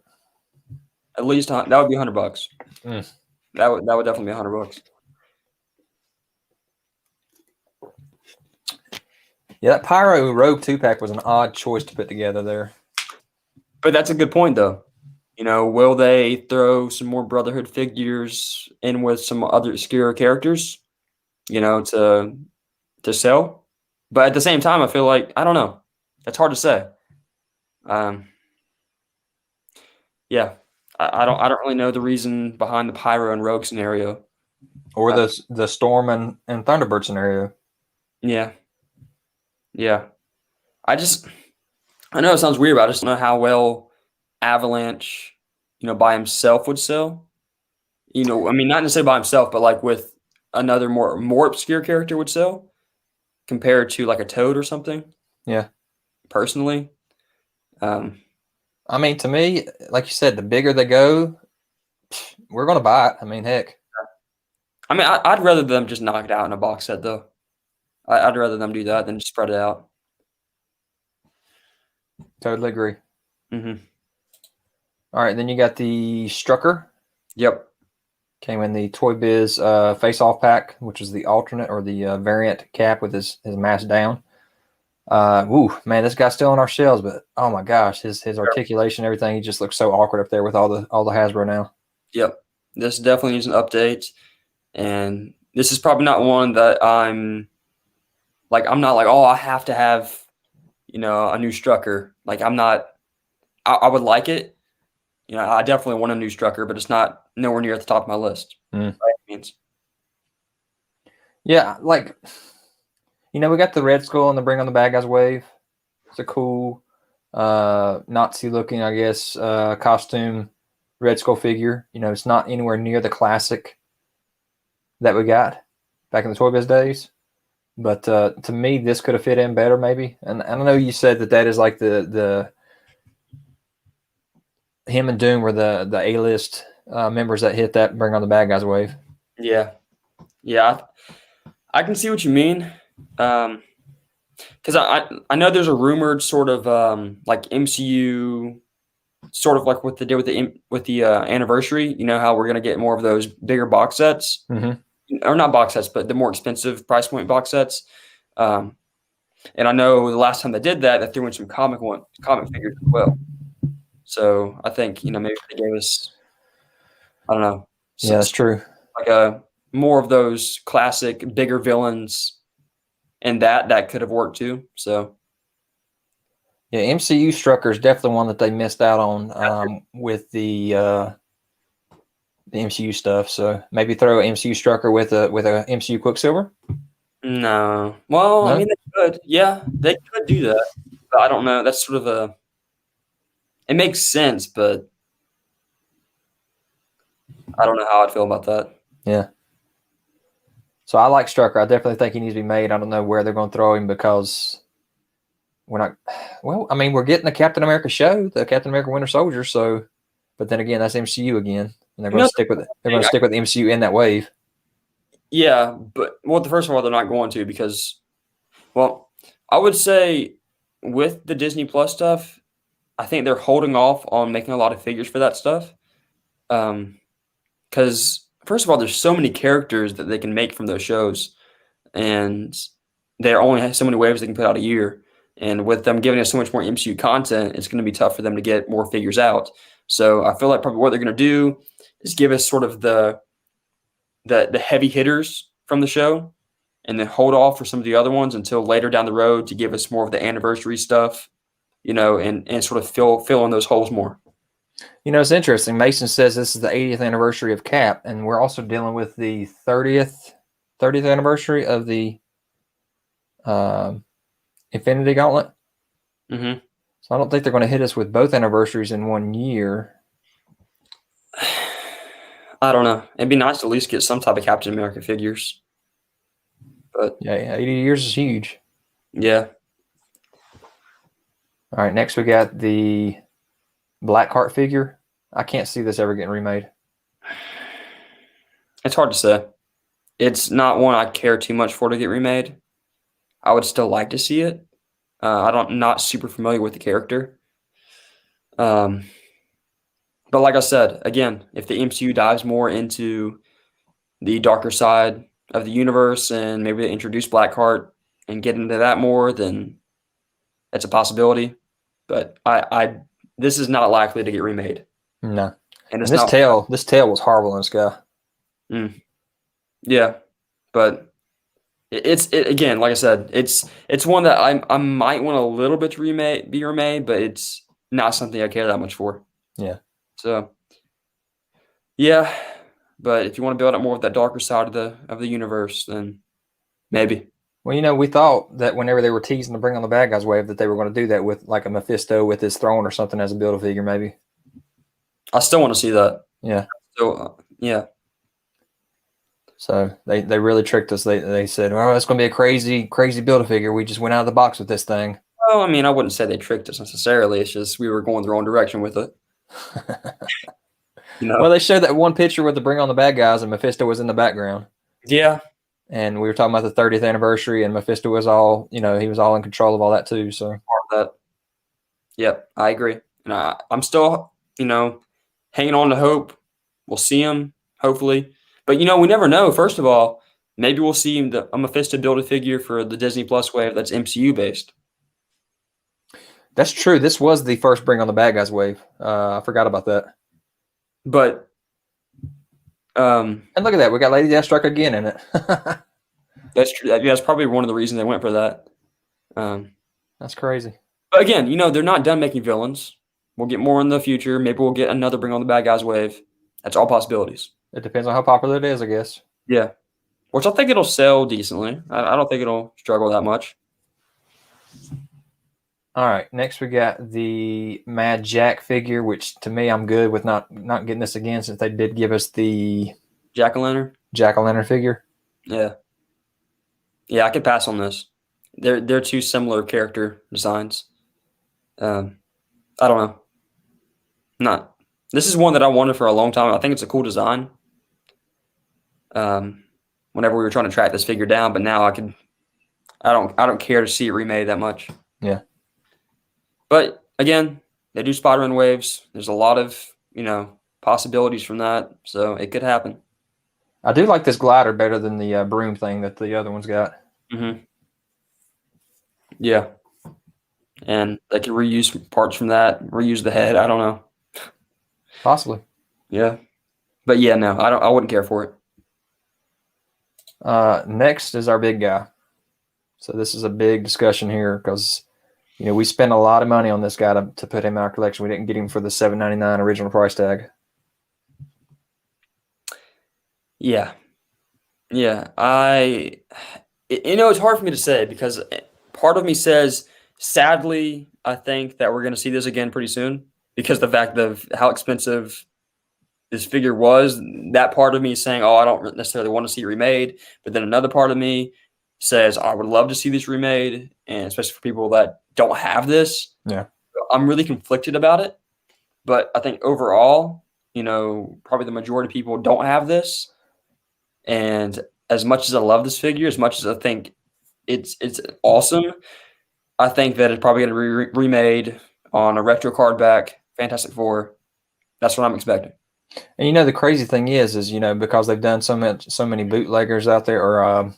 Speaker 2: at least that would be $100. That would definitely be $100.
Speaker 1: Yeah, that Pyro Rogue 2-pack was an odd choice to put together there.
Speaker 2: But that's a good point, though. Will they throw some more Brotherhood figures in with some other obscure characters, to sell? But at the same time, I feel like, I don't know. That's hard to say. Yeah, I don't really know the reason behind the Pyro and Rogue scenario,
Speaker 1: or the Storm and Thunderbird scenario.
Speaker 2: Yeah. I know it sounds weird, but I just don't know how well Avalanche, by himself would sell. I mean, not necessarily by himself, but like with another more obscure character would sell compared to like a Toad or something.
Speaker 1: Yeah.
Speaker 2: Personally.
Speaker 1: I mean, to me, like you said, the bigger they go, we're going to buy it. I mean, heck.
Speaker 2: I mean, I'd rather them just knock it out in a box set, though. I'd rather them do that than just spread it out.
Speaker 1: Totally agree.
Speaker 2: Mm-hmm.
Speaker 1: All right, then you got the Strucker.
Speaker 2: Yep.
Speaker 1: Came in the Toybiz face-off pack, which is the alternate or the variant cap with his mask down. Man, this guy's still on our shelves, but oh my gosh, his articulation, everything, he just looks so awkward up there with all the Hasbro now.
Speaker 2: Yep. This definitely needs an update. And this is probably not one that I'm not like, oh, I have to have, a new Strucker. Like, I would like it. I definitely want a new Strucker, but it's not nowhere near at the top of my list.
Speaker 1: Yeah, like, we got the Red Skull and the Bring on the Bad Guys wave. It's a cool, Nazi-looking, I guess, costume Red Skull figure. It's not anywhere near the classic that we got back in the Toybiz days. But to me, this could have fit in better, maybe. And I know you said that is like the him and Doom were the A-list members that hit that Bring on the Bad Guys wave.
Speaker 2: Yeah. I can see what you mean. Because I know there's a rumored sort of like MCU, sort of like what they did with the anniversary. How we're gonna get more of those bigger box sets, or not box sets, but the more expensive price point box sets. And I know the last time they did that, they threw in some comic figures as well. So I think maybe they gave us, I don't know.
Speaker 1: Yeah, that's true.
Speaker 2: Like more of those classic bigger villains. And that could have worked too. So,
Speaker 1: yeah, MCU Strucker is definitely one that they missed out on with the MCU stuff. So maybe throw an MCU Strucker with a MCU Quicksilver.
Speaker 2: No, well, no? I mean they could. Yeah, they could do that. But I don't know. That's sort of it makes sense, but I don't know how I'd feel about that.
Speaker 1: Yeah. So I like Strucker. I definitely think he needs to be made. I don't know where they're going to throw him because we're not. Well, I mean, we're getting the Captain America show, the Captain America Winter Soldier. So, but then again, that's MCU again. and they're going to stick with it. They're going to stick with the MCU in that wave.
Speaker 2: Yeah, but first of all, they're not going to because, well, I would say with the Disney Plus stuff, I think they're holding off on making a lot of figures for that stuff. Because first of all, there's so many characters that they can make from those shows, and there only have so many waves they can put out a year. And with them giving us so much more MCU content, it's going to be tough for them to get more figures out. So I feel like probably what they're going to do is give us sort of the heavy hitters from the show, and then hold off for some of the other ones until later down the road to give us more of the anniversary stuff, and sort of fill in those holes more.
Speaker 1: It's interesting. Mason says this is the 80th anniversary of Cap, and we're also dealing with the 30th anniversary of the Infinity Gauntlet.
Speaker 2: Mm-hmm.
Speaker 1: So I don't think they're going to hit us with both anniversaries in 1 year.
Speaker 2: I don't know. It'd be nice to at least get some type of Captain America figures. But
Speaker 1: yeah, 80 years is huge.
Speaker 2: Yeah.
Speaker 1: All right, next we got the Blackheart figure. I can't see this ever getting remade.
Speaker 2: It's hard to say. It's not one I care too much for to get remade. I would still like to see it. I'm not super familiar with the character. But like I said, again, if the MCU dives more into the darker side of the universe and maybe they introduce Blackheart and get into that more, then it's a possibility. But this is not likely to get remade.
Speaker 1: No. And this tail was horrible in this guy.
Speaker 2: Yeah. But it's again, like I said, it's one that I might want a little bit to be remade, but it's not something I care that much for.
Speaker 1: Yeah.
Speaker 2: So yeah. But if you want to build up more of that darker side of the universe, then maybe.
Speaker 1: Well, we thought that whenever they were teasing to bring on the bad guys wave that they were going to do that with like a Mephisto with his throne or something as a Build-A-Figure, maybe.
Speaker 2: I still want to see that.
Speaker 1: Yeah.
Speaker 2: So yeah.
Speaker 1: So they really tricked us. They said, "Oh, it's going to be a crazy Build-A-Figure." We just went out of the box with this thing.
Speaker 2: Well, I mean, I wouldn't say they tricked us necessarily. It's just we were going the wrong direction with it.
Speaker 1: Well, they showed that one picture with the bring on the bad guys, and Mephisto was in the background.
Speaker 2: Yeah.
Speaker 1: And we were talking about the 30th anniversary, and Mephisto was all, he was all in control of all that too. So
Speaker 2: part of that. Yep, I agree. And I'm still, hanging on to hope. We'll see him, hopefully. But, we never know. First of all, maybe we'll see a Mephisto Build-A-Figure for the Disney Plus wave that's MCU-based.
Speaker 1: That's true. This was the first bring on the bad guys wave. I forgot about that.
Speaker 2: But
Speaker 1: and look at that, we got Lady Deathstrike again in it.
Speaker 2: That's true. That's probably one of the reasons they went for that.
Speaker 1: That's crazy.
Speaker 2: But again, they're not done making villains. We'll get more in the future. Maybe we'll get another bring on the bad guys wave. That's all possibilities.
Speaker 1: It depends on how popular it is, I guess.
Speaker 2: Yeah, which I think it'll sell decently. I don't think it'll struggle that much.
Speaker 1: All right, next we got the Mad Jack figure, which to me I'm good with not getting this again since they did give us the Jack-o'-lantern figure.
Speaker 2: Yeah, I could pass on this. They're two similar character designs. I don't know. This is one that I wanted for a long time. I think it's a cool design. Whenever we were trying to track this figure down, but now I don't care to see it remade that much.
Speaker 1: Yeah.
Speaker 2: But again, they do Spider-Man waves. There's a lot of, possibilities from that. So it could happen.
Speaker 1: I do like this glider better than the broom thing that the other one's got.
Speaker 2: Mm-hmm. Yeah. And they could reuse parts from that, reuse the head. I don't know.
Speaker 1: Possibly.
Speaker 2: Yeah. But yeah, no, I wouldn't care for
Speaker 1: it. Next is our big guy. So this is a big discussion here because we spent a lot of money on this guy to put him in our collection. We didn't get him for the $7.99 original price tag.
Speaker 2: Yeah. Yeah. It's hard for me to say because part of me says, sadly, I think that we're going to see this again pretty soon because the fact of how expensive this figure was. That part of me is saying, oh, I don't necessarily want to see it remade. But then another part of me says, I would love to see this remade, and especially for people that don't have this.
Speaker 1: Yeah.
Speaker 2: I'm really conflicted about it. But I think overall, probably the majority of people don't have this. And as much as I love this figure, as much as I think it's awesome, I think that it's probably going to be remade on a retro card back, Fantastic Four. That's what I'm expecting.
Speaker 1: And the crazy thing is because they've done so many bootleggers out there, or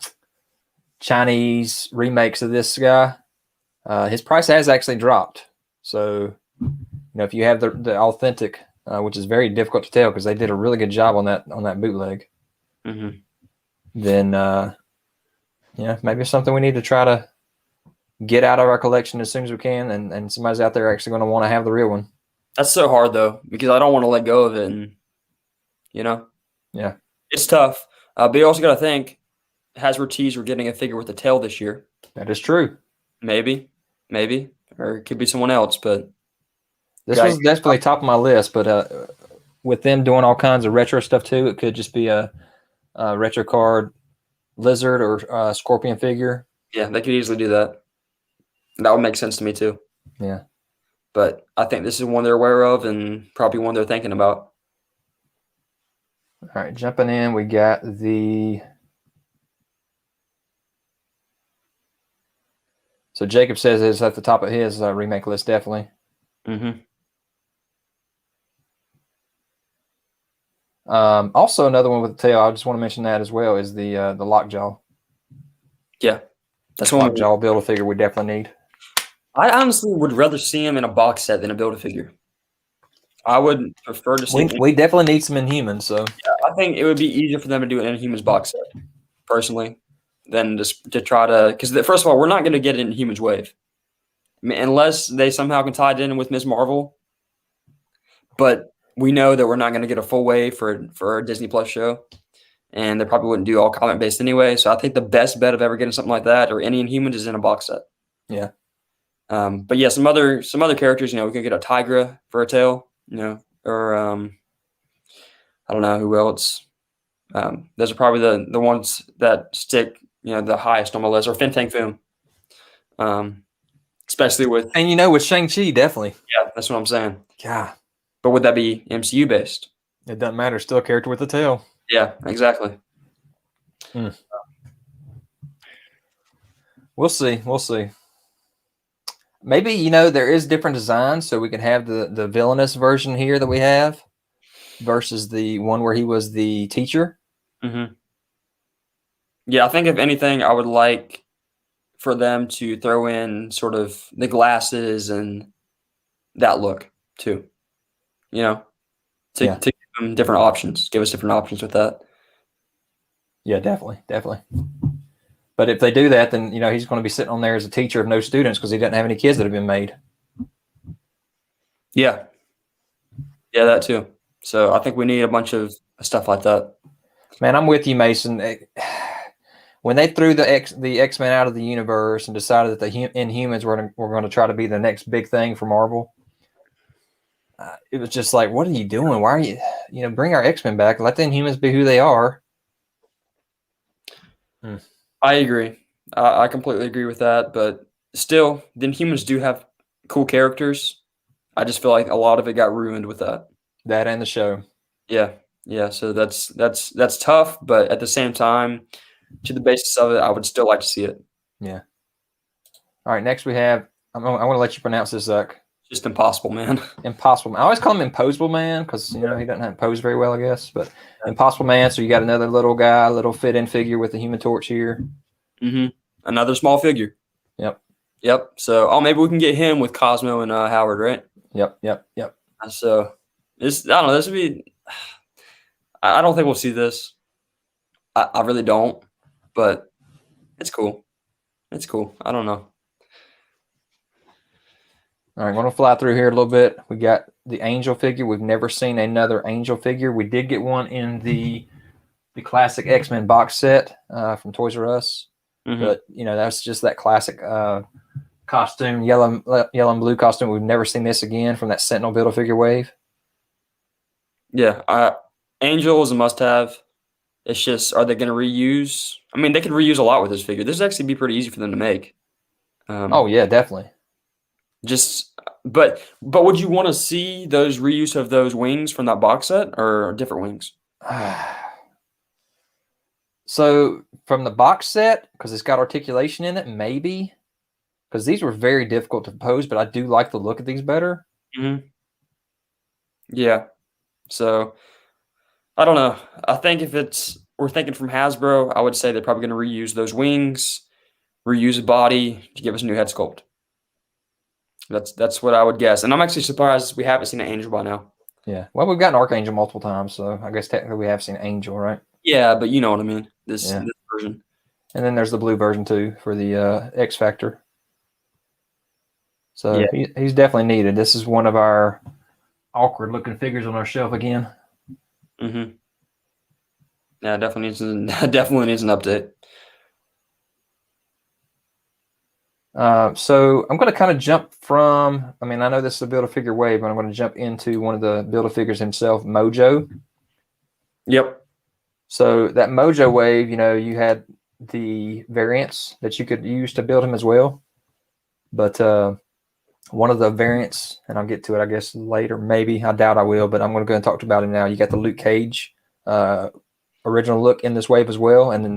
Speaker 1: Chinese remakes of this guy, his price has actually dropped. So, if you have the authentic, which is very difficult to tell because they did a really good job on that bootleg, then maybe it's something we need to try to get out of our collection as soon as we can, and somebody's out there actually going to want to have the real one.
Speaker 2: That's so hard though, because I don't want to let go of it, and
Speaker 1: yeah,
Speaker 2: it's tough. But you also got to think, Hasbro teased we're getting a figure with a tail this year.
Speaker 1: That is true.
Speaker 2: Maybe, or it could be someone else. But
Speaker 1: this was definitely top of my list. But with them doing all kinds of retro stuff too, it could just be a retro card lizard or scorpion figure.
Speaker 2: Yeah, they could easily do that. That would make sense to me too.
Speaker 1: Yeah.
Speaker 2: But I think this is one they're aware of and probably one they're thinking about.
Speaker 1: All right, jumping in, we got the... So Jacob says it's at the top of his remake list, definitely. Also, another one with the tail, I just want to mention that as well, is the Lockjaw.
Speaker 2: Yeah. That's one
Speaker 1: Lockjaw Build-A-Figure we definitely need.
Speaker 2: I honestly would rather see him in a box set than a Build-A-Figure. I would prefer to see...
Speaker 1: We definitely need some Inhumans, so...
Speaker 2: Yeah, I think it would be easier for them to do an Inhumans box set, personally, than just to try to... Because, first of all, we're not going to get an Inhumans wave. I mean, unless they somehow can tie it in with Ms. Marvel. But we know that we're not going to get a full wave for a Disney Plus show. And they probably wouldn't do all comic-based anyway. So I think the best bet of ever getting something like that or any Inhumans is in a box set.
Speaker 1: Yeah.
Speaker 2: But yeah, some other characters, we could get a Tigra for a tail, or I don't know who else. Those are probably the ones that stick, the highest on my list, or Fin Fang Foom. Especially with...
Speaker 1: And with Shang-Chi, definitely.
Speaker 2: Yeah, that's what I'm saying.
Speaker 1: Yeah.
Speaker 2: But would that be MCU based?
Speaker 1: It doesn't matter. Still a character with a tail.
Speaker 2: Yeah, exactly.
Speaker 1: We'll see. Maybe, there is different designs, so we can have the villainous version here that we have versus the one where he was the teacher.
Speaker 2: Yeah, I think if anything, I would like for them to throw in sort of the glasses and that look too. To give them different options, give us different options with that.
Speaker 1: Yeah, definitely. But if they do that, then he's going to be sitting on there as a teacher of no students because he doesn't have any kids that have been made.
Speaker 2: Yeah, that too. So I think we need a bunch of stuff like that.
Speaker 1: Man, I'm with you, Mason. When they threw the X-Men out of the universe and decided that the Inhumans were going to try to be the next big thing for Marvel, it was just like, what are you doing? Why are you, bring our X-Men back. Let the Inhumans be who they are.
Speaker 2: I agree. I completely agree with that. But still, the Inhumans do have cool characters. I just feel like a lot of it got ruined with that.
Speaker 1: That and the show. Yeah.
Speaker 2: So that's tough. But at the same time, to the basis of it, I would still like to see it.
Speaker 1: Yeah. All right. Next we have. I want to let you pronounce this, Zach.
Speaker 2: Just Impossible Man.
Speaker 1: Impossible Man. I always call him Imposable Man because he doesn't have pose very well, I guess. But Impossible Man. So you got another little guy, little fit-in figure with the Human Torch here.
Speaker 2: Another small figure. Yep. So maybe we can get him with Cosmo and Howard, right?
Speaker 1: Yep.
Speaker 2: So I don't know. This would be. I don't think we'll see this. I really don't. But it's cool. I don't know.
Speaker 1: All right, we're going to fly through here a little bit. We got the Angel figure. We've never seen another Angel figure. We did get one in the classic X-Men box set from Toys R Us. But, that's just that classic costume, yellow and blue costume. We've never seen this again from that Sentinel Build-A-Figure wave.
Speaker 2: Yeah, Angel is a must-have. It's just, are they going to reuse? I mean, they could reuse a lot with this figure. This would actually be pretty easy for them to make.
Speaker 1: Oh, yeah, definitely.
Speaker 2: Just But would you want to see those reuse of those wings from that box set or different wings?
Speaker 1: So from the box set, because it's got articulation in it, maybe. Because these were very difficult to pose, but I do like the look of these better.
Speaker 2: Yeah. So I don't know. I think if we're thinking from Hasbro, I would say they're probably going to reuse those wings, reuse a body to give us a new head sculpt. That's what I would guess. And I'm actually surprised we haven't seen an Angel by now.
Speaker 1: Yeah. Well, we've gotten Archangel multiple times, so I guess technically we have seen Angel, right?
Speaker 2: Yeah, but you know what I mean. This version.
Speaker 1: And then there's the blue version too for the X Factor. So he's definitely needed. This is one of our awkward looking figures on our shelf again.
Speaker 2: Mm-hmm. Yeah, definitely needs an update.
Speaker 1: So I'm going to kind of jump from, I mean, I know this is a Build-A-Figure wave, but I'm going to jump into one of the Build-A-Figures himself, Mojo.
Speaker 2: Yep.
Speaker 1: So that Mojo wave, you know, you had the variants that you could use to build him as well. But one of the variants, and I'll get to it, I guess, later, maybe. I doubt I will, but I'm going to go and talk about him now. You got the Luke Cage original look in this wave as well, and then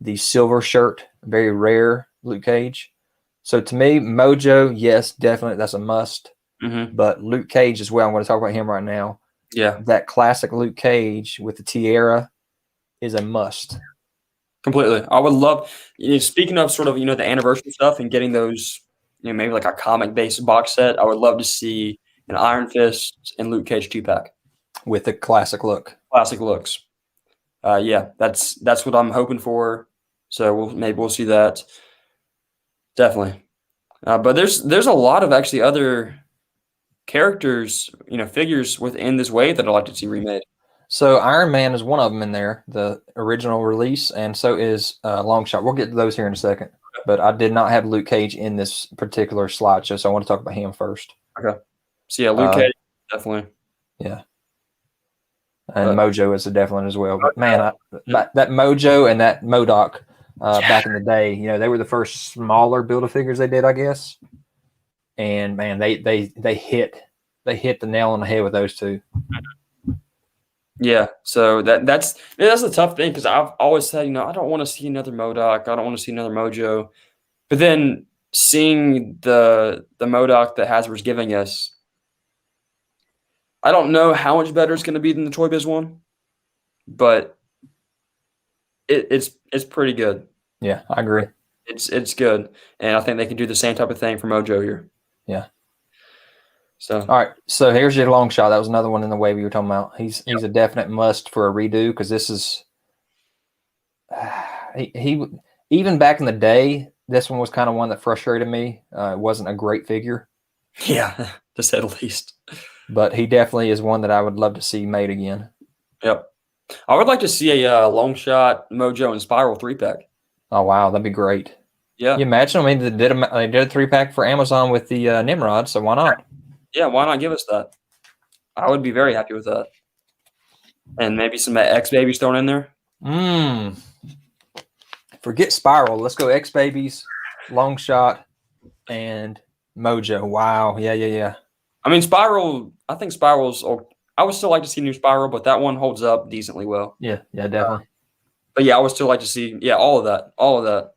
Speaker 1: the silver shirt, very rare Luke Cage. So to me, Mojo, yes, definitely, that's a must.
Speaker 2: Mm-hmm.
Speaker 1: But Luke Cage as well, I'm going to talk about him right now.
Speaker 2: Yeah.
Speaker 1: That classic Luke Cage with the tiara is a must.
Speaker 2: Completely. I would love, speaking of sort of, the anniversary stuff and getting those, maybe like a comic-based box set, I would love to see an Iron Fist and Luke Cage 2-pack.
Speaker 1: With the classic look.
Speaker 2: Classic looks. Yeah, that's what I'm hoping for. So maybe we'll see that. Definitely. But there's a lot of actually other characters, figures within this wave that I'd like to see remade.
Speaker 1: So Iron Man is one of them in there, the original release, and so is Longshot. We'll get to those here in a second. But I did not have Luke Cage in this particular slideshow, so I want to talk about him first.
Speaker 2: Okay. So yeah, Luke Cage, definitely.
Speaker 1: Yeah. And Mojo is a definite as well. But man, that Mojo and that MODOK back in the day, they were the first smaller Build-A-Figures they did, I guess. And man, they hit the nail on the head with those two.
Speaker 2: Yeah, so that's the tough thing because I've always said, I don't want to see another MODOK, I don't want to see another Mojo, but then seeing the MODOK that Hasbro's giving us, I don't know how much better it's going to be than the Toybiz one, but it's pretty good.
Speaker 1: Yeah, I agree.
Speaker 2: It's good, and I think they can do the same type of thing for Mojo here.
Speaker 1: Yeah.
Speaker 2: So
Speaker 1: all right, so here's your long shot. That was another one in the wave you were talking about. He's a definite must for a redo because this is he even back in the day. This one was kind of one that frustrated me. It wasn't a great figure.
Speaker 2: Yeah, to say the least.
Speaker 1: But he definitely is one that I would love to see made again.
Speaker 2: Yep, I would like to see a long shot Mojo and Spiral 3-pack.
Speaker 1: Oh wow, that'd be great.
Speaker 2: Yeah,
Speaker 1: you imagine? I mean, they did a 3-pack for Amazon with the Nimrod, so why not?
Speaker 2: Yeah, why not give us that? I would be very happy with that. And maybe some X-Babies thrown in there.
Speaker 1: Forget Spiral. Let's go X-Babies, Long Shot, and Mojo. Wow. Yeah.
Speaker 2: I mean, Spiral, I think Spiral's, I would still like to see new Spiral, but that one holds up decently well.
Speaker 1: Yeah, definitely.
Speaker 2: But yeah, I would still like to see, all of that.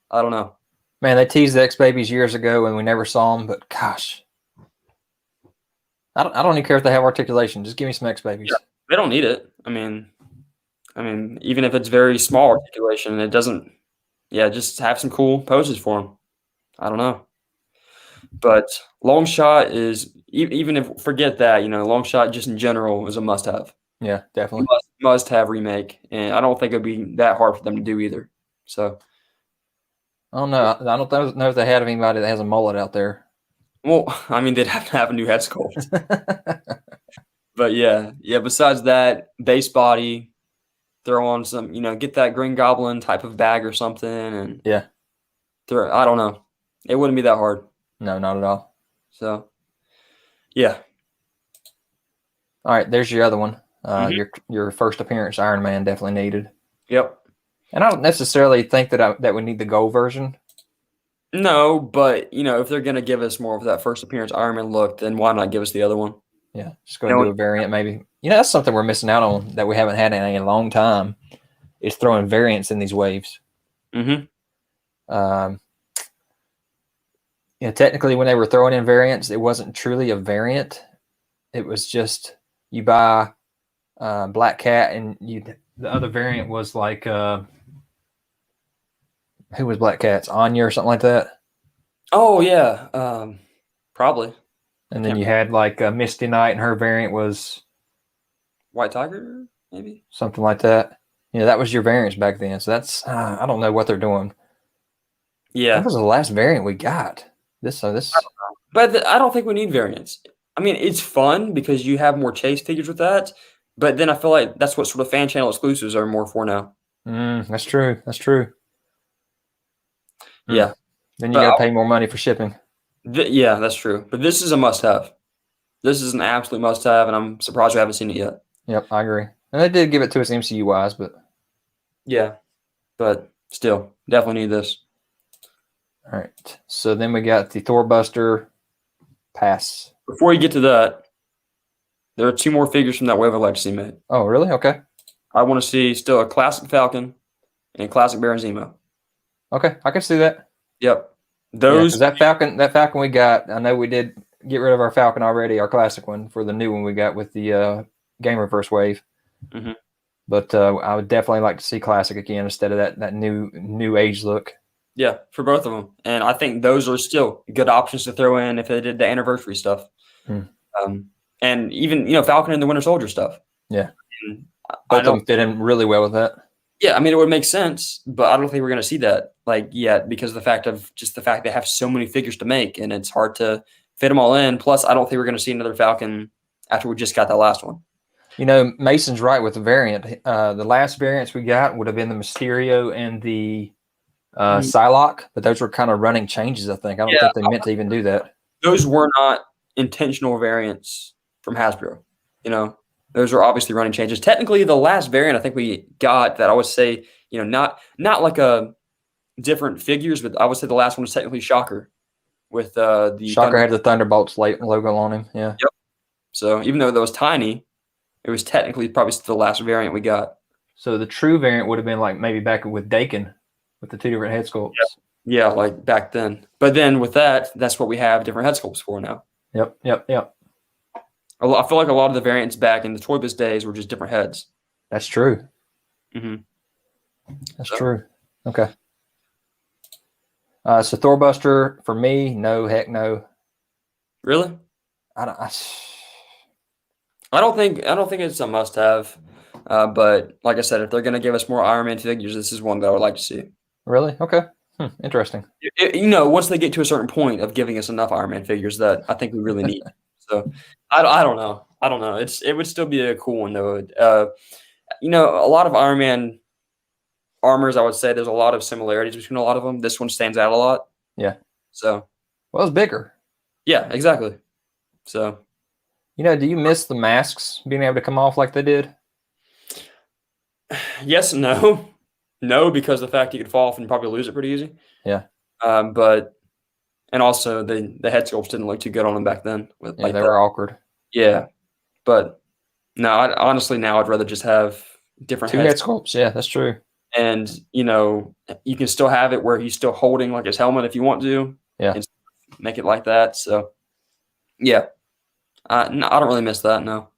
Speaker 2: I don't know.
Speaker 1: Man, they teased the X-Babies years ago and we never saw them, but gosh. I don't even care if they have articulation. Just give me some X-Babies.
Speaker 2: Yeah, they don't need it. I mean, even if it's very small articulation, it doesn't. Yeah, just have some cool poses for them. I don't know, but long shot is even if forget that long shot just in general is a must-have.
Speaker 1: Yeah, definitely
Speaker 2: must-have remake, and I don't think it'd be that hard for them to do either. So
Speaker 1: I don't know. I don't know if they had anybody that has a mullet out there.
Speaker 2: Well, I mean, they'd have to have a new head sculpt. But yeah. Besides that, base body, throw on some, get that Green Goblin type of bag or something, and
Speaker 1: yeah,
Speaker 2: I don't know. It wouldn't be that hard.
Speaker 1: No, not at all.
Speaker 2: So, yeah.
Speaker 1: All right, there's your other one. Your first appearance, Iron Man, definitely needed.
Speaker 2: Yep.
Speaker 1: And I don't necessarily think that we need the gold version.
Speaker 2: No, but if they're gonna give us more of that first appearance Iron Man look, then why not give us the other one?
Speaker 1: Yeah, just go and do a variant maybe. That's something we're missing out on that we haven't had in a long time. Is throwing variants in these waves.
Speaker 2: Mm-hmm.
Speaker 1: Technically, when they were throwing in variants, it wasn't truly a variant. It was just you buy Black Cat, and the other variant was like who was Black Cat's Anya or something like that.
Speaker 2: Oh yeah, probably.
Speaker 1: And then you had like Misty Knight, and her variant was
Speaker 2: White Tiger, maybe
Speaker 1: something like that. That was your variants back then. So that's I don't know what they're doing.
Speaker 2: Yeah,
Speaker 1: that was the last variant we got.
Speaker 2: But I don't think we need variants. I mean, it's fun because you have more chase figures with that. But then I feel like that's what sort of fan channel exclusives are more for now.
Speaker 1: That's true. That's true.
Speaker 2: Yeah.
Speaker 1: Then you got to pay more money for shipping.
Speaker 2: Yeah, that's true. But this is a must-have. This is an absolute must-have, and I'm surprised we haven't seen it yet.
Speaker 1: Yep, I agree. And they did give it to us MCU-wise, but...
Speaker 2: Yeah, but still, definitely need this.
Speaker 1: All right. So then we got the Thor Buster pass.
Speaker 2: Before you get to that, there are 2 more figures from that Wave of Legacy made.
Speaker 1: Oh, really? Okay.
Speaker 2: I want to see still a classic Falcon and a classic Baron Zemo.
Speaker 1: Okay, I can see that.
Speaker 2: Yep. Those
Speaker 1: that Falcon we got, I know we did get rid of our Falcon already, our classic one, for the new one we got with the Gamerverse wave.
Speaker 2: Mm-hmm.
Speaker 1: But I would definitely like to see classic again instead of that new age look.
Speaker 2: Yeah, for both of them. And I think those are still good options to throw in if they did the anniversary stuff. And even, Falcon and the Winter Soldier stuff.
Speaker 1: Yeah. Both of them fit in really well with that.
Speaker 2: Yeah, I mean, it would make sense, but I don't think we're going to see that yet because of the fact they have so many figures to make, and it's hard to fit them all in. Plus, I don't think we're going to see another Falcon after we just got that last one.
Speaker 1: Mason's right with the variant. The last variants we got would have been the Mysterio and the Psylocke, but those were kind of running changes, I think. I don't think they meant to even do that.
Speaker 2: Those were not intentional variants from Hasbro. Those are obviously running changes. Technically, the last variant I think we got that I would say, not like a different figures, but I would say the last one was technically Shocker. With the
Speaker 1: Shocker had the Thunderbolts logo on him. Yeah.
Speaker 2: Yep. So even though that was tiny, it was technically probably still the last variant we got.
Speaker 1: So the true variant would have been like maybe back with Dakin with the 2 different head sculpts.
Speaker 2: Yeah, like back then. But then with that's what we have different head sculpts for now.
Speaker 1: Yep.
Speaker 2: I feel like a lot of the variants back in the Toybiz days were just different heads.
Speaker 1: That's true.
Speaker 2: Mm-hmm.
Speaker 1: That's true. Okay. So Thor Buster for me, no, heck no.
Speaker 2: Really?
Speaker 1: I
Speaker 2: don't think it's a must-have. But like I said, if they're going to give us more Iron Man figures, this is one that I would like to see.
Speaker 1: Really? Okay. Interesting.
Speaker 2: Once they get to a certain point of giving us enough Iron Man figures that I think we really need. So I don't know. It would still be a cool one though. A lot of Iron Man armors, I would say there's a lot of similarities between a lot of them. This one stands out a lot.
Speaker 1: Yeah.
Speaker 2: So.
Speaker 1: Well, it's bigger.
Speaker 2: Yeah, exactly. So.
Speaker 1: Do you miss the masks being able to come off like they did?
Speaker 2: Yes and no. No, because the fact you could fall off and probably lose it pretty easy.
Speaker 1: Yeah.
Speaker 2: And also the head sculpts didn't look too good on them back then.
Speaker 1: They were awkward.
Speaker 2: Yeah. But no, honestly now I'd rather just have different
Speaker 1: 2 head sculpts. Yeah, that's true.
Speaker 2: And you can still have it where he's still holding like his helmet if you want to.
Speaker 1: Yeah.
Speaker 2: And make it like that. So yeah. No, I don't really miss that, no.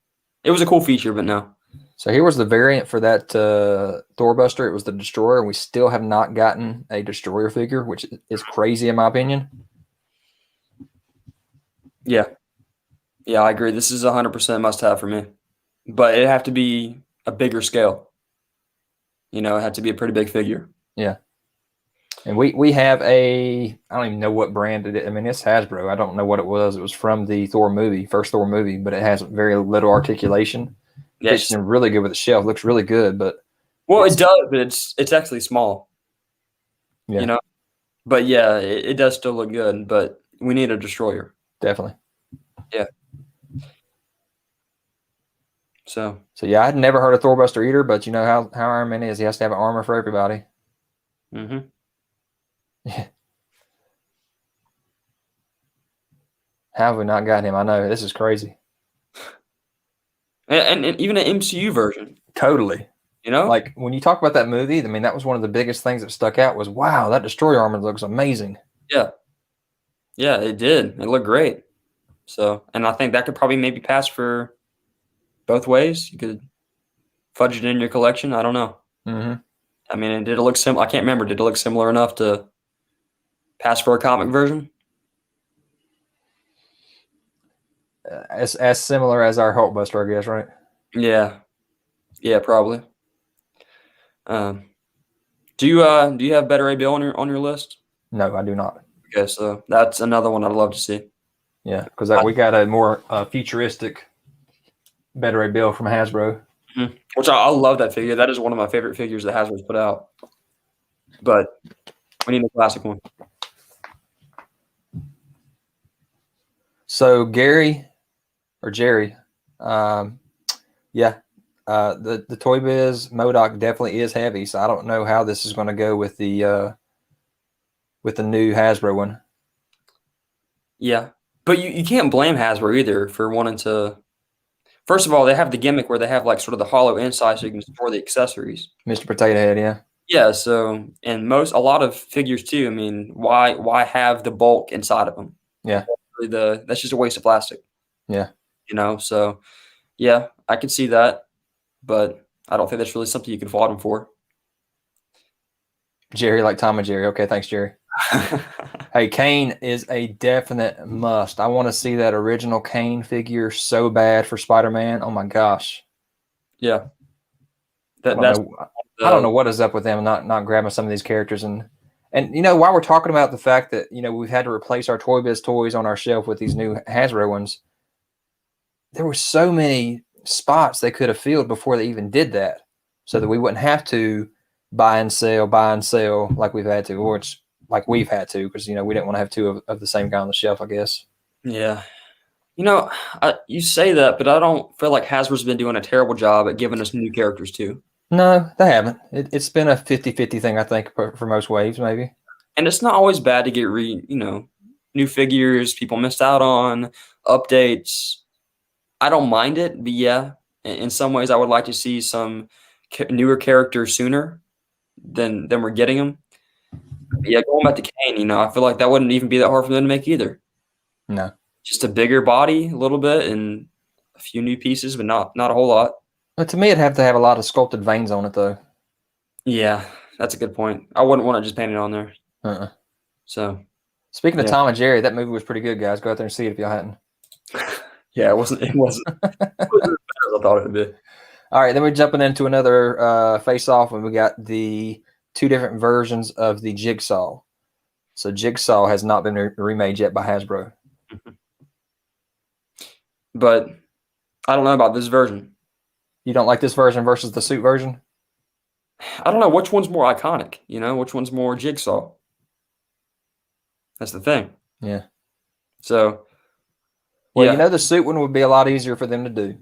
Speaker 2: It was a cool feature, but no.
Speaker 1: So here was the variant for that Thor Buster. It was the Destroyer, and we still have not gotten a Destroyer figure, which is crazy in my opinion.
Speaker 2: Yeah. Yeah, I agree. This is 100% must-have for me. But it'd have to be a bigger scale. It had to be a pretty big figure.
Speaker 1: Yeah. And we have I don't even know what brand it is. I mean, it's Hasbro. I don't know what it was. It was from the first Thor movie, but it has very little articulation. Yeah, it's really good with the shelf. Looks really good, but
Speaker 2: it does, but it's actually small.
Speaker 1: Yeah.
Speaker 2: But yeah, it does still look good, but we need a Destroyer.
Speaker 1: Definitely.
Speaker 2: Yeah. So
Speaker 1: yeah, I'd never heard of Thor Buster either, but you know how Iron Man is. He has to have an armor for everybody.
Speaker 2: Mm-hmm.
Speaker 1: Yeah. How have we not got him? I know this is crazy.
Speaker 2: And even an MCU version.
Speaker 1: Totally.
Speaker 2: You know,
Speaker 1: Like when you talk about that movie, I mean, that was one of the biggest things that stuck out was, wow, that destroyer armor looks amazing.
Speaker 2: yeah, yeah, it did. It looked great. So, and I think that could probably maybe pass for both ways. You could fudge it in your collection. I don't know.
Speaker 1: Mm-hmm.
Speaker 2: I mean, did it look I can't remember. Did it look similar enough to pass for a comic version?
Speaker 1: As similar as our Hulkbuster, I guess, right?
Speaker 2: Yeah, yeah, probably. Do you have Better A Bill on your list?
Speaker 1: No, I do not.
Speaker 2: Okay, so that's another one I'd love to see.
Speaker 1: Yeah, because we got a more futuristic Better A Bill from Hasbro.
Speaker 2: Which I love that figure. That is one of my favorite figures that Hasbro's put out. But we need a classic one.
Speaker 1: So Jerry, yeah, the Toybiz Modoc definitely is heavy. So I don't know how this is going to go with the new Hasbro one.
Speaker 2: Yeah, but you can't blame Hasbro either for wanting to. First of all, they have the gimmick where they have like sort of the hollow inside so you can store the accessories.
Speaker 1: Mr. Potato Head, yeah.
Speaker 2: Yeah, so and a lot of figures too. I mean, why have the bulk inside of them?
Speaker 1: Yeah.
Speaker 2: That's just a waste of plastic.
Speaker 1: Yeah.
Speaker 2: You know, so yeah, I can see that, but I don't think that's really something you can fault him for.
Speaker 1: Jerry, like Tom and Jerry. Okay, thanks, Jerry. Hey, Kane is a definite must. I want to see that original Kane figure so bad for Spider-Man. Oh my gosh.
Speaker 2: Yeah.
Speaker 1: I don't know what is up with them not grabbing some of these characters and while we're talking about the fact that we've had to replace our Toybiz toys on our shelf with these new Hasbro ones, there were so many spots they could have filled before they even did that, so that we wouldn't have to buy and sell like we've had to, or it's like we've had to because we didn't want to have two of the same guy on the shelf, I guess.
Speaker 2: Yeah. You say that, but I don't feel like Hasbro's been doing a terrible job at giving us new characters too.
Speaker 1: No, they haven't. It's been a 50-50 thing, I think, for most waves, maybe.
Speaker 2: And it's not always bad to get new figures people missed out on, updates. I don't mind it, but yeah, in some ways I would like to see some newer characters sooner than we're getting them. But yeah, going back to Kane, I feel like that wouldn't even be that hard for them to make either.
Speaker 1: No.
Speaker 2: Just a bigger body, a little bit, and a few new pieces, but not a whole lot.
Speaker 1: But to me, it'd have to have a lot of sculpted veins on it, though.
Speaker 2: Yeah, that's a good point. I wouldn't want to just paint it on there. So,
Speaker 1: speaking of Tom and Jerry, that movie was pretty good, guys. Go out there and see it if y'all hadn't.
Speaker 2: Yeah, it wasn't. It wasn't as I thought it would be.
Speaker 1: All right, then we're jumping into another face-off, and we got the two different versions of the Jigsaw. So Jigsaw has not been remade yet by Hasbro.
Speaker 2: But I don't know about this version.
Speaker 1: You don't like this version versus the suit version?
Speaker 2: I don't know which one's more iconic. Which one's more Jigsaw. That's the thing.
Speaker 1: Yeah.
Speaker 2: So,
Speaker 1: well, the suit one would be a lot easier for them to do.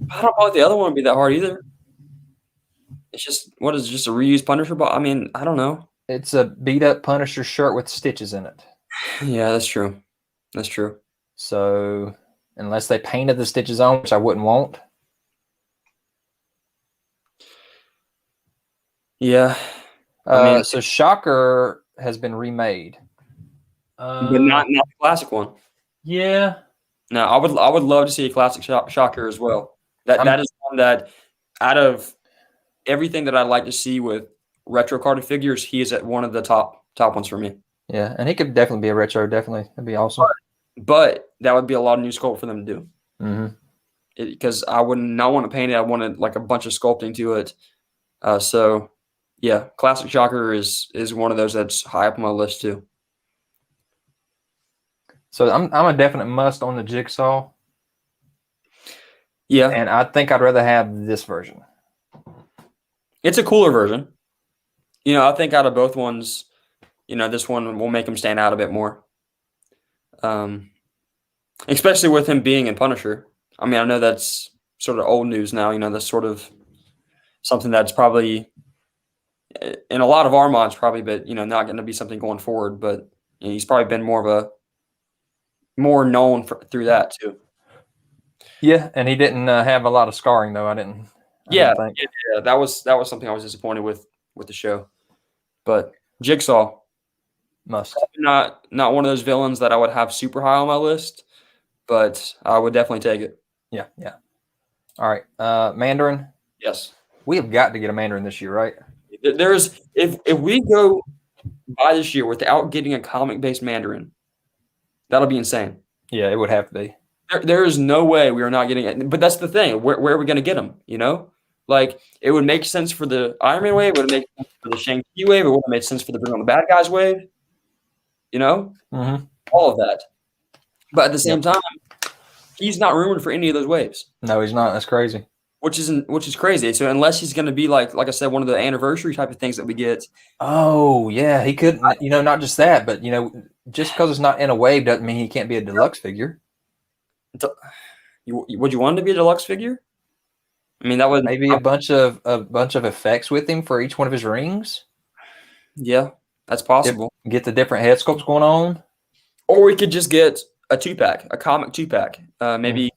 Speaker 2: I don't know if the other one would be that hard either. It's just, what is it, just a reused Punisher? I mean, I don't know.
Speaker 1: It's a beat-up Punisher shirt with stitches in it.
Speaker 2: Yeah, that's true. That's true.
Speaker 1: So, unless they painted the stitches on, which I wouldn't want.
Speaker 2: Yeah.
Speaker 1: So Shocker has been remade.
Speaker 2: But not the classic one.
Speaker 1: Yeah.
Speaker 2: No, I would love to see a classic Shocker as well. That is one that, out of everything that I'd like to see with retro carded figures, he is at one of the top ones for me.
Speaker 1: Yeah, and he could definitely be a retro. Definitely, that'd be awesome.
Speaker 2: But that would be a lot of new sculpt for them to do.
Speaker 1: Mm-hmm.
Speaker 2: Because I would not want to paint it. I wanted like a bunch of sculpting to it. So yeah, classic Shocker is one of those that's high up on my list too.
Speaker 1: So I'm a definite must on the Jigsaw.
Speaker 2: Yeah.
Speaker 1: And I think I'd rather have this version.
Speaker 2: It's a cooler version. I think out of both ones, this one will make him stand out a bit more. Especially with him being in Punisher. I mean, I know that's sort of old news now. That's sort of something that's probably in a lot of our minds probably, but not going to be something going forward. But he's probably been more of more known through that too.
Speaker 1: Yeah, and he didn't have a lot of scarring though. I didn't think.
Speaker 2: Yeah, that was something I was disappointed with the show. But Jigsaw,
Speaker 1: Must.
Speaker 2: not one of those villains that I would have super high on my list, but I would definitely take it.
Speaker 1: Yeah, yeah. All right, Mandarin.
Speaker 2: Yes,
Speaker 1: We have got to get a Mandarin this year, right?
Speaker 2: there's if we go by this year without getting a comic based Mandarin, that'll be insane.
Speaker 1: Yeah, it would have to be.
Speaker 2: There is no way we are not getting it. But that's the thing. Where are we going to get them? You know, like it would make sense for the Iron Man wave. It would make sense for the Shang-Chi wave. It would make sense for the Bring on the Bad Guys wave. You know, all of that. But at the same time, he's not rumored for any of those waves.
Speaker 1: No, he's not. That's crazy.
Speaker 2: Which is crazy. So unless he's going to be like I said, one of the anniversary type of things that we get.
Speaker 1: Oh yeah, he could. Not just that, but just because it's not in a wave doesn't mean he can't be a deluxe figure.
Speaker 2: Would you want him to be a deluxe figure? I mean, that would
Speaker 1: maybe a bunch of effects with him for each one of his rings.
Speaker 2: Yeah, that's possible.
Speaker 1: Get the different head sculpts going on,
Speaker 2: or we could just get a 2-pack, a comic 2-pack. Maybe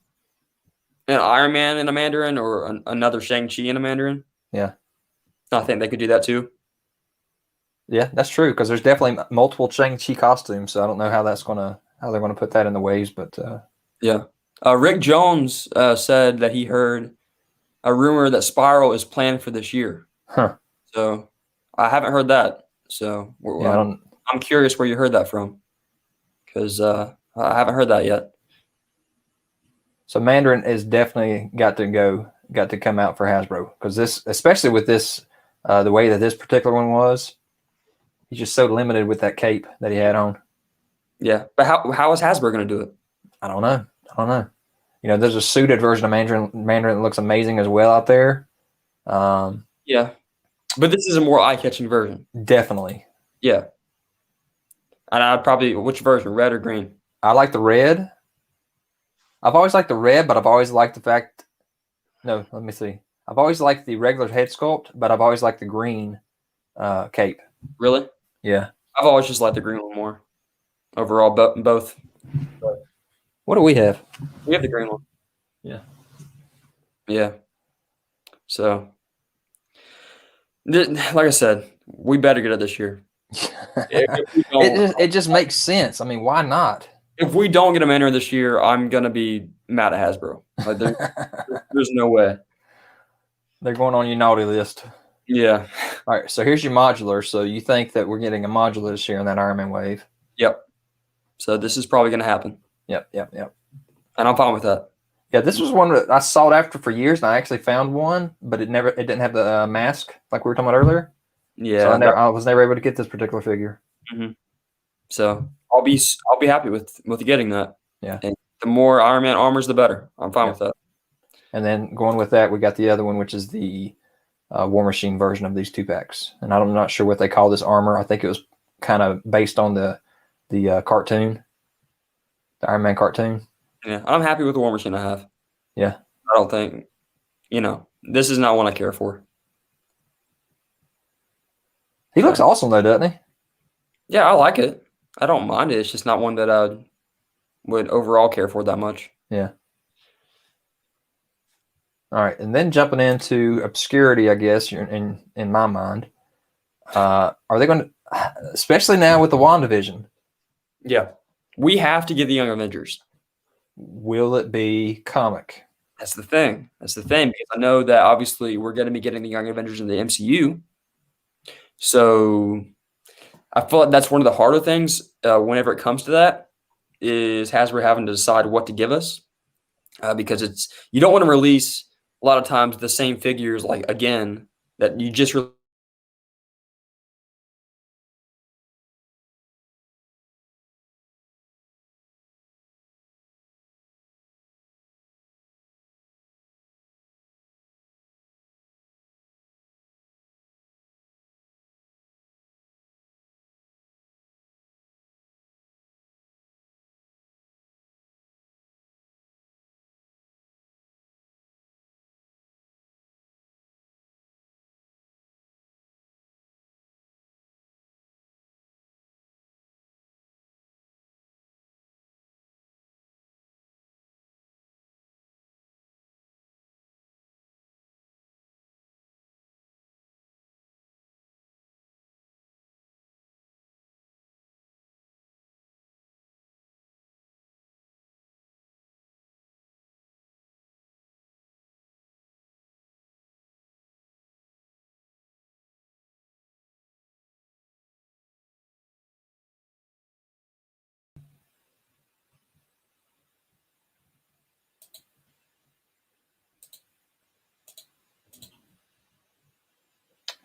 Speaker 2: an Iron Man and a Mandarin, or another Shang-Chi and a Mandarin.
Speaker 1: Yeah,
Speaker 2: I think they could do that too.
Speaker 1: Yeah, that's true, because there's definitely multiple Shang-Chi costumes. So I don't know how they're gonna put that in the waves, but
Speaker 2: yeah. Rick Jones said that he heard a rumor that Spiral is planned for this year.
Speaker 1: Huh.
Speaker 2: So I haven't heard that. So I'm curious where you heard that from, because I haven't heard that yet.
Speaker 1: So Mandarin is definitely got to come out for Hasbro, because this, especially with this, the way that this particular one was, he's just so limited with that cape that he had on.
Speaker 2: Yeah, but how is Hasbro going to do it?
Speaker 1: I don't know. There's a suited version of Mandarin that looks amazing as well out there.
Speaker 2: Yeah, but this is a more eye-catching version.
Speaker 1: Definitely.
Speaker 2: Yeah. And I'd probably, which version, red or green?
Speaker 1: I like the red. I've always liked the red, but I've always liked the fact. No, let me see. I've always liked the regular head sculpt, but I've always liked the green cape.
Speaker 2: Really?
Speaker 1: Yeah.
Speaker 2: I've always just liked the green one more. Overall, both.
Speaker 1: What do we have?
Speaker 2: We have the green one.
Speaker 1: Yeah.
Speaker 2: Yeah. So, like I said, we better get it this year.
Speaker 1: It just makes sense. I mean, why not?
Speaker 2: If we don't get a Mandarin this year, I'm gonna be mad at Hasbro. Like, there's no way.
Speaker 1: They're going on your naughty list.
Speaker 2: Yeah.
Speaker 1: All right. So here's your modular. So you think that we're getting a modular this year in that Iron Man wave?
Speaker 2: Yep. So this is probably gonna happen.
Speaker 1: Yep.
Speaker 2: And I'm fine with that.
Speaker 1: Yeah, this was one that I sought after for years, and I actually found one, but it didn't have the mask like we were talking about earlier.
Speaker 2: Yeah.
Speaker 1: So I was never able to get this particular figure.
Speaker 2: Mm-hmm. So I'll be happy with getting that.
Speaker 1: Yeah.
Speaker 2: And the more Iron Man armors, the better. I'm fine with that.
Speaker 1: And then going with that, we got the other one, which is the War Machine version of these 2-packs. And I'm not sure what they call this armor. I think it was kind of based on the cartoon, the Iron Man cartoon.
Speaker 2: Yeah, I'm happy with the War Machine I have.
Speaker 1: Yeah.
Speaker 2: I don't think, this is not one I care for.
Speaker 1: He looks awesome though, doesn't he?
Speaker 2: Yeah, I like it. I don't mind it. It's just not one that I would overall care for that much.
Speaker 1: Yeah. All right, and then jumping into obscurity, I guess, in my mind, are they going to, especially now with the WandaVision?
Speaker 2: Yeah, we have to get the Young Avengers.
Speaker 1: Will it be comic?
Speaker 2: That's the thing. Because I know that obviously we're going to be getting the Young Avengers in the MCU. So I feel like that's one of the harder things whenever it comes to that, is Hasbro having to decide what to give us, because you don't want to release a lot of times the same figures again that you just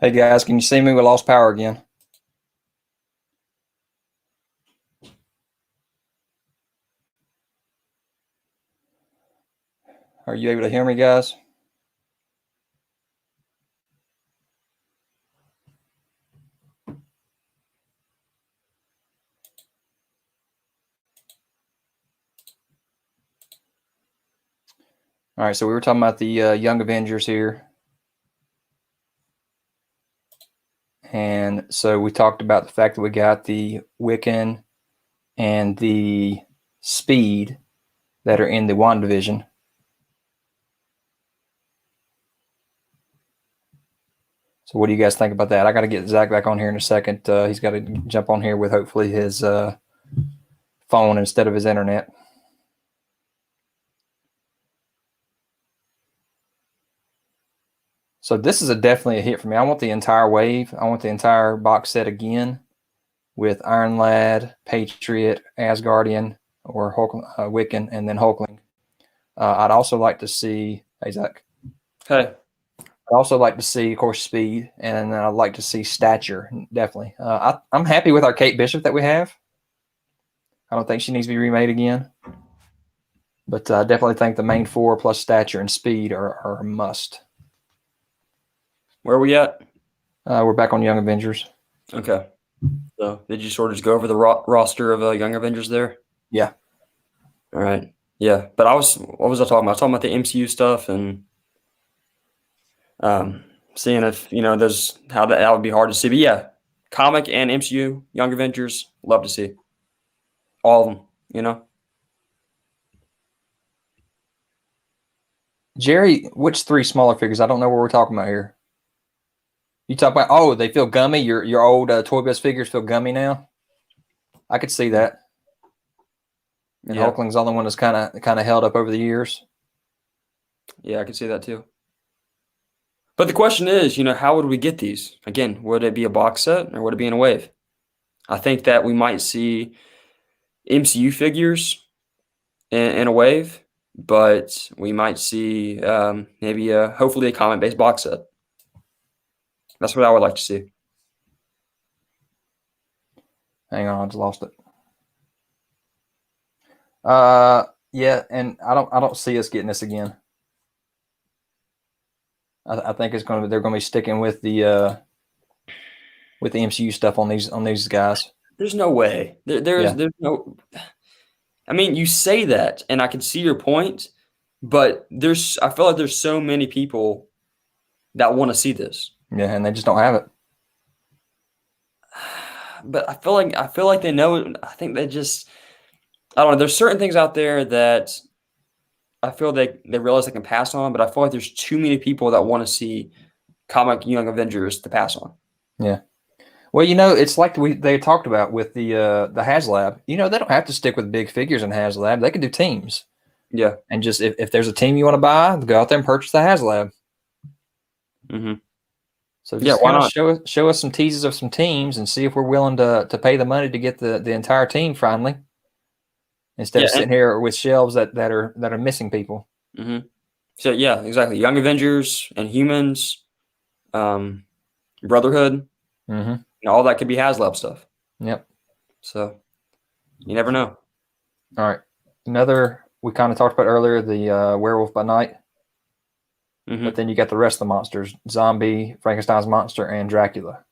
Speaker 1: Hey guys, can you see me? We lost power again. Are you able to hear me, guys? All right, so we were talking about the Young Avengers here. And so we talked about the fact that we got the Wiccan and the Speed that are in the WandaVision. So what do you guys think about that? I got to get Zach back on here in a second. He's got to jump on here with hopefully his phone instead of his internet. So this is definitely a hit for me. I want the entire wave. I want the entire box set again with Iron Lad, Patriot, Asgardian, or Hulk, Wiccan, and then Hulkling. I'd also like to see, hey Zach.
Speaker 2: Hey.
Speaker 1: I'd also like to see, of course, Speed, and then I'd like to see Stature, definitely. I'm happy with our Kate Bishop that we have. I don't think she needs to be remade again. But I definitely think the main four plus Stature and Speed are a must.
Speaker 2: Where are we at?
Speaker 1: We're back on Young Avengers.
Speaker 2: Okay. So did you sort of just go over the roster of Young Avengers there?
Speaker 1: Yeah.
Speaker 2: All right. Yeah. But what was I talking about? I was talking about the MCU stuff and seeing if, there's how that would be hard to see. But yeah, comic and MCU, Young Avengers, love to see. All of them,
Speaker 1: Jerry, which three smaller figures? I don't know what we're talking about here. You talk about, oh, they feel gummy. Your old Toybiz figures feel gummy now. I could see that. And
Speaker 2: Yeah.
Speaker 1: Hulkling's the only one that's kind of held up over the years.
Speaker 2: Yeah, I can see that too. But the question is, how would we get these? Again, would it be a box set or would it be in a wave? I think that we might see MCU figures in a wave, but we might see maybe hopefully a comic-based box set. That's what I would like to see.
Speaker 1: Hang on, I just lost it. Yeah, and I don't see us getting this again. I think they're going to be sticking with the MCU stuff on these guys.
Speaker 2: There's no way. There's no. I mean, you say that, and I can see your point, but I feel like there's so many people that want to see this.
Speaker 1: Yeah, and they just don't have it.
Speaker 2: But I feel like they know it. I think they just, I don't know. There's certain things out there that I feel they realize they can pass on, but I feel like there's too many people that want to see comic Young Avengers to pass on.
Speaker 1: Yeah. Well, it's like they talked about with the HasLab. They don't have to stick with big figures in HasLab. They can do teams.
Speaker 2: Yeah.
Speaker 1: And just if there's a team you want to buy, go out there and purchase the HasLab.
Speaker 2: Mm-hmm.
Speaker 1: So just
Speaker 2: why not?
Speaker 1: Show us some teases of some teams and see if we're willing to pay the money to get the entire team finally, instead of sitting here with shelves that are missing people.
Speaker 2: Mm-hmm. So yeah, exactly. Young Avengers and Humans, Brotherhood, all that could be HasLab stuff.
Speaker 1: Yep.
Speaker 2: So you never know.
Speaker 1: All right. Another we kind of talked about earlier, the Werewolf by Night.
Speaker 2: Mm-hmm.
Speaker 1: But then you got the rest of the monsters: Zombie, Frankenstein's monster, and Dracula.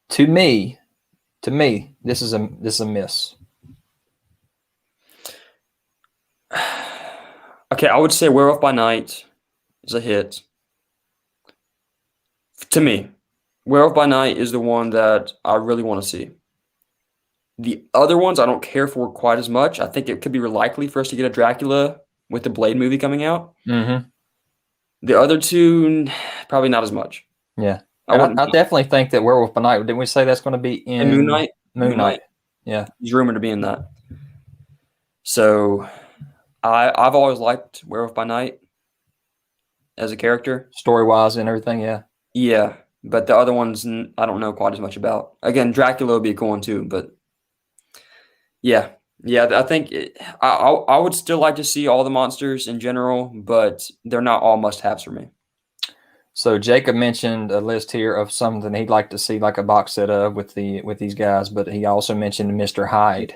Speaker 1: To me, this is a miss.
Speaker 2: Okay, I would say Werewolf by Night is a hit. To me, Werewolf by Night is the one that I really want to see. The other ones I don't care for quite as much. I think it could be likely for us to get a Dracula with the Blade movie coming out.
Speaker 1: Mm-hmm.
Speaker 2: The other two, probably not as much.
Speaker 1: Yeah. I definitely think that Werewolf by Night, didn't we say that's going to be in
Speaker 2: Moon Knight?
Speaker 1: Moon Knight. Yeah.
Speaker 2: He's rumored to be in that. So I've always liked Werewolf by Night as a character.
Speaker 1: Story-wise and everything, yeah.
Speaker 2: Yeah, but the other ones I don't know quite as much about. Again, Dracula would be a cool one too, but yeah, I think I would still like to see all the monsters in general, but they're not all must-haves for me.
Speaker 1: So Jacob mentioned a list here of something he'd like to see, like a box set of with these guys, but he also mentioned Mr. Hyde.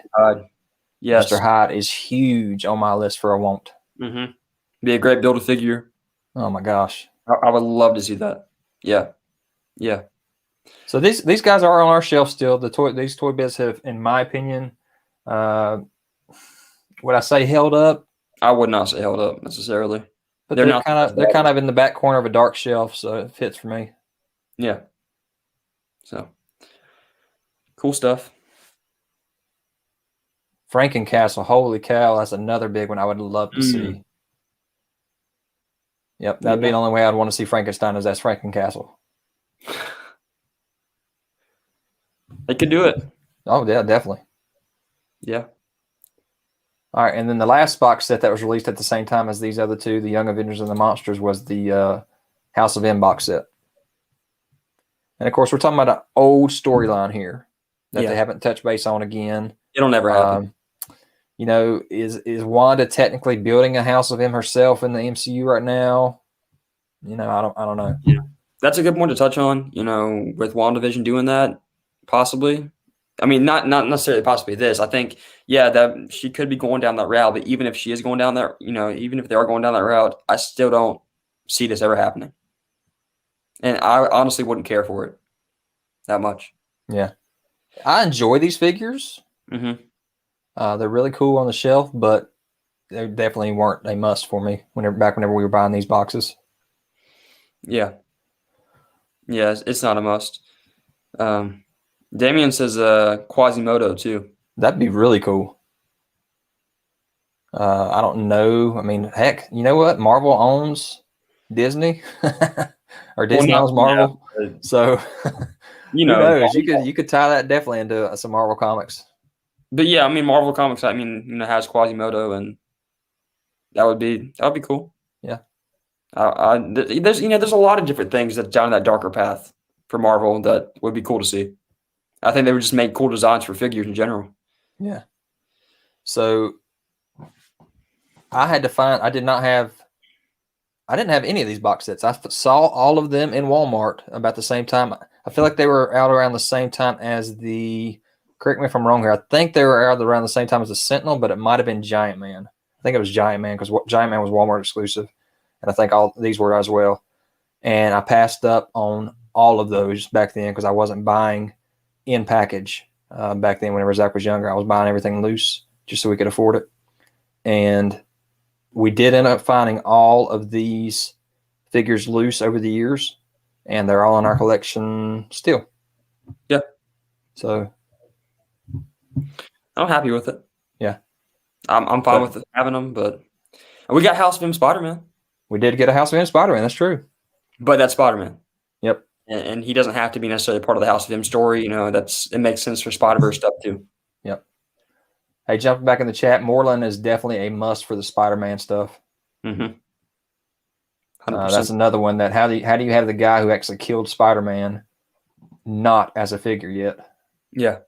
Speaker 2: Yes.
Speaker 1: Mr. Hyde is huge on my list for a want.
Speaker 2: Mm-hmm. Be a great build a figure.
Speaker 1: Oh my gosh.
Speaker 2: I would love to see that. Yeah. Yeah.
Speaker 1: So these guys are on our shelf still. These Toybiz have, in my opinion, would I say held up?
Speaker 2: I would not say held up necessarily.
Speaker 1: But they're kind of in the back corner of a dark shelf, so it fits for me.
Speaker 2: Yeah. So cool stuff.
Speaker 1: Frankencastle, holy cow, that's another big one I would love to see. Yep, that'd be the only way I'd want to see Frankenstein is as Frankencastle.
Speaker 2: They could do it.
Speaker 1: Oh yeah, definitely.
Speaker 2: Yeah.
Speaker 1: All right, and then the last box set that was released at the same time as these other two, the Young Avengers and the Monsters, was the House of M box set. And of course, we're talking about an old storyline here that they haven't touched base on again.
Speaker 2: It'll never happen.
Speaker 1: You know, is Wanda technically building a House of M herself in the MCU right now? You know, I don't know.
Speaker 2: Yeah, that's a good point to touch on. You know, with WandaVision doing that, possibly. I mean, not necessarily possibly this. I think, that she could be going down that route. But even if she is going down that, even if they are going down that route, I still don't see this ever happening. And I honestly wouldn't care for it that much.
Speaker 1: Yeah, I enjoy these figures.
Speaker 2: Mm-hmm.
Speaker 1: They're really cool on the shelf, but they definitely weren't a must for me whenever we were buying these boxes.
Speaker 2: Yeah. Yeah, it's not a must. Damien says Quasimodo too.
Speaker 1: That'd be really cool. I don't know. I mean, heck, you know what? Marvel owns Disney, or Disney owns Marvel. Yeah, so who knows? You could tie that definitely into some Marvel comics.
Speaker 2: But yeah, I mean, Marvel Comics, has Quasimodo, and that would be cool.
Speaker 1: Yeah.
Speaker 2: There's a lot of different things that's down that darker path for Marvel that would be cool to see. I think they would just make cool designs for figures in general.
Speaker 1: Yeah. So I didn't have any of these box sets. I saw all of them in Walmart about the same time. I feel like they were out around the same time as correct me if I'm wrong here, I think they were out around the same time as the Sentinel, but it might have been Giant Man. I think it was Giant Man because Giant Man was Walmart exclusive. And I think all these were as well. And I passed up on all of those back then because I wasn't buying in package back then whenever Zach was younger. I was buying everything loose just so we could afford it. And we did end up finding all of these figures loose over the years, and they're all in our collection still.
Speaker 2: Yeah.
Speaker 1: So
Speaker 2: I'm happy with it.
Speaker 1: Yeah.
Speaker 2: I'm fine with having them, but we got House of M Spider-Man.
Speaker 1: We did get a House of M Spider-Man, that's true.
Speaker 2: But that's Spider-Man.
Speaker 1: Yep.
Speaker 2: And he doesn't have to be necessarily part of the House of M story. It makes sense for Spider-Verse stuff too.
Speaker 1: Yep. Hey, jumping back in the chat, Moreland is definitely a must for the Spider-Man stuff.
Speaker 2: Mm-hmm.
Speaker 1: That's another one that how do you have the guy who actually killed Spider-Man not as a figure yet?
Speaker 2: Yeah.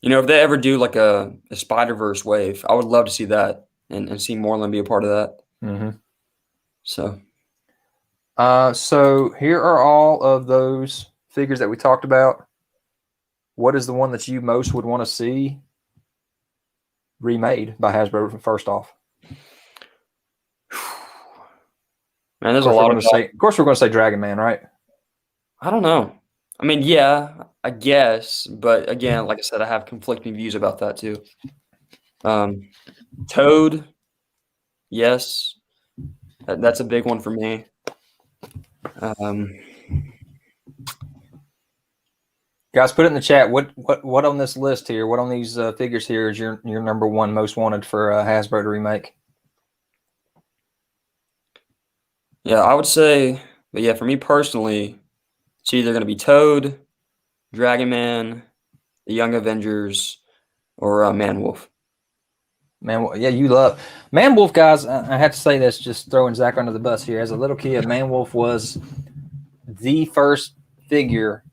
Speaker 2: If they ever do like a Spider-Verse wave, I would love to see that and see Moreland be a part of that.
Speaker 1: Mm-hmm.
Speaker 2: So
Speaker 1: here are all of those figures that we talked about. What is the one that you most would want to see remade by Hasbro first off?
Speaker 2: Man, there's a lot of
Speaker 1: of course we're going to say Dragon Man, right?
Speaker 2: I don't know. I mean, yeah, I guess, but again, like I said, I have conflicting views about that too. Toad, yes, that's a big one for me.
Speaker 1: Guys, put it in the chat. What on this list here? What on these figures here is your number one most wanted for Hasbro to remake?
Speaker 2: Yeah, I would say, but yeah, for me personally, it's either going to be Toad, Dragon Man, the Young Avengers, or Man Wolf.
Speaker 1: Yeah, you love Man Wolf, guys. I have to say this, just throwing Zach under the bus here. As a little kid, Man Wolf was the first figure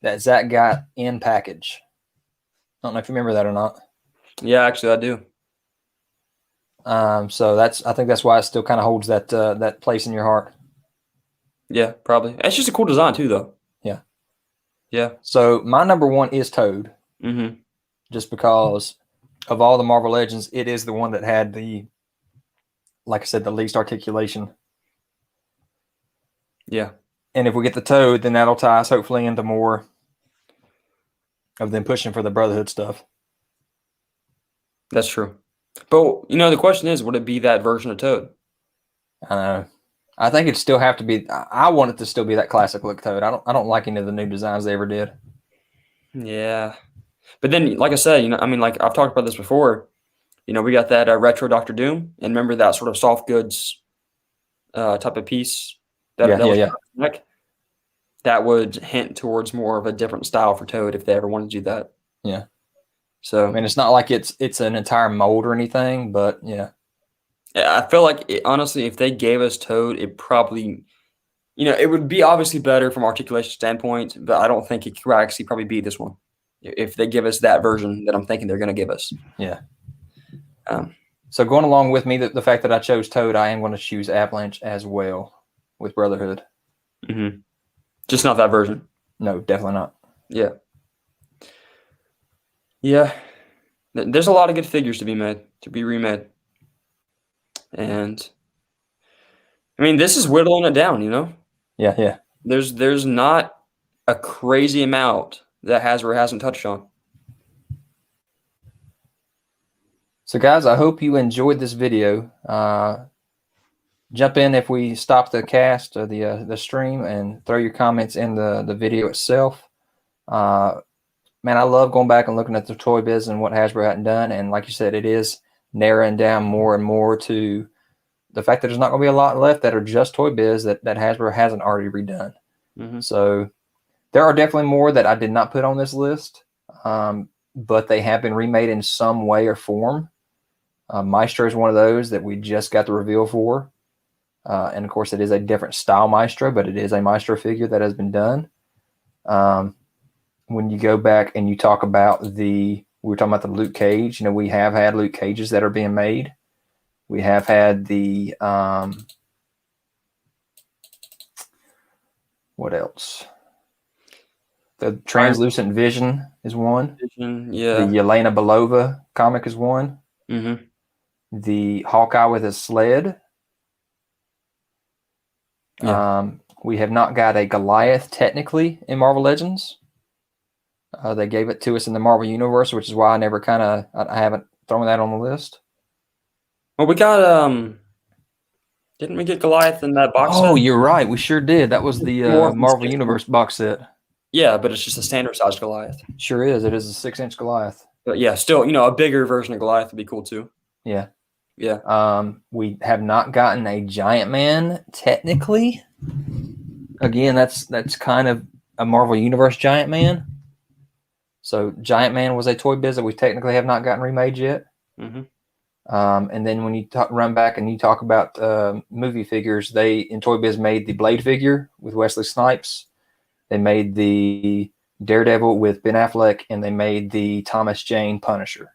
Speaker 1: that Zach got in package. I don't know if you remember that or not.
Speaker 2: Yeah, actually, I do.
Speaker 1: So I think that's why it still kind of holds that place in your heart.
Speaker 2: Yeah, probably. It's just a cool design too, though.
Speaker 1: Yeah.
Speaker 2: Yeah.
Speaker 1: So my number one is Toad,
Speaker 2: Mm-hmm.
Speaker 1: just because of all the Marvel Legends, it is the one that had like I said, the least articulation.
Speaker 2: Yeah.
Speaker 1: And if we get the Toad, then that'll tie us hopefully into more of them pushing for the Brotherhood stuff.
Speaker 2: That's true. But the question is, would it be that version of Toad?
Speaker 1: I know. I think it'd still have to be. I want it to still be that classic look Toad. I don't like any of the new designs they ever did.
Speaker 2: Yeah. But then, like I said, like I've talked about this before. We got that retro Doctor Doom, and remember that sort of soft goods type of piece that
Speaker 1: Yeah,
Speaker 2: was
Speaker 1: yeah.
Speaker 2: neck? That would hint towards more of a different style for Toad if they ever wanted to do that.
Speaker 1: Yeah.
Speaker 2: So
Speaker 1: I mean, it's not like it's an entire mold or anything, but yeah.
Speaker 2: I feel like honestly, if they gave us Toad, it probably, it would be obviously better from articulation standpoint, but I don't think it could actually probably beat this one if they give us that version that I'm thinking they're going to give us.
Speaker 1: Yeah.
Speaker 2: Um,
Speaker 1: So going along with me, the fact that I chose Toad, I am going to choose Avalanche as well with Brotherhood.
Speaker 2: mm-hmm. Just not that version.
Speaker 1: No, definitely not.
Speaker 2: Yeah. Yeah. There's a lot of good figures to be remade. And I mean, this is whittling it down,
Speaker 1: Yeah, yeah.
Speaker 2: There's not a crazy amount that Hasbro hasn't touched on.
Speaker 1: So guys, I hope you enjoyed this video. Jump in if we stop the cast or the stream, and throw your comments in the video itself. Man, I love going back and looking at the Toybiz and what Hasbro hadn't done. And like you said, it is narrowing down more and more to the fact that there's not going to be a lot left that are just Toybiz that Hasbro hasn't already redone.
Speaker 2: Mm-hmm.
Speaker 1: So there are definitely more that I did not put on this list, but they have been remade in some way or form. Maestro is one of those that we just got the reveal for. And of course, it is a different style Maestro, but it is a Maestro figure that has been done. When you go back and you talk about we were talking about the Luke Cage, we have had Luke Cages that are being made. We have had the, what else? The Translucent Vision is one.
Speaker 2: Yeah.
Speaker 1: The Yelena Belova comic is one.
Speaker 2: Mm-hmm.
Speaker 1: The Hawkeye with his sled.
Speaker 2: Yeah.
Speaker 1: We have not got a Goliath technically in Marvel Legends. They gave it to us in the Marvel Universe, which is why I haven't thrown that on the list.
Speaker 2: Well, we got didn't we get Goliath in that box set?
Speaker 1: Oh, you're right. We sure did. That was the Marvel Universe box set.
Speaker 2: Yeah, but it's just a standard size Goliath.
Speaker 1: Sure is. It is a 6-inch Goliath.
Speaker 2: But yeah, still, a bigger version of Goliath would be cool too.
Speaker 1: Yeah.
Speaker 2: Yeah.
Speaker 1: We have not gotten a Giant Man technically. Again, that's kind of a Marvel Universe Giant Man. So Giant Man was a Toybiz that we technically have not gotten remade yet.
Speaker 2: Mm-hmm.
Speaker 1: And then when you run back and you talk about movie figures, they in Toybiz made the Blade figure with Wesley Snipes. They made the Daredevil with Ben Affleck, and they made the Thomas Jane Punisher.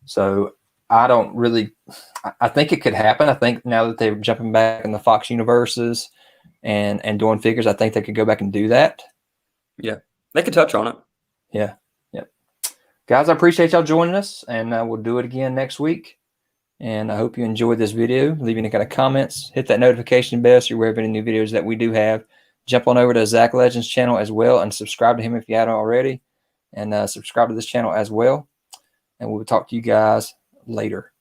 Speaker 1: So I think it could happen. I think now that they're jumping back in the Fox universes and doing figures, I think they could go back and do that.
Speaker 2: Yeah, they could touch on it.
Speaker 1: Yeah. Yep. Guys, I appreciate y'all joining us, and we'll do it again next week. And I hope you enjoyed this video. Leave any kind of comments. Hit that notification bell so you're aware of any new videos that we do have. Jump on over to Zack Legends channel as well and subscribe to him if you haven't already. And subscribe to this channel as well. And we'll talk to you guys later.